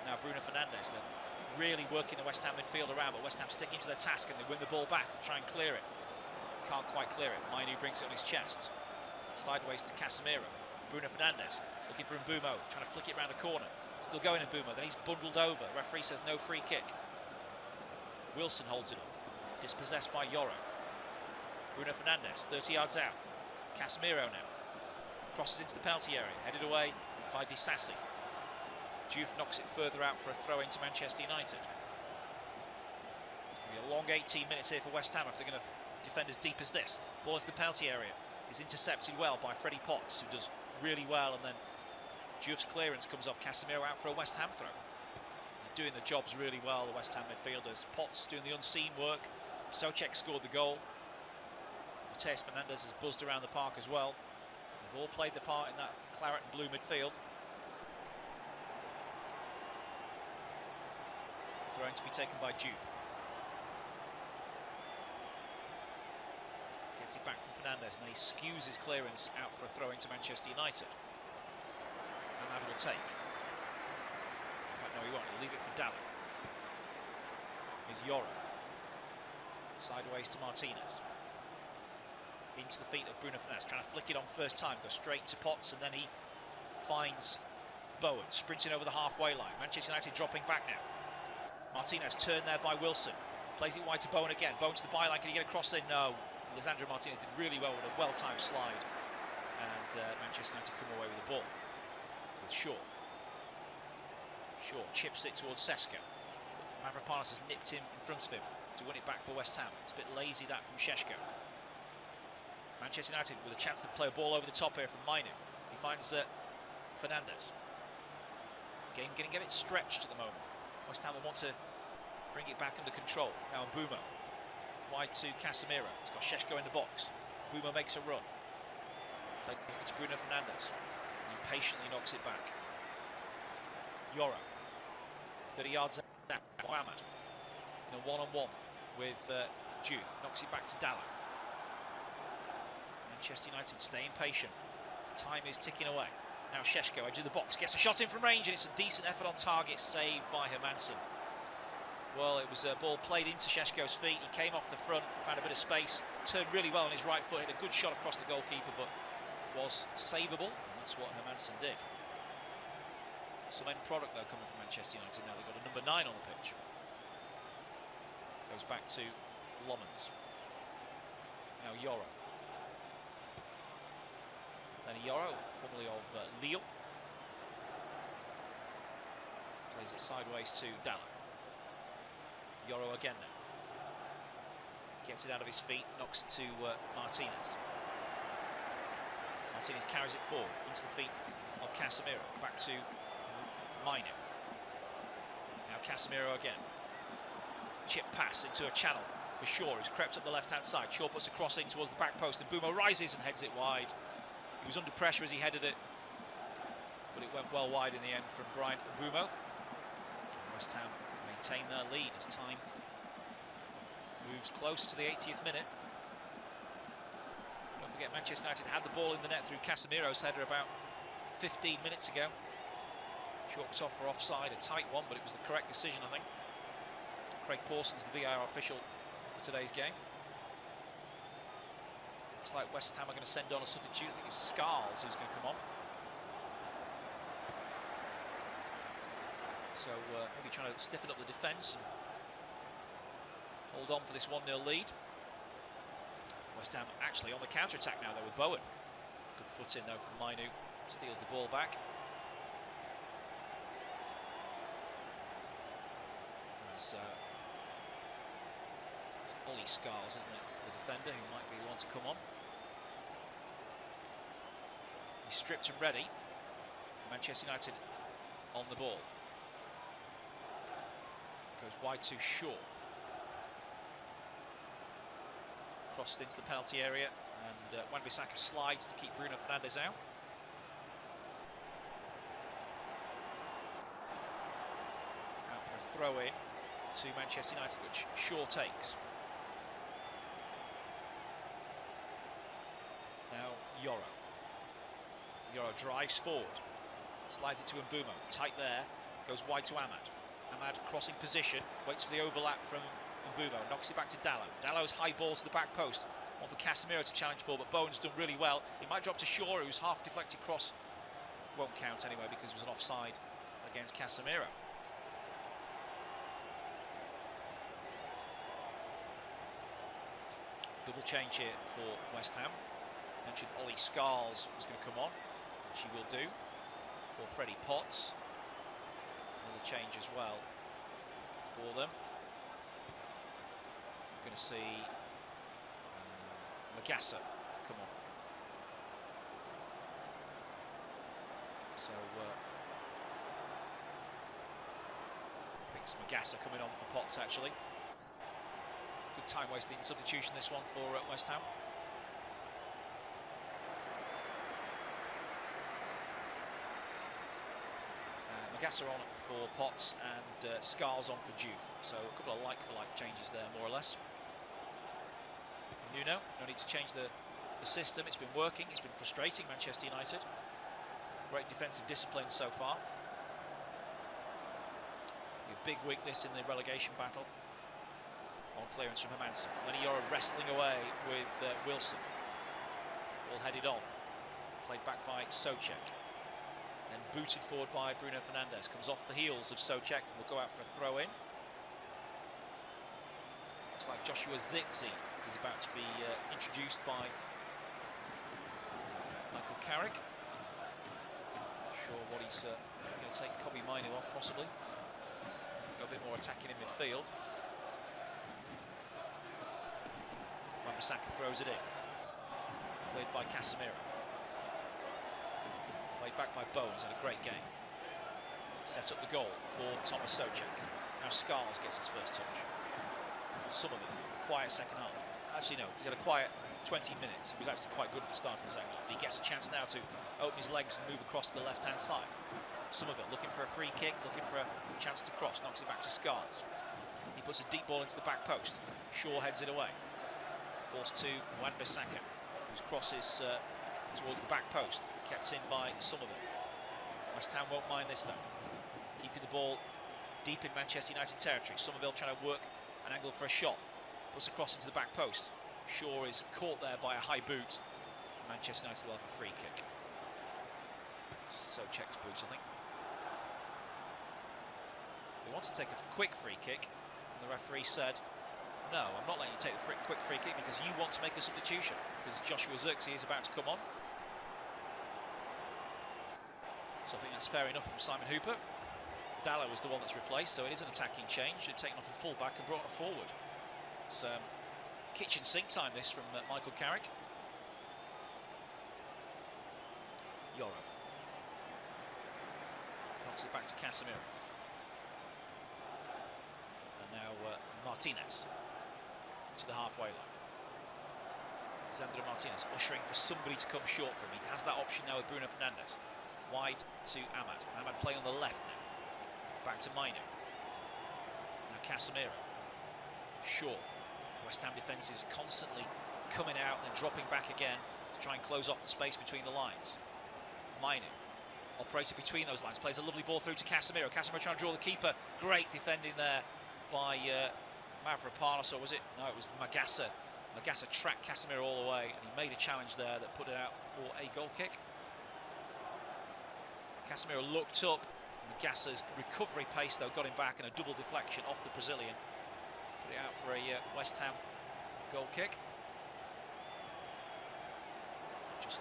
Now Bruno Fernandes. They're really working the West Ham midfield around, but West Ham sticking to their task and they win the ball back. They try and clear it. Can't quite clear it. Mainu brings it on his chest. Sideways to Casemiro. Bruno Fernandes looking for Mbumo, trying to flick it round a corner. Still going Mbumo, then he's bundled over. Referee says no free kick. Wilson holds it up. Dispossessed by Yoro. Bruno Fernandes, 30 yards out. Casemiro now. Crosses into the penalty area, headed away by Disasi. Diouf knocks it further out for a throw into Manchester United. It's going to be a long 18 minutes here for West Ham if they're going to defend as deep as this. Ball into the penalty area is intercepted well by Freddie Potts, who does really well, and then Diouf's clearance comes off Casemiro out for a West Ham throw. They're doing the jobs really well, the West Ham midfielders. Potts doing the unseen work. Souček scored the goal. Mateus Fernandes has buzzed around the park as well. They've all played their part in that claret and blue midfield. Throwing to be taken by Diouf. Gets it back from Fernandes, and then he skews his clearance out for a throw into Manchester United. And that will take. In fact, no, he won't. He'll leave it for Dalla. Here's Yoro. Sideways to Martinez. Into the feet of Bruno Fernandes, trying to flick it on first time, go straight to Potts, and then he finds Bowen, sprinting over the halfway line. Manchester United dropping back now. Martinez turned there by Wilson, plays it wide to Bowen again. Bowen to the byline, can he get across there? No. Lisandro Martinez did really well with a well-timed slide, and Manchester United come away with the ball with Shaw. Shaw chips it towards Šeško, but Mavropanos has nipped him in front of him to win it back for West Ham. It's a bit lazy that from Šeško. Manchester United with a chance to play a ball over the top here from Mainu. He finds Fernandes. Game getting a bit stretched at the moment. West Ham will want to bring it back under control. Now Mbumo. Wide to Casemiro. He's got Šeško in the box. Mbumo makes a run. Plays it to Bruno Fernandes. He patiently knocks it back. Yoro. 30 yards out. Ahmad. In a one-on-one with Diouf. Knocks it back to Dalla. Manchester United staying patient. The time is ticking away. Now Šeško, edge of the box, gets a shot in from range, and it's a decent effort on target, saved by Hermansen. Well, it was a ball played into Šeško's feet. He came off the front, found a bit of space, turned really well on his right foot, hit a good shot across the goalkeeper, but was savable, and that's what Hermansen did. Some end product, though, coming from Manchester United now. They've got a number 9 on the pitch. Goes back to Lomans. Now Yoro. Lenny Yoro, formerly of Lille. Plays it sideways to Dalla. Yoro again now. Gets it out of his feet, knocks it to Martinez. Martinez carries it forward into the feet of Casemiro. Back to Mainu. Now Casemiro again. Chip pass into a channel for Shaw, who's crept up the left-hand side. Shaw puts a cross in towards the back post, and Bumo rises and heads it wide. He was under pressure as he headed it, but it went well wide in the end from Brian Bumo. West Ham maintain their lead as time moves close to the 80th minute. Don't forget, Manchester United had the ball in the net through Casemiro's header about 15 minutes ago. Chalked off for offside, a tight one, but it was the correct decision, I think. Craig Pawson's the VAR official for today's game. Looks like West Ham are going to send on a substitute. I think it's Scarles who's going to come on. So maybe trying to stiffen up the defence and hold on for this 1-0 lead. West Ham actually on the counter-attack now, though, with Bowen. Good foot in, though, from Mainu. Steals the ball back. It's Ollie Scarles, isn't it? The defender who might be the one to come on. He's stripped and ready. Manchester United on the ball. Goes wide to Shaw. Crossed into the penalty area, and Wan-Bissaka slides to keep Bruno Fernandes out. Out for a throw-in to Manchester United, which Shaw takes. Now Yoro. Yoro drives forward, slides it to Mbumo, tight there, goes wide to Ahmad. Ahmad crossing position, waits for the overlap from Mbumo, knocks it back to Dalot. Dalot's high ball to the back post, one for Casemiro to challenge for, but Bowen's done really well. It might drop to Shaw, whose half deflected cross won't count anyway because it was an offside against Casemiro. Double change here for West Ham. Mentioned Ollie Scarles was going to come on, which he will do, for Freddie Potts. Another change as well for them. We're going to see Magassa come on. So I think it's Magassa coming on for Potts, actually. Good time wasting substitution, this one, for West Ham. Magassa on for Potts and Scarles on for Juve. So a couple of like-for-like changes there, more or less. Nuno, no need to change the system. It's been working. It's been frustrating Manchester United. Great defensive discipline so far. A big weakness in the relegation battle. On clearance from Hermansen. Lenny Yoro wrestling away with Wilson. Ball headed on. Played back by Souček. Then booted forward by Bruno Fernandes. Comes off the heels of Souček and will go out for a throw-in. Looks like Joshua Zirkzee is about to be introduced by Michael Carrick. Not sure what he's going to take Kobbie Mainoo off, possibly. Go a bit more attacking in midfield. Wan-Bissaka throws it in. Cleared by Casemiro. Played back by Bowen. He's had a great game. Set up the goal for Thomas Souček. Now Scarles gets his first touch. Some of it, quiet second half. Actually, no, he's had a quiet 20 minutes. He was actually quite good at the start of the second half. He gets a chance now to open his legs and move across to the left-hand side. Some of it looking for a free kick, looking for a chance to cross, knocks it back to Scarles. He puts a deep ball into the back post. Shaw heads it away. Forced to Wan-Bissaka, whose crosses towards the back post, kept in by Somerville. West Ham won't mind this, though. Keeping the ball deep in Manchester United territory. Somerville trying to work an angle for a shot. Puts a cross into the back post. Shaw is caught there by a high boot. Manchester United will have a free kick. Souček's boot, I think. They wanted to take a quick free kick, and the referee said, no, I'm not letting you take the quick free kick because you want to make a substitution, because Joshua Zirkzee is about to come on. So I think that's fair enough from Simon Hooper. Dalot was the one that's replaced, so it is an attacking change. They've taken off a full-back and brought on a forward. It's kitchen sink time, this, from Michael Carrick. Yoro. Knocks it back to Casemiro. And now Martinez to the halfway line. Lisandro Martinez ushering for somebody to come short for him. He has that option now with Bruno Fernandes. Wide to Ahmad. Ahmad playing on the left now. Back to Mainu. Now Casemiro. Shaw. West Ham defence is constantly coming out and dropping back again to try and close off the space between the lines. Mainu. Operated between those lines. Plays a lovely ball through to Casemiro. Casemiro trying to draw the keeper. Great defending there by Mavropanos, or was it? No, it was Magassa. Magassa tracked Casemiro all the way, and he made a challenge there that put it out for a goal kick. Casemiro looked up. Magassa's recovery pace, though, got him back, and a double deflection off the Brazilian. Put it out for a West Ham goal kick. Just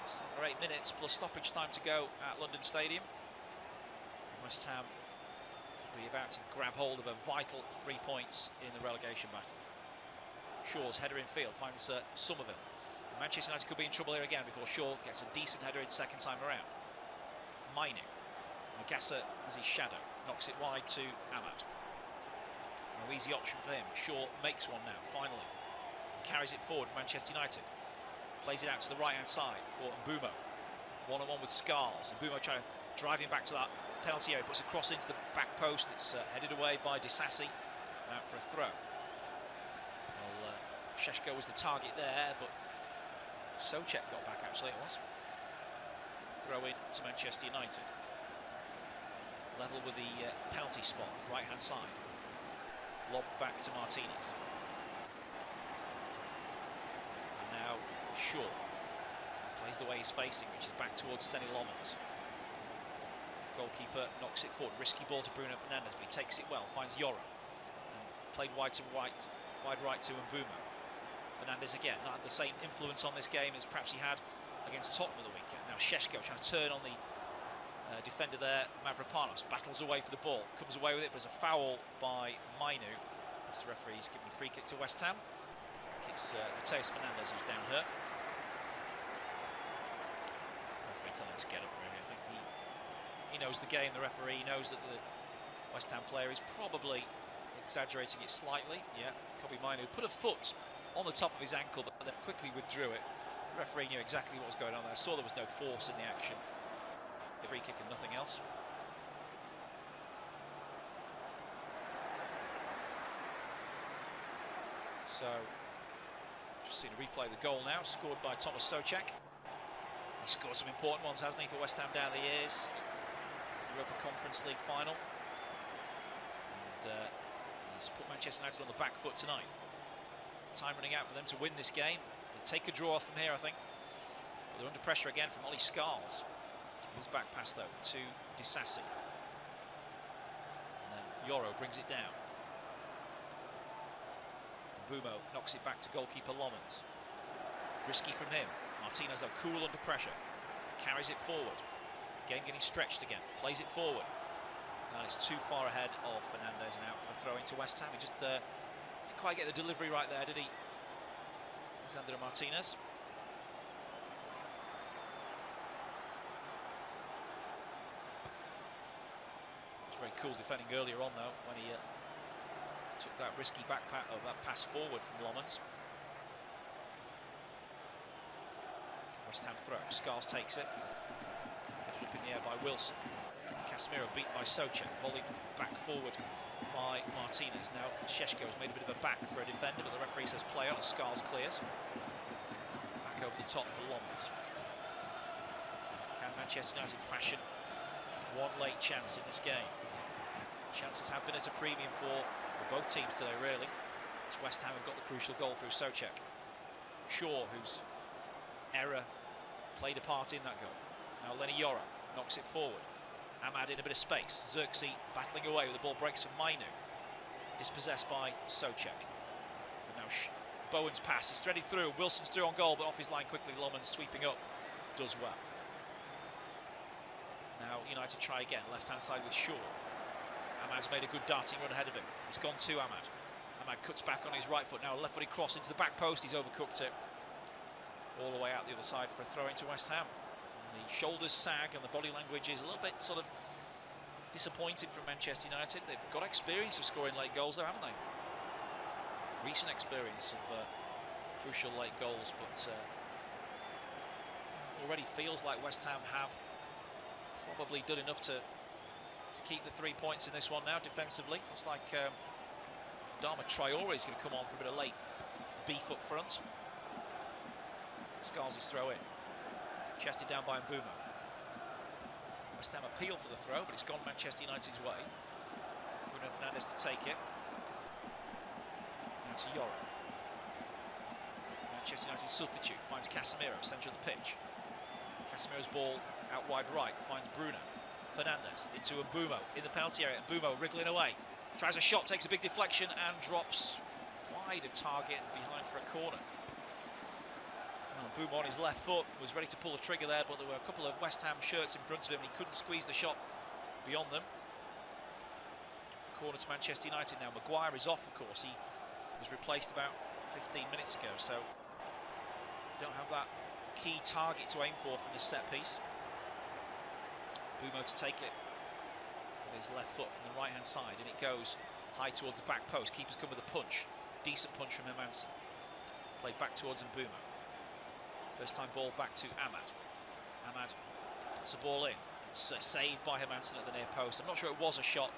7 or 8 minutes plus stoppage time to go at London Stadium. West Ham could be about to grab hold of a vital 3 points in the relegation battle. Shaw's header in field finds Somerville. Manchester United could be in trouble here again before Shaw gets a decent header in second time around. Mainu. Magassa as his shadow. Knocks it wide to Ahmad. No easy option for him. Shaw makes one now, finally. Carries it forward for Manchester United. Plays it out to the right-hand side for Mbeumo. One-on-one with Scarles. Mbeumo trying to drive him back to that penalty area. Puts a cross into the back post. It's headed away by Disasi. Out for a throw. Well, Šeško was the target there, but Souček got back, actually, it was. Throw in to Manchester United. Level with the penalty spot, right-hand side. Lob back to Martinez. And now Shaw plays the way he's facing, which is back towards Seny Lomans. Goalkeeper knocks it forward. Risky ball to Bruno Fernandes, but he takes it well. Finds Yoro. And played wide right to Mbeumo. Fernandes again, not had the same influence on this game as perhaps he had against Tottenham at the weekend. Now Šeško trying to turn on the defender there, Mavropanos. Battles away for the ball, comes away with it, but there's a foul by Mainu. As the referee's given a free kick to West Ham. I think it's Mateus Fernandes who's down hurt. Referee telling him to get up, really. I think he knows the game, the referee knows that the West Ham player is probably exaggerating it slightly. Yeah, Kobe Mainu put a foot on the top of his ankle, but then quickly withdrew it. The referee knew exactly what was going on there. Saw there was no force in the action. A free kick and nothing else. So, just seen a replay of the goal now, scored by Thomas Souček. He scored some important ones, hasn't he, for West Ham down the years. Europa Conference League final. And he's put Manchester United on the back foot tonight. Time running out for them to win this game. They take a draw from here, I think. But they're under pressure again from Ollie Scarles. His back pass, though, to Disasi. And then Yoro brings it down. Mbeumo knocks it back to goalkeeper Lomans. Risky from him. Martinez, though, cool under pressure. Carries it forward. Game getting stretched again. Plays it forward. And it's too far ahead of Fernandes and out for a throw into West Ham. He just didn't quite get the delivery right there, did he? Lisandro Martinez. Very cool defending earlier on, though, when he took that risky that pass forward from Lomans. West Ham throw. Scarles takes it. Headed up in the air by Wilson. Casemiro beaten by Souček. Volleyed back forward by Martinez. Now Šeško has made a bit of a back for a defender, but the referee says play on as Scarles clears. Back over the top for Lomans. Can Manchester United fashion one late chance in this game? Chances have been at a premium for both teams today, really. As West Ham have got the crucial goal through Souček. Shaw, whose error played a part in that goal. Now Lenny Yoro knocks it forward. Ahmad in a bit of space. Xerxes battling away with the ball, breaks from Mainu. Dispossessed by Souček. And now Bowen's pass is threaded through. Wilson's through on goal, but off his line quickly. Lomans sweeping up does well. Now United try again, left-hand side with Shaw. Ahmad's made a good darting run ahead of him. It's gone to Ahmad. Ahmad cuts back on his right foot. Now a left-footed cross into the back post. He's overcooked it. All the way out the other side for a throw into West Ham. And, The shoulders sag and the body language is a little bit sort of disappointed from Manchester United. They've got experience of scoring late goals, though, haven't they? Recent experience of crucial late goals, but already feels like West Ham have probably done enough to keep the 3 points in this one now defensively. Looks like Adama Traore is going to come on for a bit of late beef up front. Scars his throw in. Chested down by Mbeumo. West Ham appeal for the throw, but it's gone Manchester United's way. Bruno Fernandes to take it. Now to Yoro. Manchester United substitute finds Casemiro, centre of the pitch. Casemiro's ball out wide right, finds Bruno Fernandes into Mbeumo in the penalty area. Mbeumo wriggling away, tries a shot, takes a big deflection and drops wide of target and behind for a corner. Well, Mbeumo on his left foot was ready to pull the trigger there, but there were a couple of West Ham shirts in front of him and he couldn't squeeze the shot beyond them. Corner to Manchester United now. Maguire is off, of course. He was replaced about 15 minutes ago, so don't have that key target to aim for from this set piece. Mbeumo to take it with his left foot from the right hand side, and it goes high towards the back post. Keeper's come with a punch, decent punch from Hermansen. Played back towards Mbeumo. First time ball back to Ahmad. Ahmad puts the ball in. It's saved by Hermansen at the near post. I'm not sure it was a shot,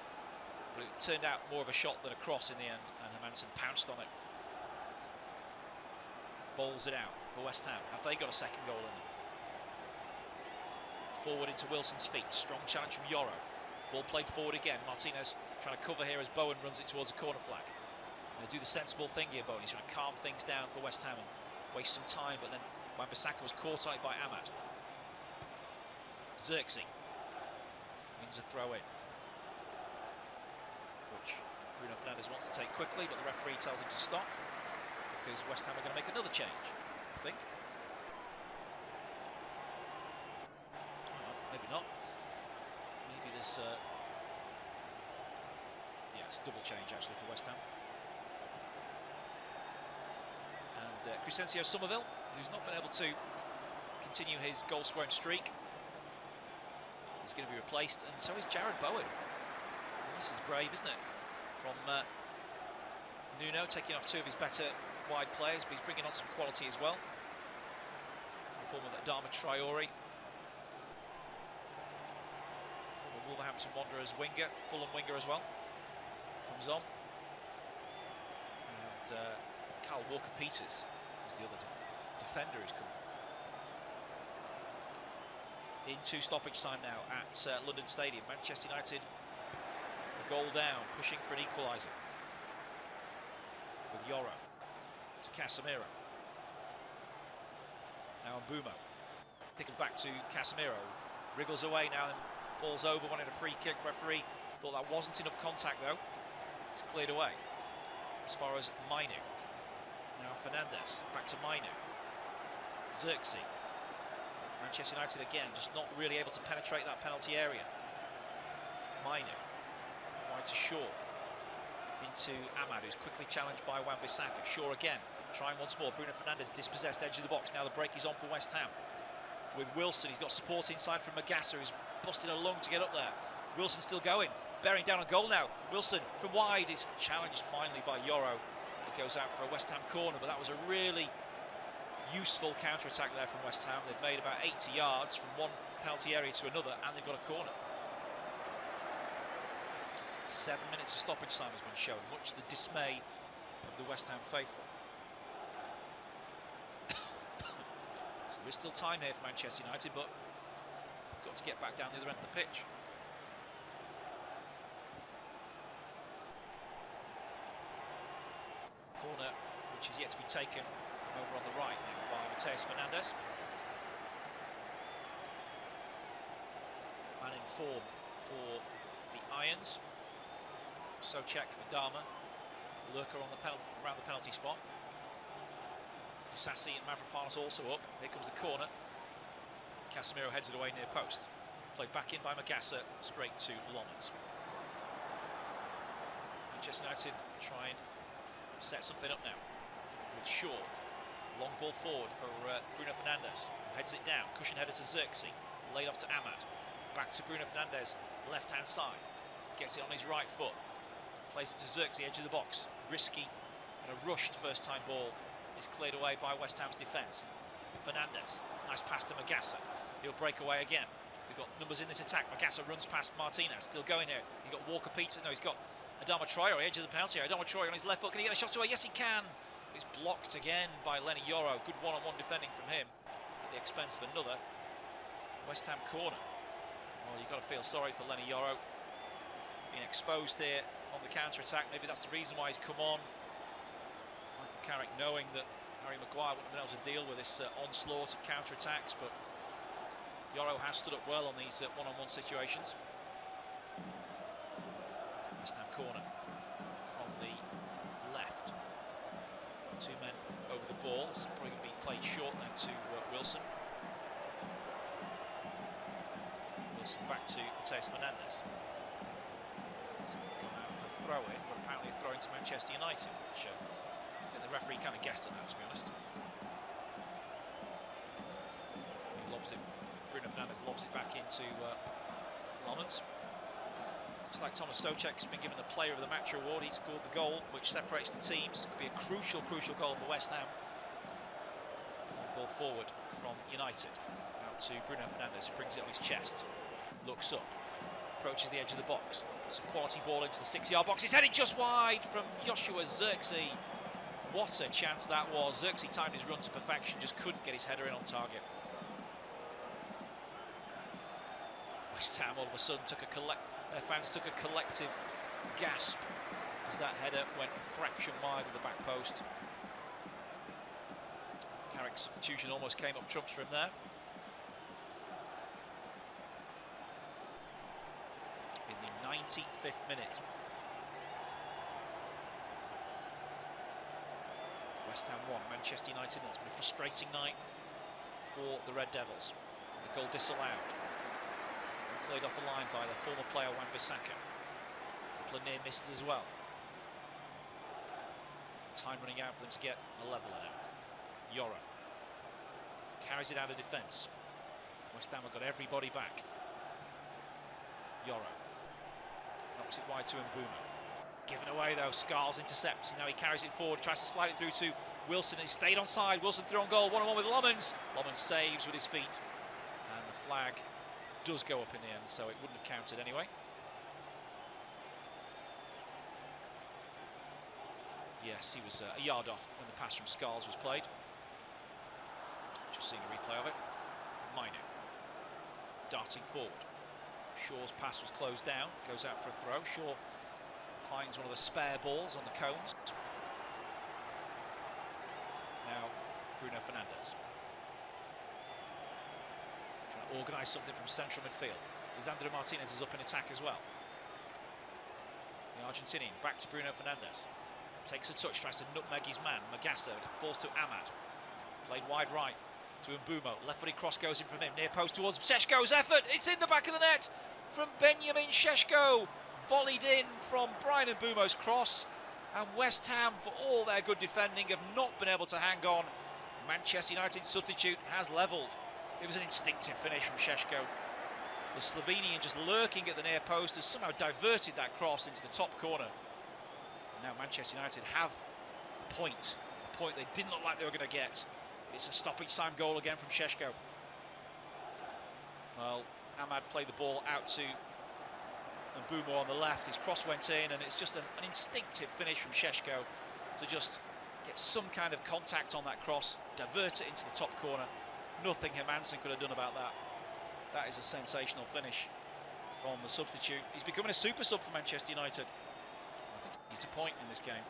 but it turned out more of a shot than a cross in the end, and Hermansen pounced on it. Bowls it out for West Ham. Have they got a second goal in them? Forward into Wilson's feet. Strong challenge from Yoro. Ball played forward again. Martinez trying to cover here as Bowen runs it towards the corner flag. Going to do the sensible thing here, Bowen. He's trying to calm things down for West Ham and waste some time, but then Wan-Bissaka was caught on it by Ahmad. Xerxes wins a throw in, which Bruno Fernandes wants to take quickly, but the referee tells him to stop because West Ham are going to make another change, I think. Maybe not. Maybe there's yeah, it's a double change actually for West Ham. And Crescencio Somerville, who's not been able to continue his goal scoring streak, is going to be replaced, and so is Jared Bowen. This is brave, isn't it? From Nuno, taking off two of his better wide players, but he's bringing on some quality as well. In the form of Adama Traore, former Wolverhampton Wanderers winger, Fulham winger as well, comes on. And Kyle Walker-Peters is the other defender who's come into stoppage time now at London Stadium. Manchester United a goal down, pushing for an equaliser with Yoro to Casemiro. Now Mbeumo pickles back to Casemiro, wriggles away now and falls over, wanted a free kick. Referee thought that wasn't enough contact though. It's cleared away. As far as Mainu. Now Fernandes, back to Mainu. Xerxes. Manchester United again just not really able to penetrate that penalty area. Mainu. Wide to Shaw. Into Ahmad, who's quickly challenged by Wan-Bissaka. Shaw again, trying once more. Bruno Fernandes dispossessed edge of the box. Now the break is on for West Ham. With Wilson, he's got support inside from Magassa, who's busting a lung to get up there. Wilson still going, bearing down on goal now. Wilson from wide is challenged finally by Yoro. It goes out for a West Ham corner, but that was a really useful counter-attack there from West Ham. They've made about 80 yards from one penalty area to another, and they've got a corner. 7 minutes of stoppage time has been shown, much to the dismay of the West Ham faithful. So there is still time here for Manchester United, but got to get back down the other end of the pitch. Corner, which is yet to be taken from over on the right now by Mateus Fernandes. Man in form for the Irons. Souček, Adama, Lurker on the around the penalty spot. Disasi and Mavropanos also up. Here comes the corner. Casemiro heads it away near post. Played back in by Magassa, straight to Lommans. Manchester United try and set something up now with Shaw. Long ball forward for Bruno Fernandes, who heads it down. Cushion header to Xerxes. Laid off to Ahmad. Back to Bruno Fernandes, left-hand side. Gets it on his right foot. Plays it to Zirkzee, edge of the box. Risky and a rushed first-time ball is cleared away by West Ham's defence. Fernandes, nice pass to Magassa. He'll break away again. We've got numbers in this attack. Magassa runs past Martinez, still going here. You've got Walker Peters. No, he's got Adama Traore, edge of the penalty area. Adama Traore on his left foot. Can he get a shot away? Yes, he can. But it's blocked again by Lenny Yoro. Good one-on-one defending from him at the expense of another West Ham corner. Well, you've got to feel sorry for Lenny Yoro. Being exposed here on the counter-attack. Maybe that's the reason why he's come on. Michael Carrick knowing that Harry Maguire wouldn't have been able to deal with this onslaught of counter-attacks, but Yoro has stood up well on these one-on-one situations. West Ham corner from the left. Two men over the ball. It's probably going to be played short then to Wilson. Wilson back to Mateus Fernandes. So gone out for a throw-in, but apparently a throw-in to Manchester United, which I think the referee kind of guessed at that, to be honest. He lobs it. Bruno Fernandes lobs it back into Lomans. Looks like Thomas Souček's been given the Player of the Match award. He scored the goal, which separates the teams. Could be a crucial goal for West Ham. Ball forward from United. Out to Bruno Fernandes, who brings it on his chest. Looks up. Approaches the edge of the box. Puts a quality ball into the 6-yard box. It's headed just wide from Joshua Zirkzee. What a chance that was. Zirkzee timed his run to perfection, just couldn't get his header in on target. West Ham all of a sudden their fans took a collective gasp as that header went a fraction wide of the back post. Carrick's substitution almost came up trumps for him there. In the 95th minute. West Ham 1, Manchester United 0. It's been a frustrating night for the Red Devils. The goal disallowed. Cleared off the line by the former player Wan-Bissaka. A couple of near misses as well. Time running out for them to get a leveller now. Yoro carries it out of defence. West Ham have got everybody back. Yoro knocks it wide to Mbeumo. Given away though, Scarles intercepts. Now he carries it forward, tries to slide it through to Wilson. He stayed onside. Wilson through on goal, 1-on-1 with Lomans. Lomans saves with his feet, and the flag does go up in the end, so it wouldn't have counted anyway. Yes, he was a yard off when the pass from Scarles was played. Just seeing a replay of it. Mainu darting forward. Shaw's pass was closed down, goes out for a throw. Shaw finds one of the spare balls on the cones. Now Bruno Fernandes trying to organise something from central midfield. Lisandro Martinez is up in attack as well. The Argentinian back to Bruno Fernandes. Takes a touch, tries to nutmeg his man, Magassa. It falls to Ahmad. Played wide right to Mbeumo. Left-footed cross goes in from him. Near post towards Šeško's effort. It's in the back of the net from Benjamin Šeško. Volleyed in from Brian Mbeumo's cross. And West Ham, for all their good defending, have not been able to hang on. Manchester United substitute has levelled. It was an instinctive finish from Šeško. The Slovenian, just lurking at the near post, has somehow diverted that cross into the top corner. Now Manchester United have a point they didn't look like they were going to get. It's a stoppage time goal again from Šeško. Well, Ahmad played the ball out to Mbeumo on the left. His cross went in, and it's just an instinctive finish from Šeško to just get some kind of contact on that cross, divert it into the top corner. Nothing Hermansen could have done about that. That is a sensational finish from the substitute. He's becoming a super sub for Manchester United. I think he's to point in this game.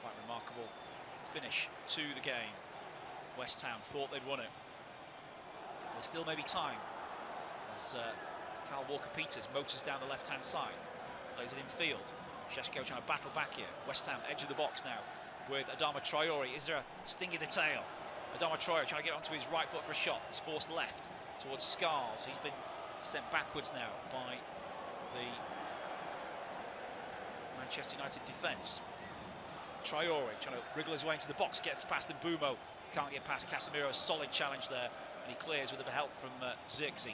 Quite remarkable finish to the game. West Ham thought they'd won it. There still may be time as Kyle Walker-Peters motors down the left-hand side, plays it in field. Šeško trying to battle back here. West Ham edge of the box now with Adama Traore. Is there a sting in the tail? Adama Traore trying to get onto his right foot for a shot. It's forced left towards Scarles. He's been sent backwards now by the Manchester United defence. Traore trying to wriggle his way into the box, gets past Mbeumo, can't get past Casemiro. A solid challenge there and he clears with a bit of help from Xerxes.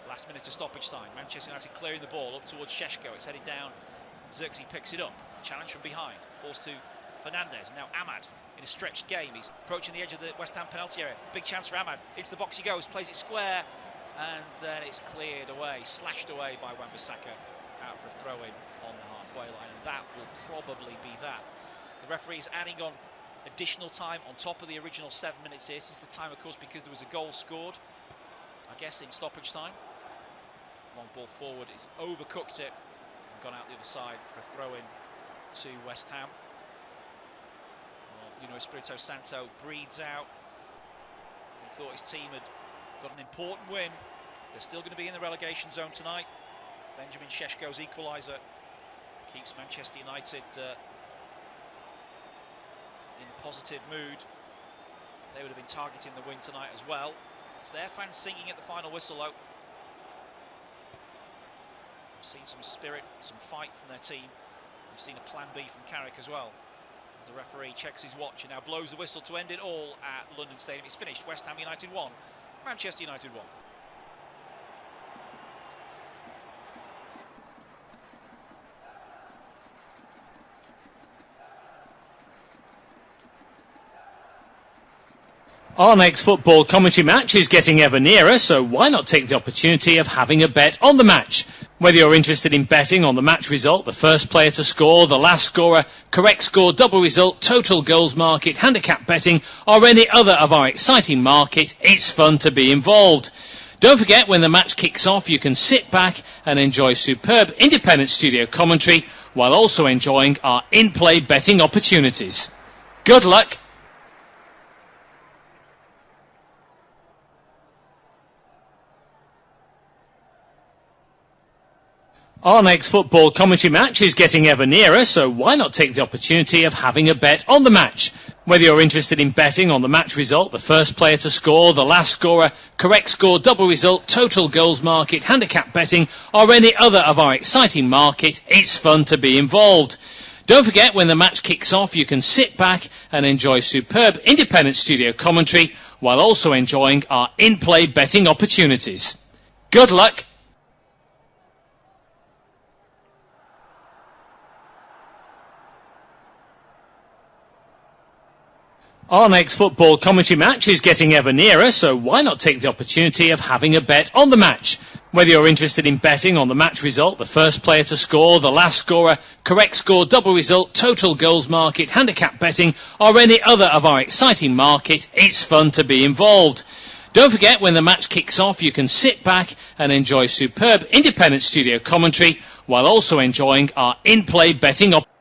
Last minute of stoppage time. Manchester United clearing the ball up towards Šeško. It's headed down. Xerxes picks it up. Challenge from behind. Forced to Fernandez. And now Ahmad in a stretched game. He's approaching the edge of the West Ham penalty area. Big chance for Ahmad. Into the box he goes. Plays it square. And then it's cleared away. Slashed away by Wan-Bissaka out for a throw-in on the halfway line. And that will probably be that. The referee's adding on additional time on top of the original 7 minutes here. This is the time, of course, because there was a goal scored, I guess, in stoppage time. Long ball forward, he's overcooked it and gone out the other side for a throw-in to West Ham. Nuno Espirito Santo breathes out. He thought his team had got an important win. They're still going to be in the relegation zone tonight. Benjamin Šeško's equaliser keeps Manchester United in a positive mood. They would have been targeting the win tonight as well. It's their fans singing at the final whistle, though. We've seen some spirit, some fight from their team. We've seen a plan B from Carrick as well. As the referee checks his watch and now blows the whistle to end it all at London Stadium. It's finished. West Ham United 1, Manchester United 1. Our next football commentary match is getting ever nearer, so why not take the opportunity of having a bet on the match? Whether you're interested in betting on the match result, the first player to score, the last scorer, correct score, double result, total goals market, handicap betting, or any other of our exciting markets, it's fun to be involved. Don't forget, when the match kicks off, you can sit back and enjoy superb independent studio commentary while also enjoying our in-play betting opportunities. Good luck! Our next football commentary match is getting ever nearer, so why not take the opportunity of having a bet on the match? Whether you're interested in betting on the match result, the first player to score, the last scorer, correct score, double result, total goals market, handicap betting, or any other of our exciting markets, it's fun to be involved. Don't forget, when the match kicks off, you can sit back and enjoy superb independent studio commentary while also enjoying our in-play betting opportunities. Good luck! Our next football commentary match is getting ever nearer, so why not take the opportunity of having a bet on the match? Whether you're interested in betting on the match result, the first player to score, the last scorer, correct score, double result, total goals market, handicap betting, or any other of our exciting markets, it's fun to be involved. Don't forget, when the match kicks off, you can sit back and enjoy superb independent studio commentary while also enjoying our in-play betting opportunities.